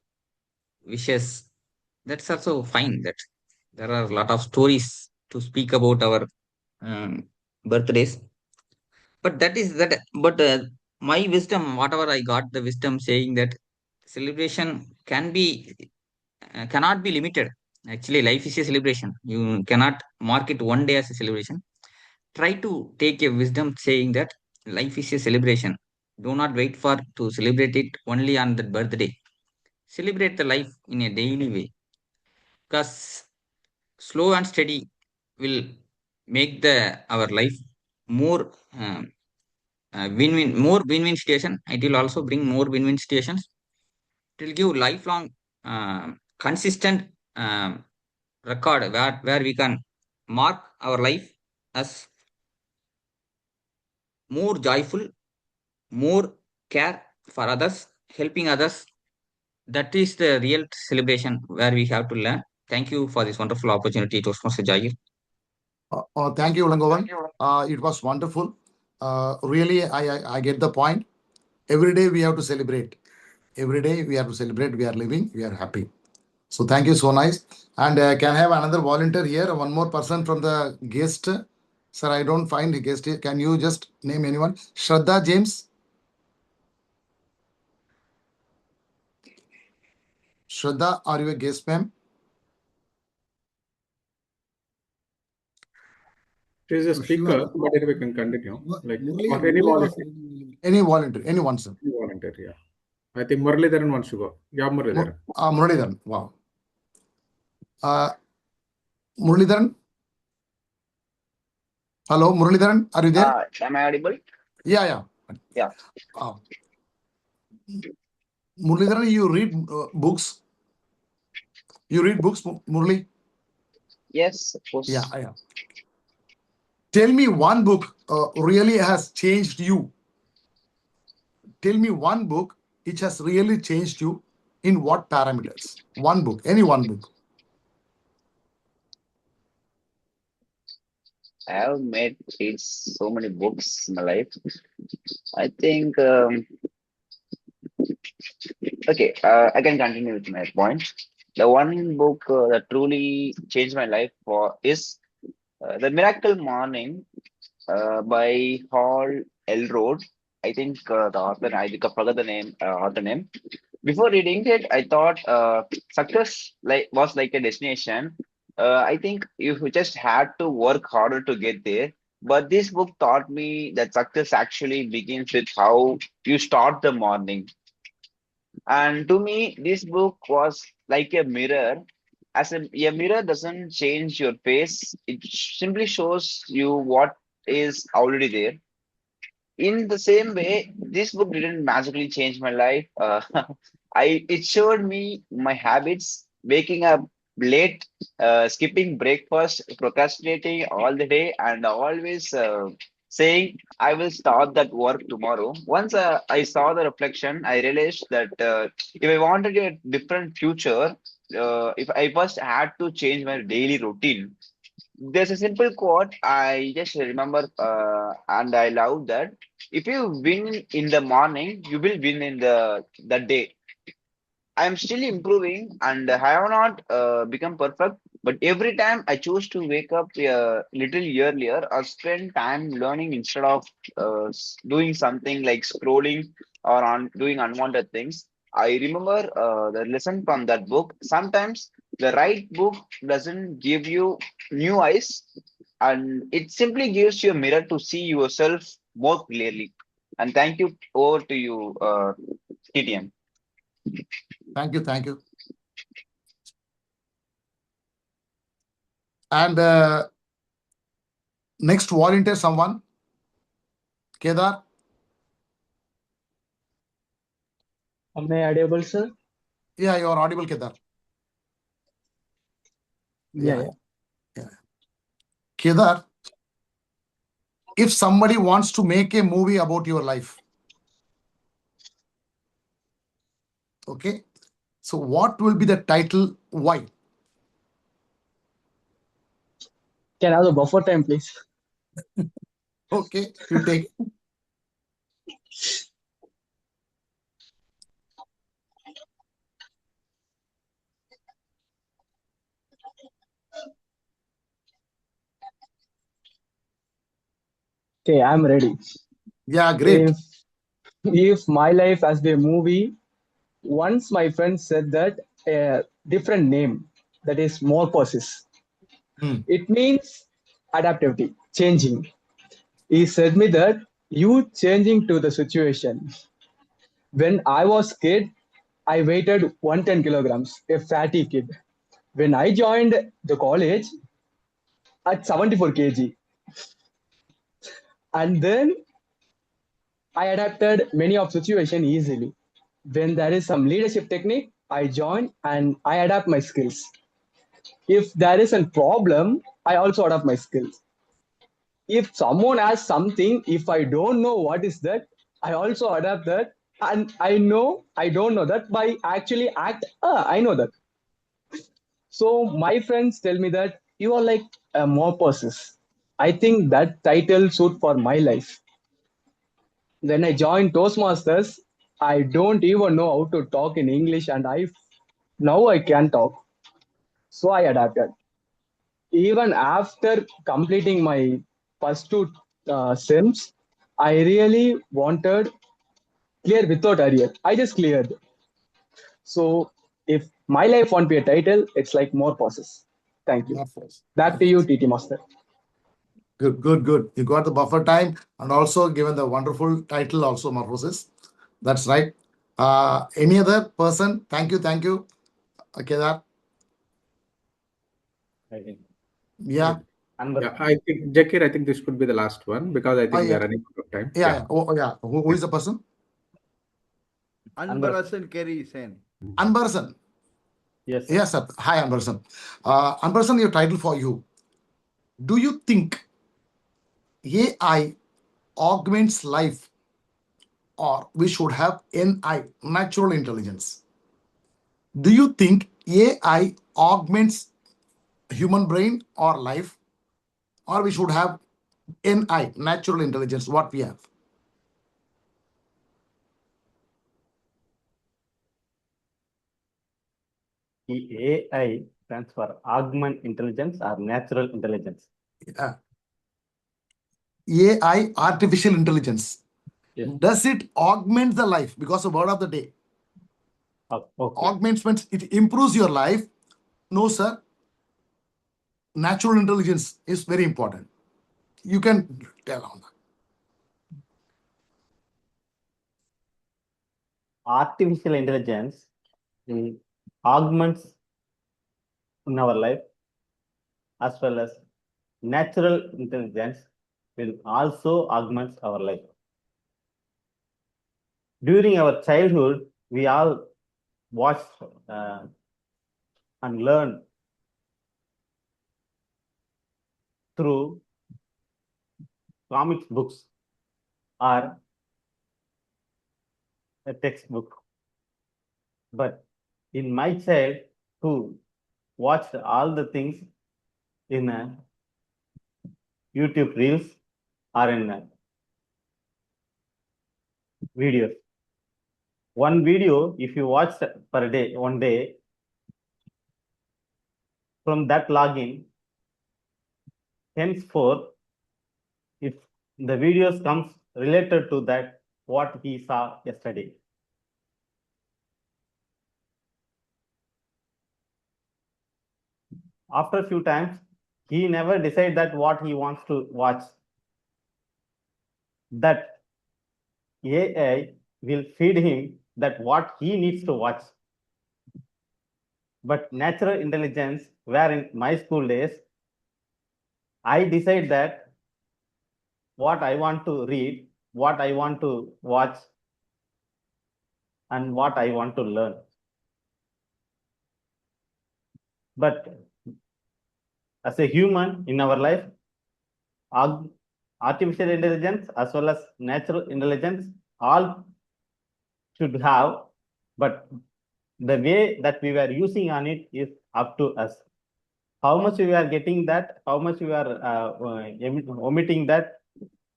wishes. That's also fine. That there are a lot of stories to speak about our birthdays. But that is that. But my wisdom, whatever I got, the wisdom saying that celebration cannot be limited. Actually, life is a celebration. You cannot mark it one day as a celebration. Try to take a wisdom saying that life is a celebration. Do not wait for to celebrate it only on the birthday. Celebrate the life in a daily way, because slow and steady will make the our life more win-win, more win-win situation. It will also bring more win-win situations. It will give lifelong consistent record where we can mark our life as more joyful, more care for others, helping others. That is the real celebration where we have to learn. Thank you for this wonderful opportunity, Toastmaster Jagir. Thank you, Ulangovan. It was wonderful. Really, I get the point. Every day we have to celebrate. Every day we have to celebrate. We are living. We are happy. So thank you. So nice. And can I have another volunteer here? One more person from the guest. Sir, I don't find the guest here. Can you just name anyone? Shraddha James. Shraddha, are you a guest, ma'am? She is a speaker, but anyway, we can continue. Like, or any Murali was volunteer. Any volunteer, anyone, sir. Any volunteer, yeah. I think Muralidharan wants to go. Yeah, Muralidharan. Muralidharan, wow. Muralidharan? Hello, Muralidharan, are you there? Am I audible? Yeah. Yeah. Muralidharan, you read books? You read books, Murali? Yes, of course. Yeah. Tell me one book really has changed you. Tell me one book which has really changed you in what parameters? One book, any one book. I have read so many books in my life. I think okay, I can continue with my point. The one book that truly changed my life is The Miracle Morning by Hall Elrod. I think the author, I forgot the name, author name. Before reading it, I thought success was like a destination. I think you just had to work harder to get there. But this book taught me that success actually begins with how you start the morning. And to me, this book was like a mirror. A mirror doesn't change your face; it simply shows you what is already there. In the same way, this book didn't magically change my life. It showed me my habits, waking up late, skipping breakfast, procrastinating all the day, and always saying I will start that work tomorrow. Once I saw the reflection, I realized that if I wanted a different future, if I first had to change my daily routine. There's a simple quote I just remember, and I love that. If you win in the morning, you will win in the day. I'm still improving, and I have not become perfect. But every time I choose to wake up a little earlier or spend time learning instead of doing something like scrolling or on doing unwanted things, I remember the lesson from that book. Sometimes the right book doesn't give you new eyes, and it simply gives you a mirror to see yourself more clearly. And thank you. Over to you, TTM. Thank you. And next volunteer, someone? Kedar? Am I audible, sir? Yeah, you are audible, Kedar. Yeah. Kedar, if somebody wants to make a movie about your life, okay, so what will be the title? Why? Can I have the buffer time, please? Okay, you take. Okay, I'm ready. Yeah, great. If my life has been a movie, once my friend said that a different name, that is morphosis. It means adaptivity, changing. He said me that you changing to the situation. When I was kid, I weighed 110 kilograms, a fatty kid. When I joined the college at 74 kg, and then I adapted many of situation easily. When there is some leadership technique, I join and I adapt my skills. If there is a problem, I also adapt my skills. If someone has something, if I don't know what is that, I also adapt that, and I know I don't know that by actually act. I know that. So my friends tell me that you are like a morphosis. I think that title suit for my life. When I joined Toastmasters, I don't even know how to talk in English, and now I can talk. So I adapted. Even after completing my first two sims, I really wanted clear without arrear. I just cleared. So if my life won't be a title, it's like more process. Thank you. Back to you, TT Master. Good, good, good. You got the buffer time and also given the wonderful title also, Morphosis. That's right. Any other person? Thank you, thank you. Okay, that. Yeah. Yeah, I think Jakir, I think this could be the last one because I think we yeah. are running out of time. Yeah. Yeah. Who is the person? Anbarasan Kerry Sen. Anbarasan. Yes. Yes, sir. Hi, Anbarasan. Anbarasan, your title for you. Do you think AI augments life or we should have NI, natural intelligence? Do you think AI augments human brain or life, or we should have NI, natural intelligence, what we have? AI stands for augment intelligence or natural intelligence. AI, artificial intelligence. Yes. Does it augment the life? Because the word of the day. Okay. Augments means it improves your life. No, sir. Natural intelligence is very important. You can tell on that. Artificial intelligence augments in our life, as well as natural intelligence will also augment our life. During our childhood, we all watched and learned through comics books or a textbook. But in my child who watched all the things in YouTube reels or in videos. One video, if you watch per day, one day, from that login, henceforth, if the videos comes related to that, what he saw yesterday. After a few times, he never decide that what he wants to watch. That AI will feed him that what he needs to watch. But natural intelligence, where in my school days, I decide that what I want to read, what I want to watch, and what I want to learn. But as a human in our life, artificial intelligence as well as natural intelligence all should have, but the way that we were using on it is up to us. How much we are getting that, how much we are omitting that,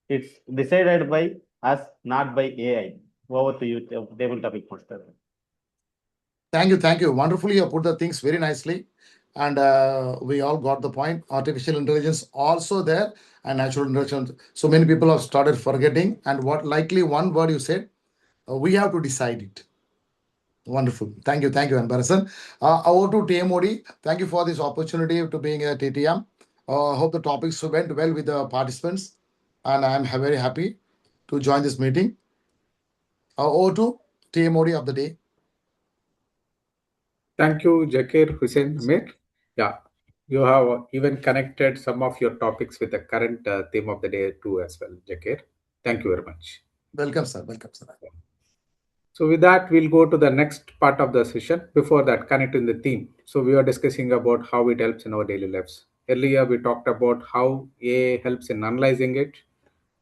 it's decided by us, not by AI. Over to you, table topic master. Thank you. Wonderfully, you put the things very nicely. And we all got the point. Artificial intelligence also there and natural intelligence. So many people have started forgetting. And what likely one word you said, we have to decide it. Wonderful. Thank you, Ambarasan. Over to TMOD. Thank you for this opportunity to being at TTM. Hope the topics went well with the participants. And I'm very happy to join this meeting. Over to TMOD of the day. Thank you, Zakir Hussain Amir. Yeah, you have even connected some of your topics with the current theme of the day too as well, Zakir. Thank you very much. Welcome, sir. Welcome, sir. So with that, we'll go to the next part of the session. Before that, connecting the theme. So we are discussing about how it helps in our daily lives. Earlier, we talked about how AI helps in analyzing it,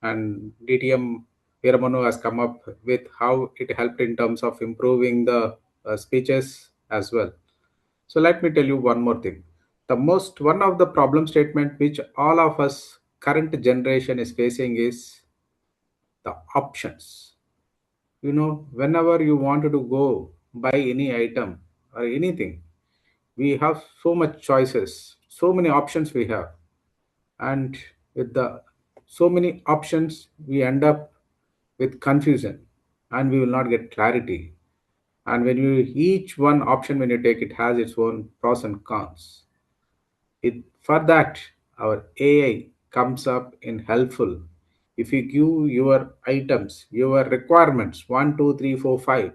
and DTM Veeramanu has come up with how it helped in terms of improving the speeches as well. So let me tell you one more thing. One of the problem statement which all of us current generation is facing is the options. Whenever you wanted to go buy any item or anything, we have so much choices, so many options we have. And with the so many options, we end up with confusion and we will not get clarity. And when you each one option when you take, it has its own pros and cons. For that, our AI comes up in helpful. If you give your items, your requirements 1, 2, 3, 4, 5,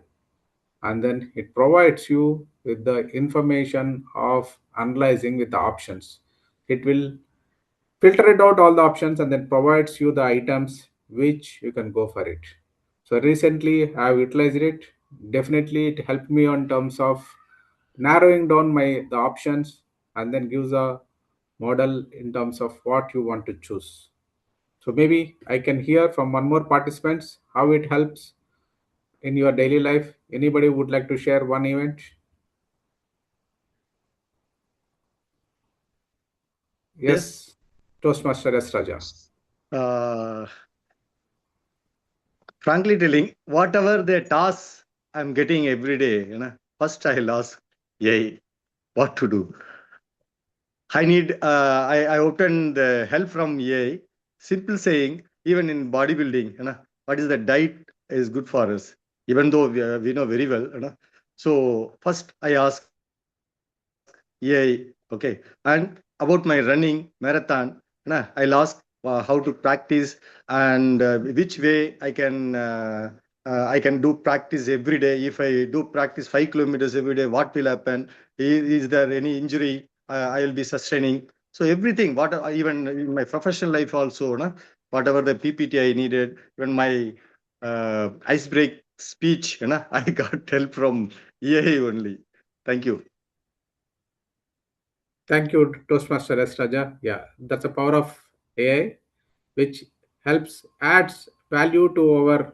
and then it provides you with the information of analyzing with the options. It will filter it out all the options and then provides you the items which you can go for it. So recently I have utilized it. Definitely it helped me on terms of narrowing down the options and then gives a model in terms of what you want to choose. So maybe I can hear from one more participants how it helps in your daily life. Anybody would like to share one event? Yes, Toastmaster S. Raja. Frankly telling, whatever the tasks I'm getting every day, first I'll ask, yeah, what to do. I obtain the help from AI. Simple saying, even in bodybuilding, what is the diet is good for us, even though we know very well. So first I ask AI, okay. And about my running marathon, I'll ask how to practice and which way I can do practice every day. If I do practice 5 kilometers every day, what will happen? Is there any injury I will be sustaining? So everything, even in my professional life also, whatever the PPT I needed, even my ice break speech, I got help from AI only. Thank you. Thank you, Toastmaster S. Raja. Yeah, that's the power of AI, which adds value to our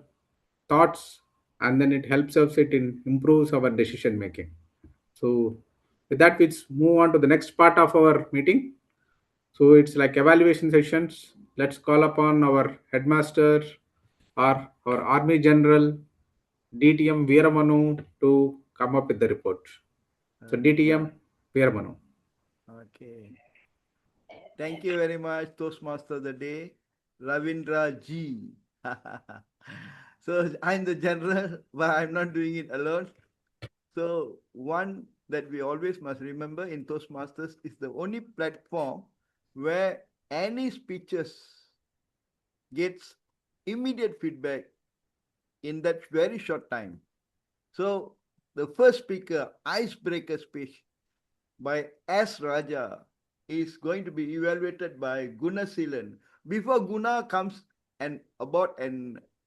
thoughts, and then it helps us, improves our decision making. So, with that, let's move on to the next part of our meeting. So, it's like evaluation sessions. Let's call upon our headmaster or our Army General, DTM Veeramanu, to come up with the report. So, DTM Veeramanu. Okay. Thank you very much, Toastmaster of the day, Ravindra G. So I'm the general, but I'm not doing it alone. So one that we always must remember in Toastmasters is the only platform where any speeches gets immediate feedback in that very short time. So the first speaker, icebreaker speech by S. Raja, is going to be evaluated by Gunasilan. Before Guna comes and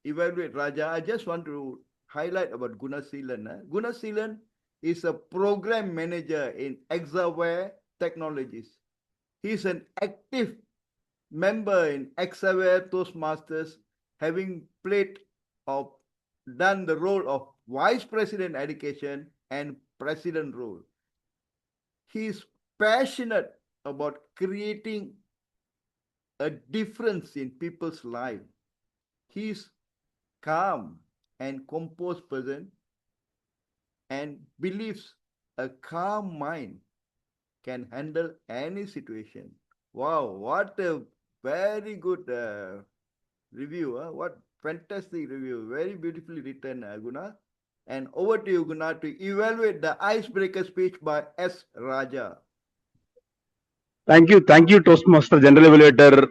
evaluate Raja, I just want to highlight about Gunasilan. Gunasilan is a program manager in Exaware Technologies. He's an active member in ex-aware Toastmasters, having played or done the role of Vice President Education and President role. He is passionate about creating a difference in people's life. He is calm and composed person and believes a calm mind can handle any situation. Wow, what a very good review. What fantastic review. Very beautifully written, Guna. And over to you, Guna, to evaluate the icebreaker speech by S. Raja. Thank you, Toastmaster General Evaluator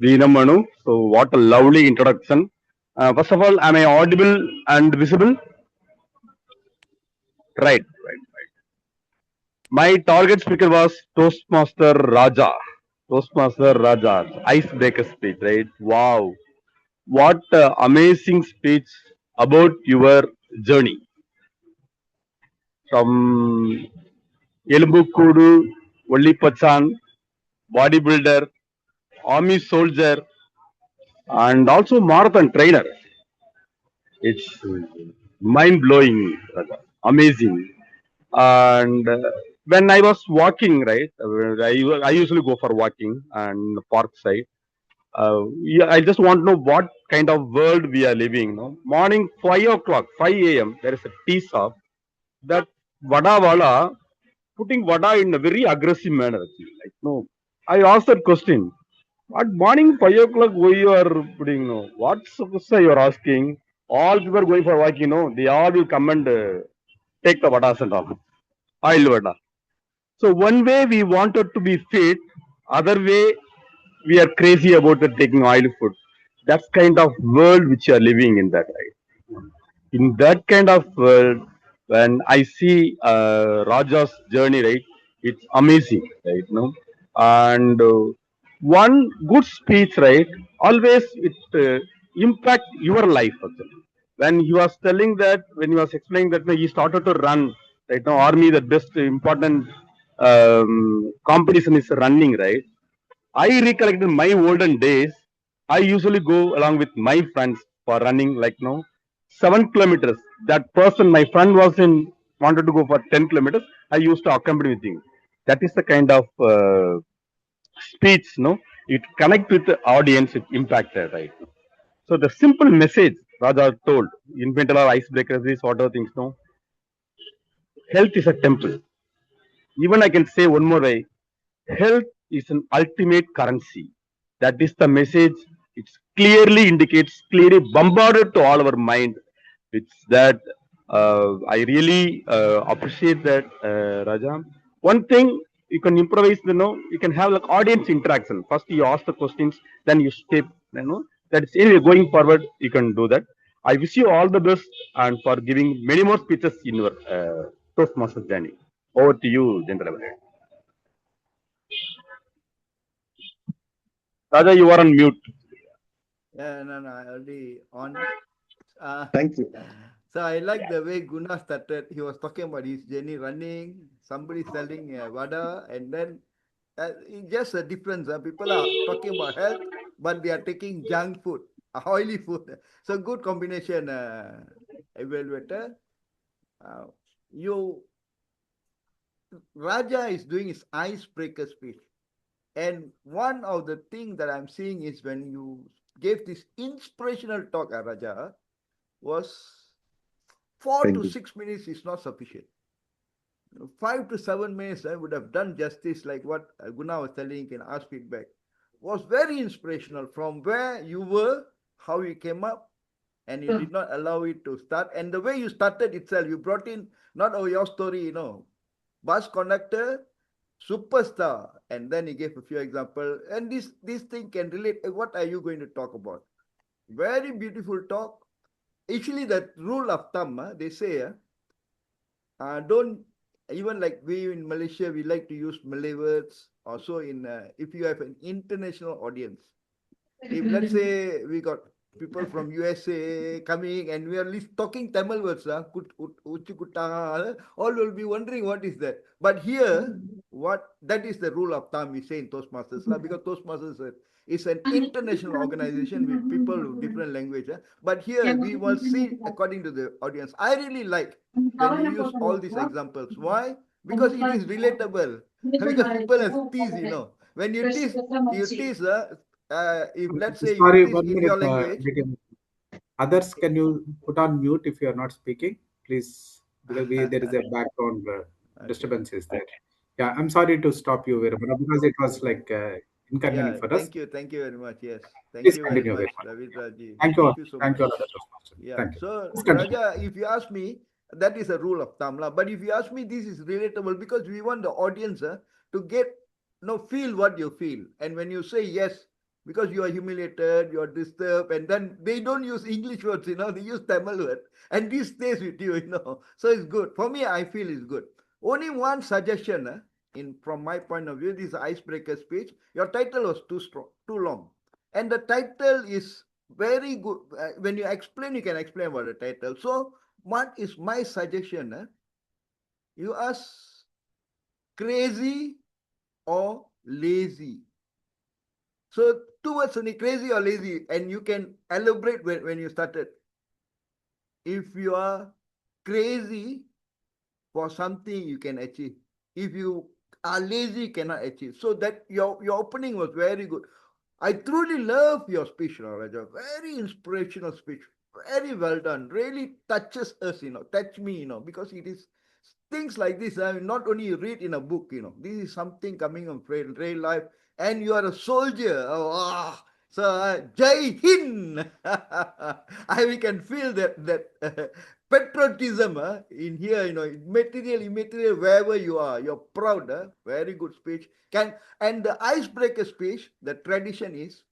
Veena Manu. So, what a lovely introduction. First of all, am I audible and visible? Right. My target speaker was Toastmaster Raja. Toastmaster Raja, icebreaker speech, right? Wow. What amazing speech about your journey from Elumbukudu, Pachan, bodybuilder, army soldier, and also marathon trainer. It's mind blowing, amazing. And when I was walking, right, I usually go for walking and park side. Yeah, I just want to know what kind of world we are living. No? Morning 5 o'clock, 5 a.m. There is a tea shop that vada wala putting vada in a very aggressive manner. Actually. Like no, I asked that question. At morning 5 o'clock, why you are putting no? What question you are asking? All people are going for walking. No, they all will come and take the vadas and all. Oil vada. So one way we wanted to be fit, other way we are crazy about the taking oil food. That's kind of world which you are living in that, right? In that kind of world, when I see Raja's journey, right, it's amazing, right? No, and one good speech, right, always it impact your life. Actually. When he was telling that, when he was explaining that, he started to run. Right now, army the best important competition is running, right? I recollected my olden days. I usually go along with my friends for running, like 7 kilometers. That person, my friend, was in wanted to go for 10 kilometers. I used to accompany with him. That is the kind of speech, no? It connect with the audience, it impacted, right? So the simple message Raja told in mental icebreakers, this whatever things, no? Health is a temple. Even I can say one more way. Health is an ultimate currency. That is the message. It clearly indicates, clearly bombarded to all our mind. It's that I really appreciate that, Raja. One thing you can improvise, you can have like audience interaction. First you ask the questions, then you step, That's anyway going forward. You can do that. I wish you all the best and for giving many more speeches in your Toastmaster journey. Over to you, General. Raja, you are on mute. Yeah, no, already on. Thank you. So I like the way Guna started. He was talking about his journey running, somebody selling vada, and then it's just a difference. People are talking about health, but they are taking junk food, oily food. So good combination, evaluator. You Raja is doing his icebreaker speech. And one of the things that I'm seeing is when you gave this inspirational talk, Raja, was 4 to 6 minutes is not sufficient. 5 to 7 minutes I would have done justice, like what Guna was telling, you can ask feedback. Was very inspirational from where you were, how you came up, and you did not allow it to start. And the way you started itself, you brought in not only your story, bus conductor, superstar, and then he gave a few examples. And this thing can relate. What are you going to talk about? Very beautiful talk. Actually, that rule of thumb, they say, don't, even like we in Malaysia, we like to use Malay words. Also, if you have an international audience, if let's say we got people from USA coming, and we are talking Tamil words, all will be wondering what is that. But here, that is the rule of thumb we say in Toastmasters, because Toastmasters is an international organization with people with different language. But here we will see according to the audience. I really like when you use all these examples. Why? Because it is relatable. Because people have teased, when you tease, if let's say you Sorry, tease 1 in minute. your language. Others, can you put on mute if you are not speaking, please? Because there is a background disturbance is there. Yeah, I'm sorry to stop you, Veerapana, because it was like inconvenient for us. Thank you very much. Yes, thank Please you very continue, much, Veerapana. Ravindra ji. Thank you. Thank you so Thank much. you, Radha Toastmaster. Yeah. Thank you. So Please continue. Raja, if you ask me, that is a rule of thumb, but if you ask me, this is relatable because we want the audience to get feel what you feel. And when you say yes, because you are humiliated, you are disturbed, and then they don't use English words, they use Tamil words, and this stays with you, So it's good. For me, I feel it's good. Only one suggestion, from my point of view, this icebreaker speech. Your title was too long, and the title is very good. When you explain, you can explain about the title. So, what is my suggestion? You ask crazy or lazy. So, two words only, crazy or lazy, and you can elaborate when you started. If you are crazy for something, you can achieve. If you are lazy, you cannot achieve. So that your opening was very good. I truly love your speech, Raja. Very inspirational speech. Very well done. Really touches us, touch me, because it is things like this. Not only you read in a book, this is something coming from real life. And you are a soldier. So, Jai Hind. We can feel that patriotism in here, material, immaterial, wherever you are, you're proud. Very good speech. And the icebreaker speech, the tradition is,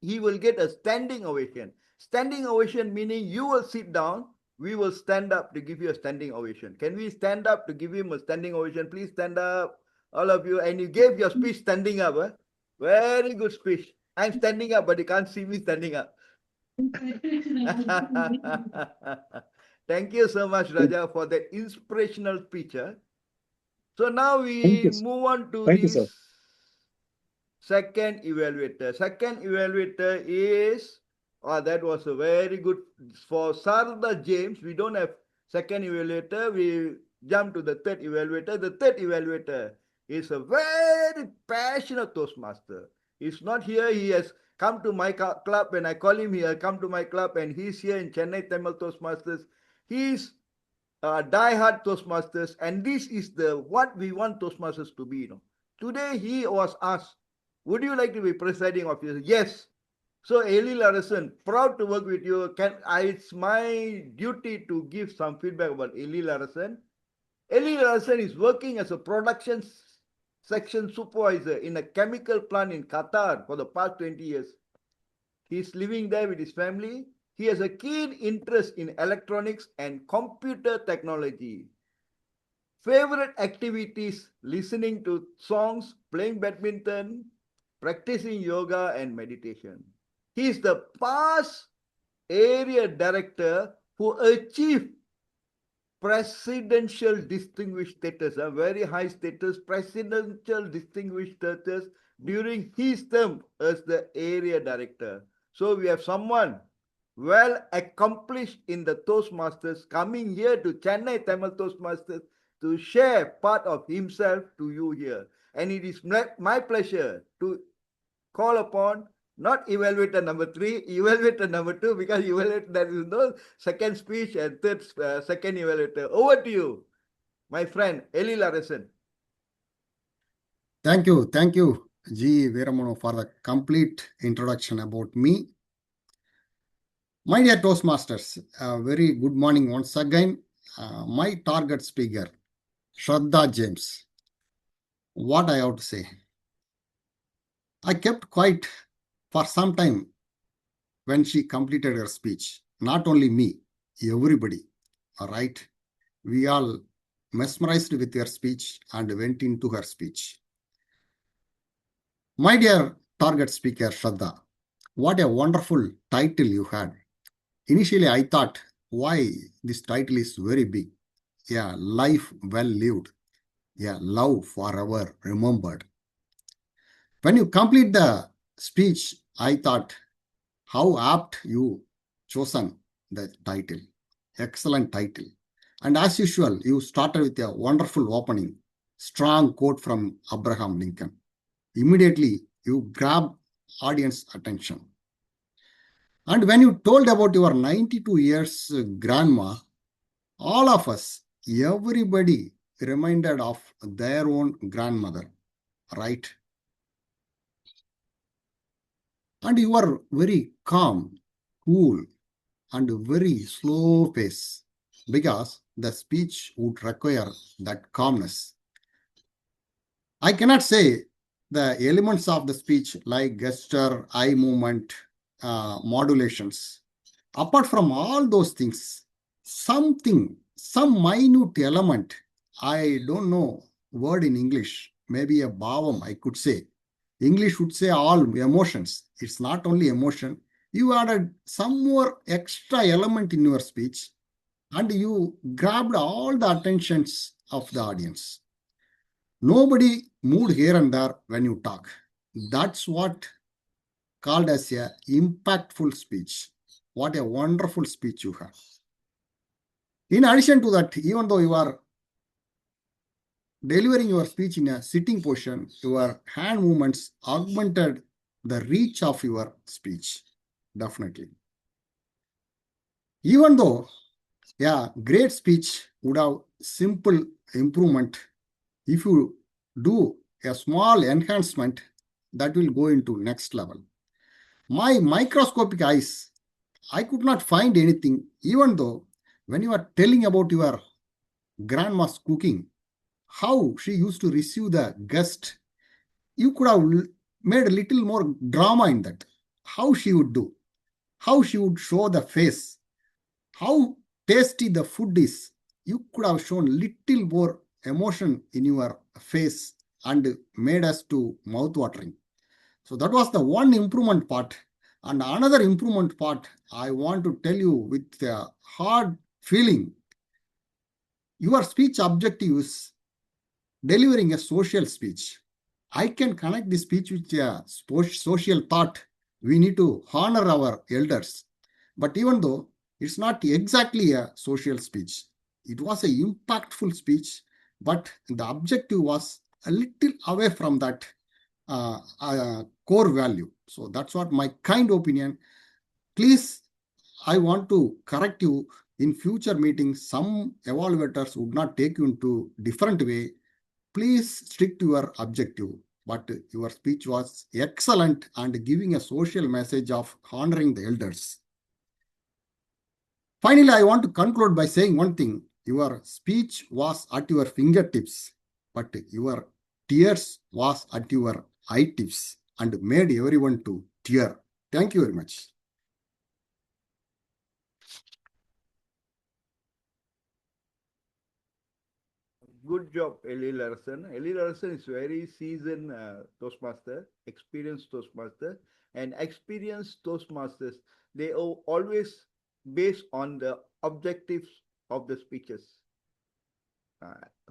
he will get a standing ovation. Standing ovation meaning you will sit down, we will stand up to give you a standing ovation. Can we stand up to give him a standing ovation? Please stand up, all of you. And you gave your speech standing up. Very good speech. I'm standing up, but you can't see me standing up. Thank you so much, Raja, for that inspirational speech. So now we move on to this second evaluator. Second evaluator is, that was a very good, for Sarda James, we don't have second evaluator, we jump to the third evaluator. The third evaluator is a very passionate Toastmaster. He's not here, he has come to my club. When I call him, he has come to my club, and he's here in Chennai Tamil Toastmasters. He's die-hard Toastmasters, and this is what we want Toastmasters to be. Today he was asked, would you like to be presiding officer? Yes. So Ezhilarasan, proud to work with you. It's my duty to give some feedback about Ezhilarasan. Ezhilarasan is working as a production section supervisor in a chemical plant in Qatar for the past 20 years. He's living there with his family. He has a keen interest in electronics and computer technology. Favorite activities: listening to songs, playing badminton, practicing yoga and meditation. He is the past area director who achieved presidential distinguished status, a very high status, presidential distinguished status during his term as the area director. So we have someone well accomplished in the Toastmasters coming here to Chennai Tamil Toastmasters to share part of himself to you here. And it is my pleasure to call upon not evaluator number 3, evaluator number 2, because there is no second speech and third second evaluator. Over to you, my friend Ezhilarasan. Thank you, G. Veeramanu, for the complete introduction about me. My dear Toastmasters, very good morning once again. My target speaker, Shraddha James. What I have to say? I kept quiet for some time when she completed her speech. Not only me, everybody. All right. We all mesmerized with her speech and went into her speech. My dear target speaker, Shraddha, What a wonderful title you had. Initially, I thought, why this title is very big. Yeah, life well lived. Yeah, love forever remembered. When you complete the speech, I thought, how apt you chosen the title. Excellent title. And as usual, you started with a wonderful opening, strong quote from Abraham Lincoln. Immediately, you grab audience attention. And when you told about your 92 years grandma, all of us, everybody reminded of their own grandmother, right? And you are very calm, cool, and very slow pace because the speech would require that calmness. I cannot say the elements of the speech like gesture, eye movement, modulations. Apart from all those things, some minute element, I don't know word in English, maybe a bhavam, I could say. English would say all emotions. It's not only emotion. You added some more extra element in your speech and you grabbed all the attentions of the audience. Nobody moved here and there when you talk. That's what called as a impactful speech. What a wonderful speech you have. In addition to that, even though you are delivering your speech in a sitting position, your hand movements augmented the reach of your speech. Definitely. Even though, yeah, great speech would have simple improvement. If you do a small enhancement, that will go into next level. My microscopic eyes, I could not find anything, even though when you are telling about your grandma's cooking, how she used to receive the guest, you could have made a little more drama in that. How she would do, how she would show the face, how tasty the food is. You could have shown little more emotion in your face and made us to mouth watering. So that was the one improvement part. And another improvement part, I want to tell you with a hard feeling, your speech objective is delivering a social speech. I can connect this speech with a social thought. We need to honor our elders. But even though it's not exactly a social speech, it was an impactful speech, but the objective was a little away from that core value. So that's what my kind opinion. Please, I want to correct you. In future meetings, some evaluators would not take you into different way. Please stick to your objective. But your speech was excellent and giving a social message of honoring the elders. Finally, I want to conclude by saying one thing. Your speech was at your fingertips, but your tears was at your eye tips and made everyone to tear. Thank you very much. Good job, Ezhilarasan. Ezhilarasan is very seasoned Toastmaster, experienced Toastmaster, and experienced Toastmasters, they always based on the objectives of the speeches.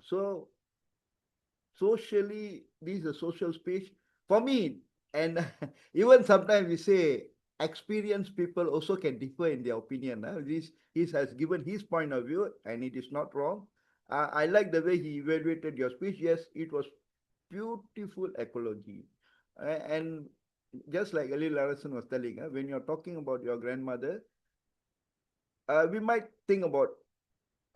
So socially, this is a social speech for me, and even sometimes we say experienced people also can differ in their opinion. He has given his point of view, and it is not wrong. I like the way he evaluated your speech. Yes, it was beautiful ecology. And just like Ezhilarasan was telling, when you're talking about your grandmother, we might think about,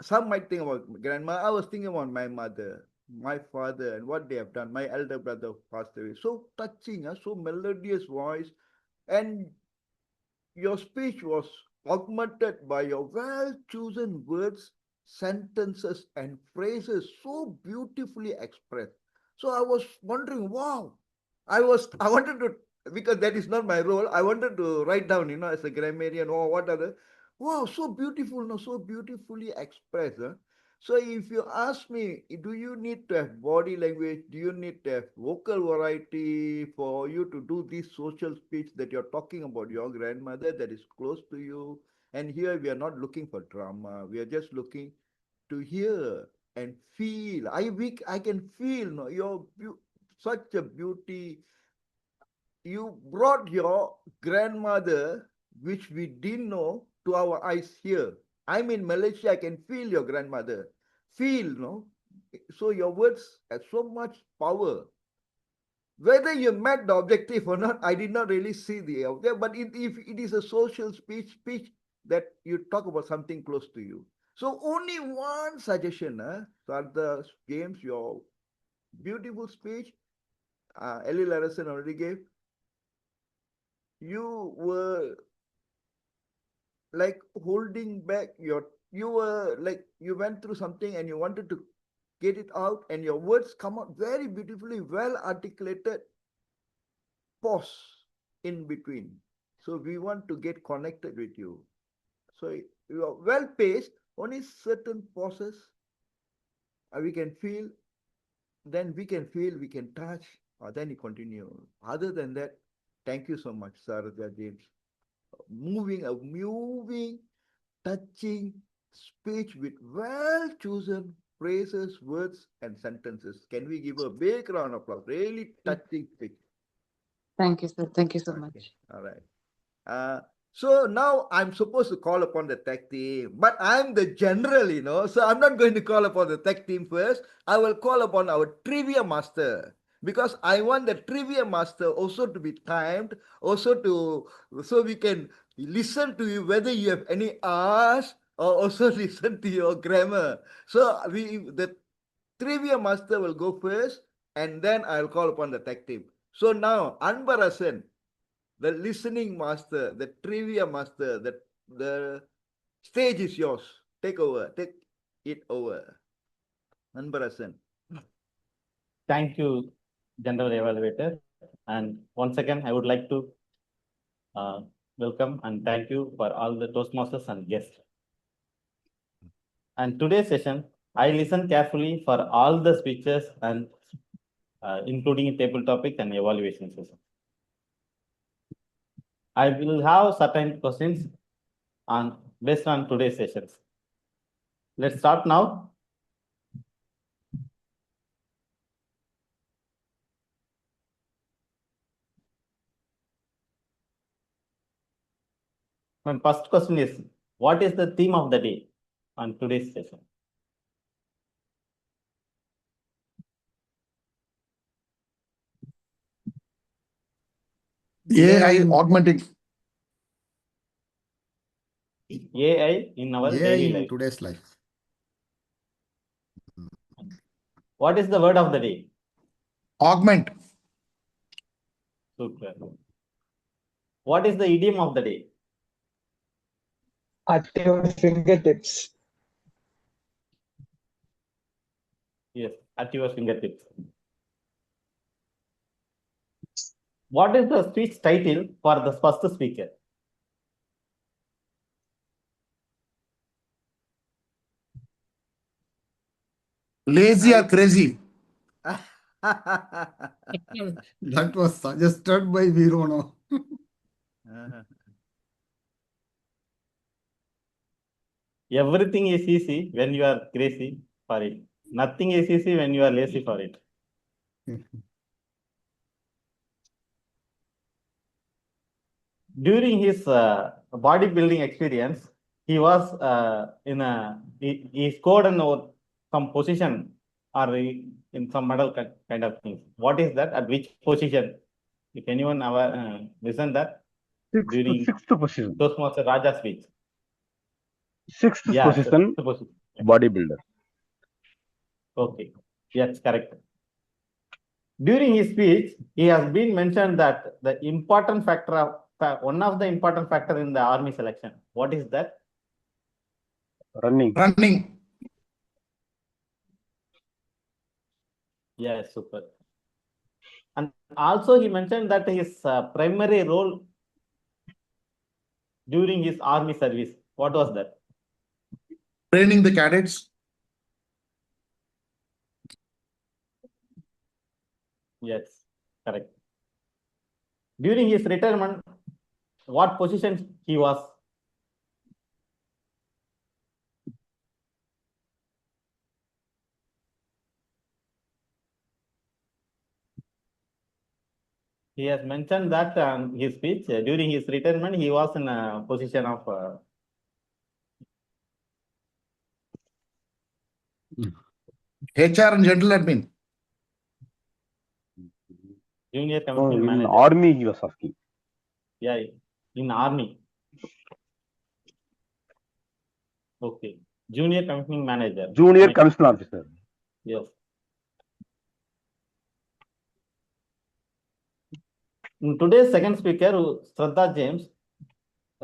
some might think about grandma. I was thinking about my mother, my father, and what they have done. My elder brother passed away. So touching, so melodious voice. And your speech was augmented by your well-chosen words, sentences, and phrases so beautifully expressed. So I was wondering, wow, I wanted to, because that is not my role, I wanted to write down, as a grammarian, or what other, wow, so beautiful, so beautifully expressed. So if you ask me, do you need to have body language? Do you need to have vocal variety for you to do this social speech that you're talking about your grandmother that is close to you? And here we are not looking for drama. We are just looking to hear and feel. I can feel no, such a beauty. You brought your grandmother, which we didn't know, to our eyes here. I'm in Malaysia, I can feel your grandmother. Feel, no? So your words have so much power. Whether you met the objective or not, I did not really see the objective, but if it is a social speech that you talk about something close to you. So only one suggestion, start the games, your beautiful speech, Ezhilarasan already gave. You were like holding back you were like you went through something and you wanted to get it out, and your words come out very beautifully, well articulated, pause in between. So we want to get connected with you. So you are well paced, only certain pauses we can feel, then we can feel, we can touch, or then you continue. Other than that, thank you so much, Sarada James. Moving, touching speech with well chosen phrases, words, and sentences. Can we give a big round of applause? Really touching speech. Thank you, sir. Thank you so much. All right. So now I'm supposed to call upon the tech team, but I'm the general, so I'm not going to call upon the tech team first. I will call upon our trivia master, because I want the trivia master also to be timed, so we can listen to you whether you have any R's, or also listen to your grammar. So the trivia master will go first, and then I'll call upon the tech team. So now, Anbarasan, the listening master, the trivia master, the stage is yours. Take it over. Anbarasan. Thank you, General Evaluator. And once again, I would like to welcome and thank you for all the Toastmasters and guests. And today's session, I listened carefully for all the speeches and including table topic and evaluation session. I will have certain questions based on today's sessions. Let's start now. My first question is, what is the theme of the day on today's session? AI augmenting. AI in our AI daily in life. today's life. What is the word of the day? Augment. Super. What is the idiom of the day? At your fingertips. Yes, at your fingertips. What is the speech title for the first speaker? Lazy or crazy? That was suggested by Virono. Everything is easy when you are crazy for it. Nothing is easy when you are lazy for it. During his bodybuilding experience, he was he scored some position or in some medal kind of things. What is that? At which position? If anyone listen that during Sixth position. Toastmaster Raja speech. Sixth position, bodybuilder. Okay, yes, correct. During his speech, he has been mentioned that the important factor of one of the important factor in the army selection. What is that? Running. Running. Yes, super. And also he mentioned that his primary role during his army service, what was that? Training the cadets. Yes, correct. During his retirement, what position he was? He has mentioned that his speech during his retirement, he was in a position of HR and general admin. junior No, commissioning in manager. army he was asking. Yeah, in army. Okay, junior commissioning manager. Junior commissioner officer. Yes. Today's second speaker, Shraddha James,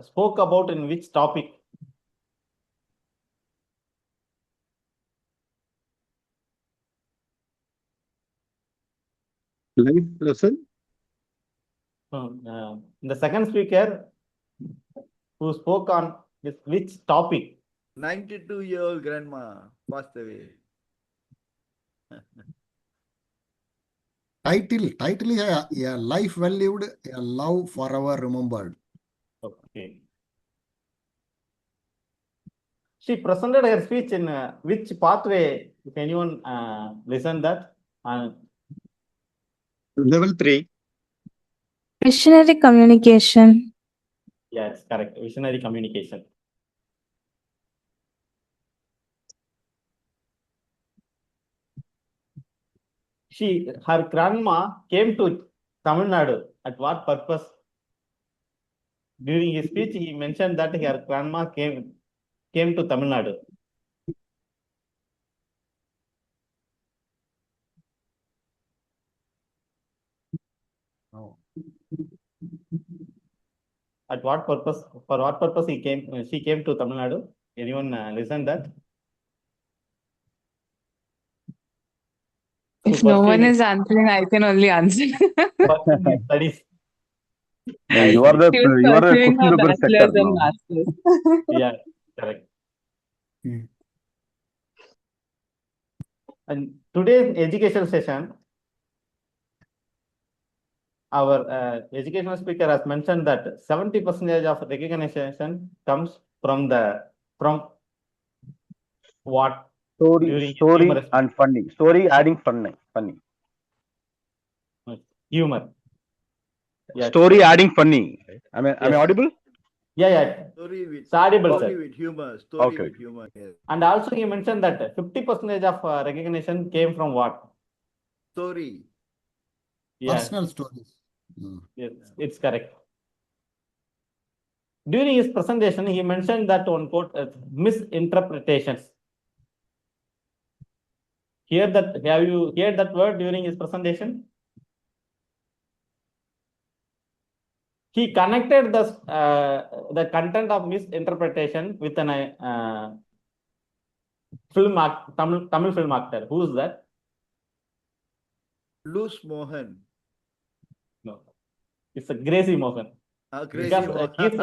spoke about in which topic? Life lesson. The second speaker who spoke on which topic? 92-year-old grandma passed away. Title is a life well lived, a love forever remembered. Okay. She presented her speech in which pathway? If anyone listen that. Level 3. Visionary communication. Yes, correct. Visionary communication. Her grandma came to Tamil Nadu. At what purpose? During his speech, he mentioned that her grandma came to Tamil Nadu. Oh. At what purpose? For what purpose she came to Tamil Nadu? Anyone listen that? If no one is answering, I can only answer. Studies. No, you are the She was pursuing question her paper setter bachelor's and now. master's. Yeah, correct. And today's education session, our educational speaker has mentioned that 70% of recognition comes from what? Story humorous and funny. Story adding funny. humor. Yes, Story correct. adding funny. Am I audible? Yeah. Story with It's audible, story sir. with humor. Story Okay. with humor. Yes. And also he mentioned that 50% of recognition came from what? Story. Yes. Personal stories. Yes, it's correct. During his presentation, he mentioned that one quote misinterpretations. Have you heard that word during his presentation? He connected the content of misinterpretation with an Tamil film actor. Who is that? Loose Mohan. No, it's a Gracie Mohan. Gracie Because Mohan. his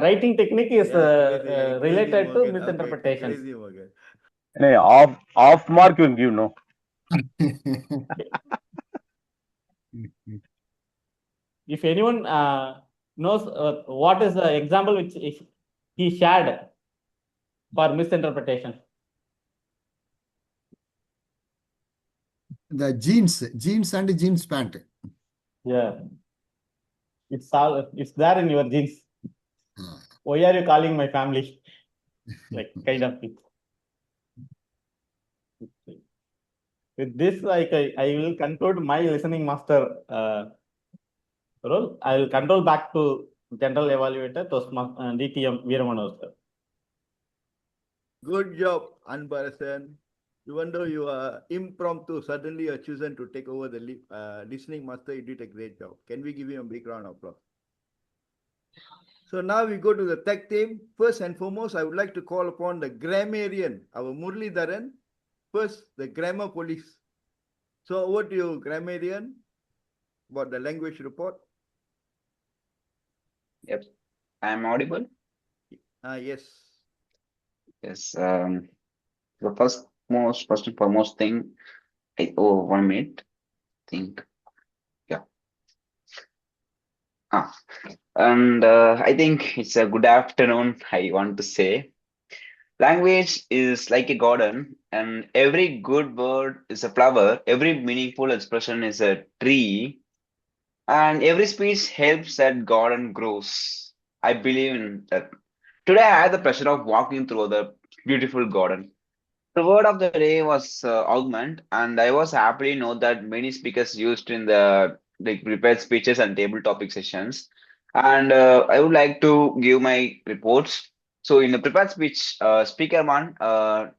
writing technique is Gracie related to Mohan. misinterpretations. Gracie Mohan. Hey, off mark you give, no? If anyone knows what is the example which he shared for misinterpretation? The jeans and jeans pant. Yeah, it's there in your genes. Why are you calling my family? Like kind of thing. With this, I will conclude my listening master role. I will control back to general evaluator DTM Veeramanur sir. Good job, Anbarasan. Even though you are impromptu, suddenly you are chosen to take over the listening master. You did a great job. Can we give him a big round of applause? So now we go to the tech team. First and foremost, I would like to call upon the grammarian, our Muralidharan. First, the grammar police. So over to you, grammarian, about the language report. Yep. I am audible? Yes. Yes. The first and foremost thing, 1 minute, think. Ah, and I think it's a good afternoon, I want to say. Language is like a garden, and every good word is a flower, every meaningful expression is a tree, and every speech helps that garden grows. I believe in that. Today, I had the pleasure of walking through the beautiful garden. The word of the day was augment, and I was happy to know that many speakers used in the prepared speeches and table topic sessions. And I would like to give my reports. So, in the prepared speech, speaker one,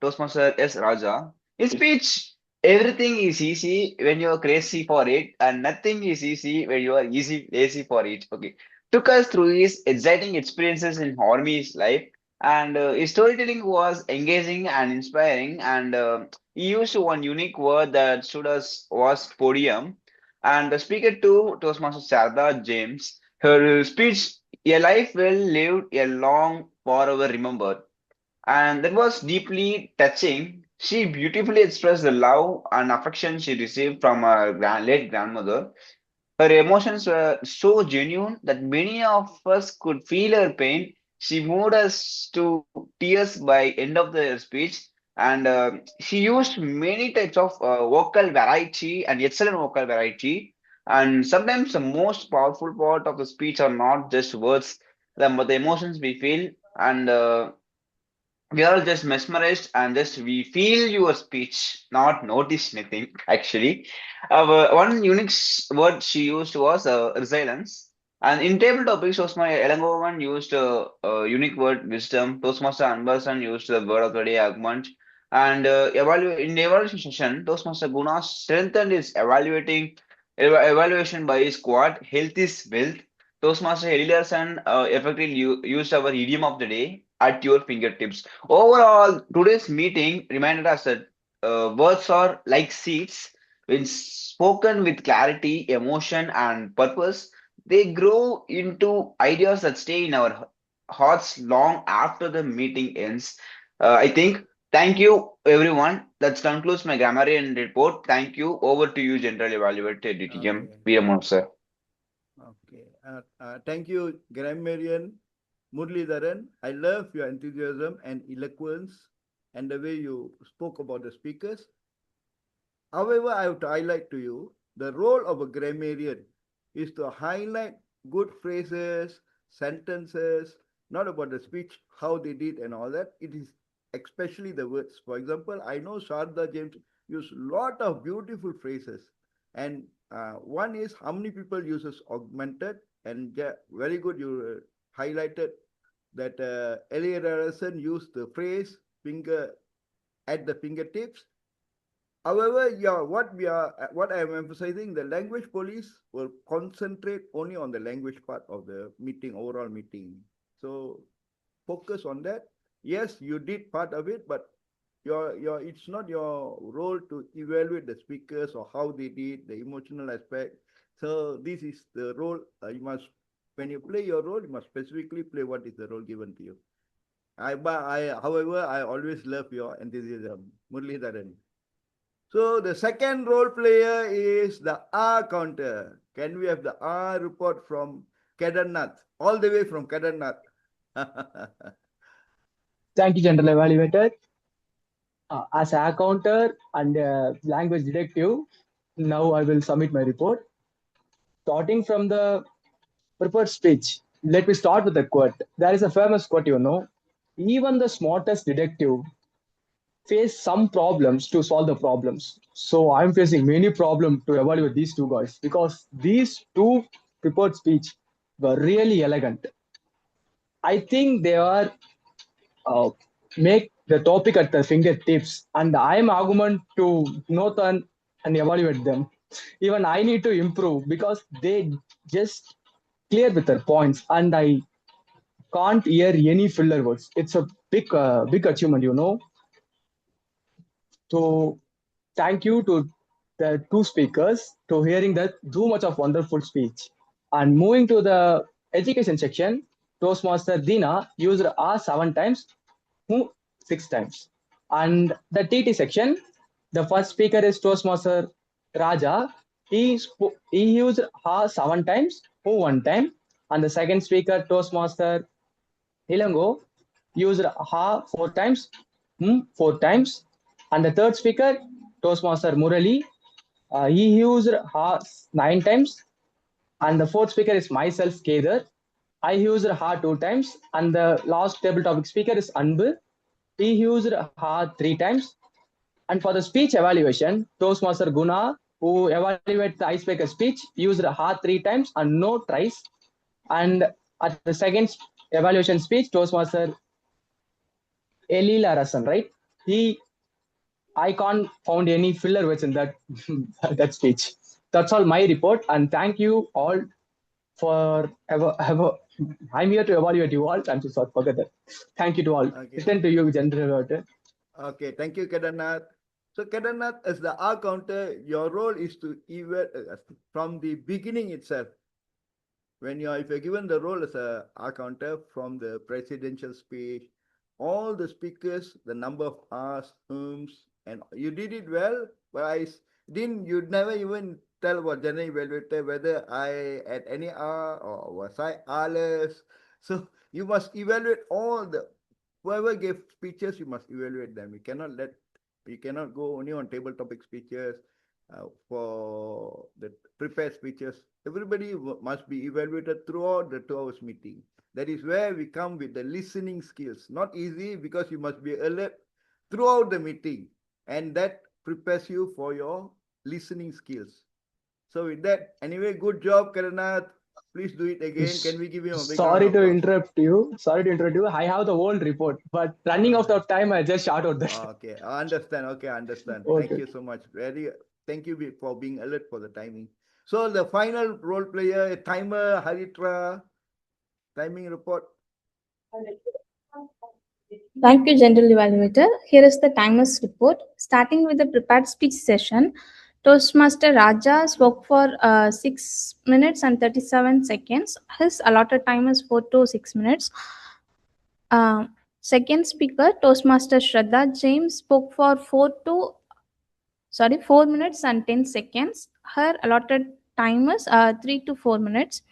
Toastmaster S. Raja, his speech, everything is easy when you are crazy for it, and nothing is easy when you are easy lazy for it. Okay, took us through his exciting experiences in Hormi's life, and his storytelling was engaging and inspiring, and he used one unique word that stood us was podium. And the speaker two, Toastmaster Sarda James, her speech, a life well lived, a long forever remembered, and that was deeply touching. She beautifully expressed the love and affection she received from her late grandmother. Her emotions were so genuine that many of us could feel her pain. She moved us to tears by end of the speech, and she used many types of vocal variety and excellent vocal variety. And sometimes the most powerful part of the speech are not just words, but the emotions we feel, and we are just mesmerized and just we feel your speech, not notice anything actually. One unique word she used was resilience. And in table topics, Toastmaster Elangovan used a unique word wisdom. Toastmaster Anberson used the word of the day argument. And in the evaluation session, Toastmaster Guna strengthened his evaluation by his quad. Health is wealth. Toastmaster Ezhilarasan effectively used our idiom of the day at your fingertips. Overall, today's meeting reminded us that words are like seeds. When spoken with clarity, emotion, and purpose, they grow into ideas that stay in our hearts long after the meeting ends. I think. Thank you, everyone. That concludes my grammarian report. Thank you. Over to you, General Evaluator DTM. Okay. Veeramohan, sir. Okay. Thank you, grammarian Murlidharan. I love your enthusiasm and eloquence and the way you spoke about the speakers. However, I have to highlight to you the role of a grammarian is to highlight good phrases, sentences, not about the speech, how they did and all that. It is especially the words. For example, I know Sharda James used a lot of beautiful phrases. And one is how many people uses augmented, and very good you highlighted that Ezhilarasan used the phrase finger at the fingertips. However, yeah, what I am emphasizing, the language police will concentrate only on the language part of the meeting, overall meeting. So focus on that. Yes, you did part of it, but your it's not your role to evaluate the speakers or how they did the emotional aspect. So this is the role you must, when you play your role, you must specifically play what is the role given to you. However, I always love your enthusiasm, Murlidharan. So the second role player is the R counter. Can we have the R report from Kedarnath, all the way from Kedarnath? Thank you, General Evaluator. As a counter and language detective, now I will submit my report. Starting from the prepared speech, let me start with a quote. There is a famous quote, even the smartest detective face some problems to solve the problems. So I'm facing many problems to evaluate these two guys because these two prepared speech were really elegant. I think they are uh, make the topic at the fingertips, and I'm argument to Northern and evaluate them. Even I need to improve because they just clear with their points, and I can't hear any filler words. It's a big achievement. So thank you to the two speakers to hearing that too much of wonderful speech. And moving to the education section, Toastmaster Dina used R 7 times, who 6 times. And the TT section, the first speaker is Toastmaster Raja. He used R 7 times, who 1 time. And the second speaker, Toastmaster Ilango, used ha 4 times, 4 times. And the third speaker, Toastmaster Murali, he used ha 9 times. And the fourth speaker is myself, Kedar. I used ha 2 times. And the last table topic speaker is Anbu. He used ha 3 times. And for the speech evaluation, Toastmaster Guna, who evaluated the icebreaker speech, used ha 3 times and no tries. And at the second evaluation speech, Toastmaster Ezhilarasan, right? I can't found any filler words in that that speech. That's all my report, and thank you all for I'm here to evaluate you all. I'm so sorry, forget that. Thank you to all. Okay. Listen to you, General. Okay, thank you, Kedarnath. So, Kedarnath, as the R counter, your role is to from the beginning itself. If you're given the role as a R counter from the presidential speech, all the speakers, the number of R's, and you did it well, but you'd never even tell about general evaluator whether I had any R or was I Rless. So you must evaluate whoever gave speeches, you must evaluate them. You cannot go only on table topic speeches for the prepared speeches. Everybody must be evaluated throughout the 2 hours meeting. That is where we come with the listening skills. Not easy because you must be alert throughout the meeting, and that prepares you for your listening skills. So with that, anyway, good job, Karanath. Please do it again. Can we give him a big round Sorry of to applause? interrupt you. Sorry to interrupt you. I have the whole report, but running out of time, I just shout out that. Okay, I understand. Okay, I understand. Okay. Thank you so much. Thank you for being alert for the timing. So the final role player, timer, Haritra, timing report. Thank you, General Evaluator. Here is the timer's report. Starting with the prepared speech session, Toastmaster Raja spoke for 6 minutes and 37 seconds. His allotted time is 4 to 6 minutes. Second speaker, Toastmaster Shraddha James, spoke for 4 minutes and 10 seconds. Her allotted time is 3 to 4 minutes.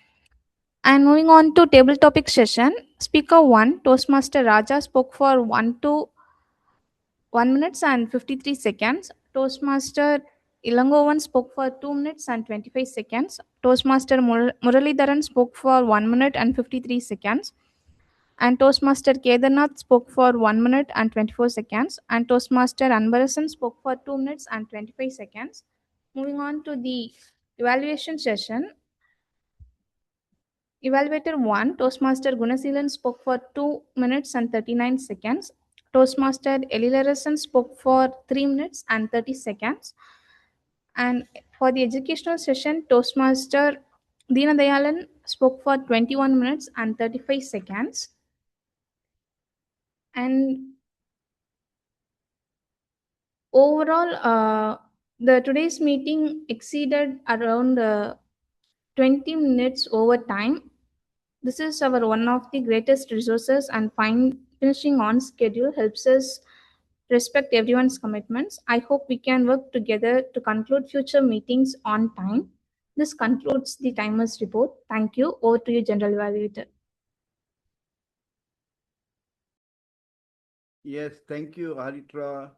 And moving on to table topic session, speaker 1, Toastmaster Raja, spoke for 1 minutes and 53 seconds. Toastmaster Ilangovan spoke for 2 minutes and 25 seconds. Toastmaster Muralidharan spoke for 1 minute and 53 seconds. And Toastmaster Kedarnath spoke for 1 minute and 24 seconds. And Toastmaster Anbarasan spoke for 2 minutes and 25 seconds. Moving on to the evaluation session, Evaluator 1, Toastmaster Gunasilan spoke for 2 minutes and 39 seconds. Toastmaster Ezhilarasan spoke for 3 minutes and 30 seconds. And for the educational session, Toastmaster Deena Dayalan spoke for 21 minutes and 35 seconds. And overall, the today's meeting exceeded around 20 minutes over time. This is our one of the greatest resources, and finishing on schedule helps us respect everyone's commitments. I hope we can work together to conclude future meetings on time. This concludes the timer's report. Thank you. Over to you, General Evaluator. Yes, thank you, Haritra.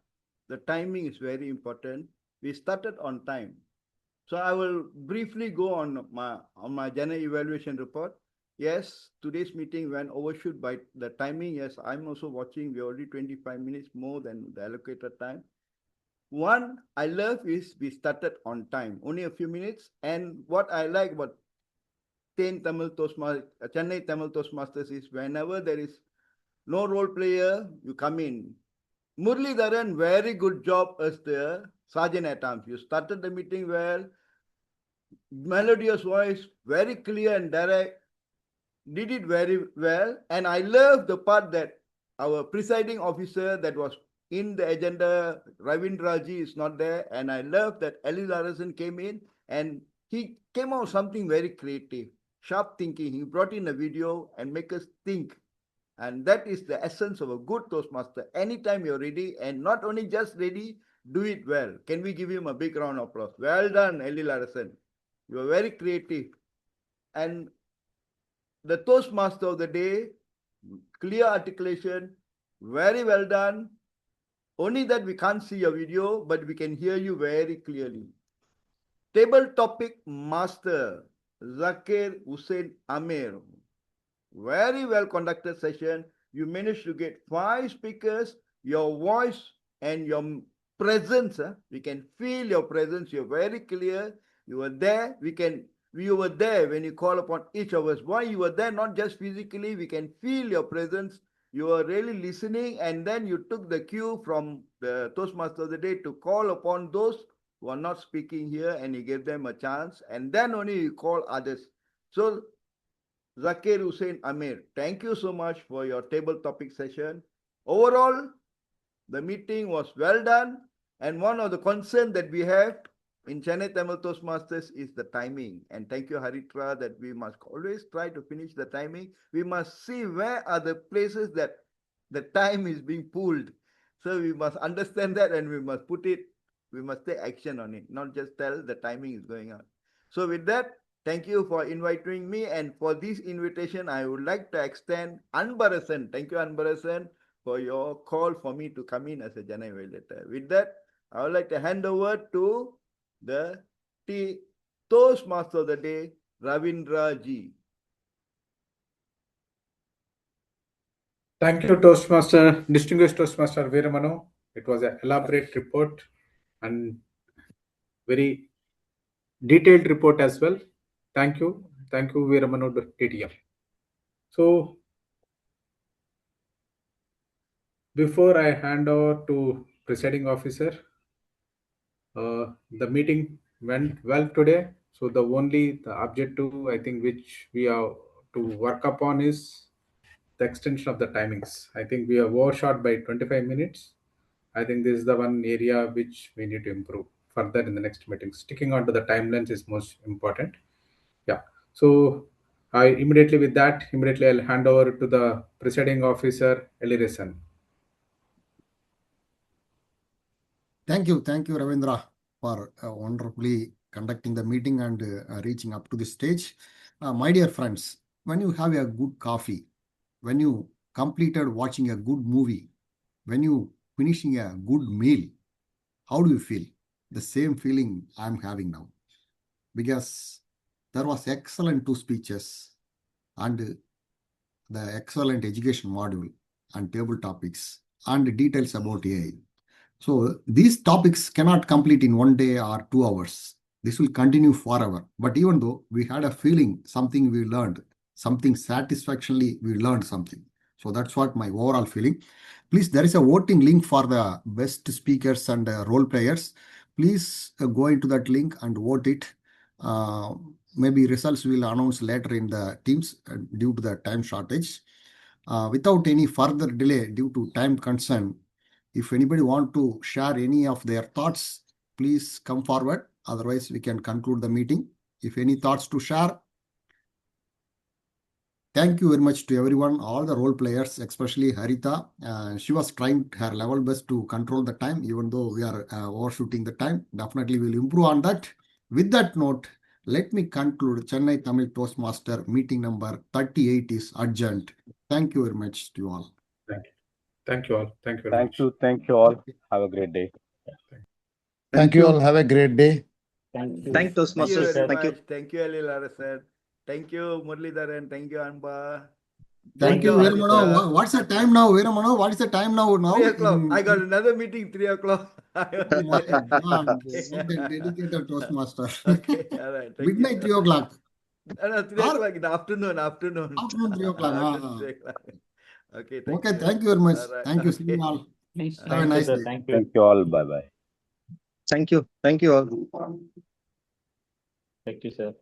The timing is very important. We started on time. So I will briefly go on my general evaluation report. Yes, today's meeting went overshoot by the timing. Yes, I'm also watching. We're already 25 minutes more than the allocated time. One I love is we started on time, only a few minutes. And what I like about Chennai Tamil Toastmasters is whenever there is no role player, you come in. Muralidharan, very good job as the sergeant at arms. You started the meeting well, melodious voice, very clear and direct, did it very well. And I love the part that our presiding officer that was in the agenda, Ravindra ji, is not there. And I love that Ezhilarasan came in and he came out something very creative, sharp thinking. He brought in a video and make us think. And that is the essence of a good Toastmaster. Anytime you're ready, and not only just ready, do it well. Can we give him a big round of applause? Well done, Ezhilarasan. You are very creative. And the Toastmaster of the day. Clear articulation. Very well done. Only that we can't see your video, but we can hear you very clearly. Table topic master, Zakir Hussain Amir. Very well conducted session. You managed to get 5 speakers. Your voice and your presence, we can feel your presence. You're very clear. You were there. You were there when you call upon each of us. Why you were there? Not just physically. We can feel your presence. You were really listening, and then you took the cue from the Toastmaster of the day to call upon those who are not speaking here, and you gave them a chance, and then only you call others. So Zakir Hussain Amir, thank you so much for your table topic session. Overall, the meeting was well done, and one of the concerns that we have in Chennai Tamil Toastmasters is the timing. And thank you, Haritra, that we must always try to finish the timing. We must see where are the places that the time is being pulled. So we must understand that, and we must take action on it, not just tell the timing is going on. So with that, thank you for inviting me, and for this invitation, I would like to extend Anbarasan. Thank you, Anbarasan, for your call for me to come in as a Chennai Validator. With that, I would like to hand over to the Toastmaster of the day, Ravindra ji. Thank you, Toastmaster, distinguished Toastmaster Veeramanu. It was an elaborate report and very detailed report as well. Thank you. Thank you, Veeramanu TTF. So, before I hand over to presiding officer, the meeting went well today. So the objective I think which we have to work upon is the extension of the timings. I think we have overshot by 25 minutes. I think this is the one area which we need to improve further in the next meeting. Sticking on to the timelines is most important. Yeah. So with that, I'll hand over to the presiding officer, Ezhilarasan. Thank you, Ravindra, for wonderfully conducting the meeting and reaching up to the stage. My dear friends, when you have a good coffee, when you completed watching a good movie, when you finishing a good meal, how do you feel? The same feeling I'm having now, because there was excellent 2 speeches and the excellent education module and table topics and details about AI. So these topics cannot complete in 1 day or 2 hours. This will continue forever. But even though we had a feeling, something we learned, something satisfactorily we learned something. So that's what my overall feeling. Please, there is a voting link for the best speakers and role players. Please go into that link and vote it. Maybe results will announce later in the teams due to the time shortage. Without any further delay due to time concern, if anybody want to share any of their thoughts, please come forward. Otherwise, we can conclude the meeting. If any thoughts to share. Thank you very much to everyone, all the role players, especially Harita. She was trying her level best to control the time, even though we are overshooting the time. Definitely we'll improve on that. With that note, let me conclude Chennai Tamil Toastmaster meeting number 38 is adjourned. Thank you very much to you all. Thank you all. Thank you very much. Thank you all. Have a great day. Thank you all. Have a great day. Thank you. Thank you Toastmasters. very Thank you. much. Thank you, Ezhilarasan. Thank you, Muralidharan. Thank you, Anba. Thank you, Veeramanu. What's the time now, Veeramanu? What is the time now? 3 o'clock. I got another meeting 3 o'clock. Oh my God, what a dedicated Toastmaster. Okay, all right. Thank Midnight, you. 3 o'clock. No, 3 o'clock in the afternoon. Afternoon, 3 o'clock. Afternoon, 3 o'clock. Okay, thank you. Thank you very much. All right. Thank you. See you all. Have a nice day. Thank you all. Bye-bye. Thank you. Thank you all. Thank you, sir.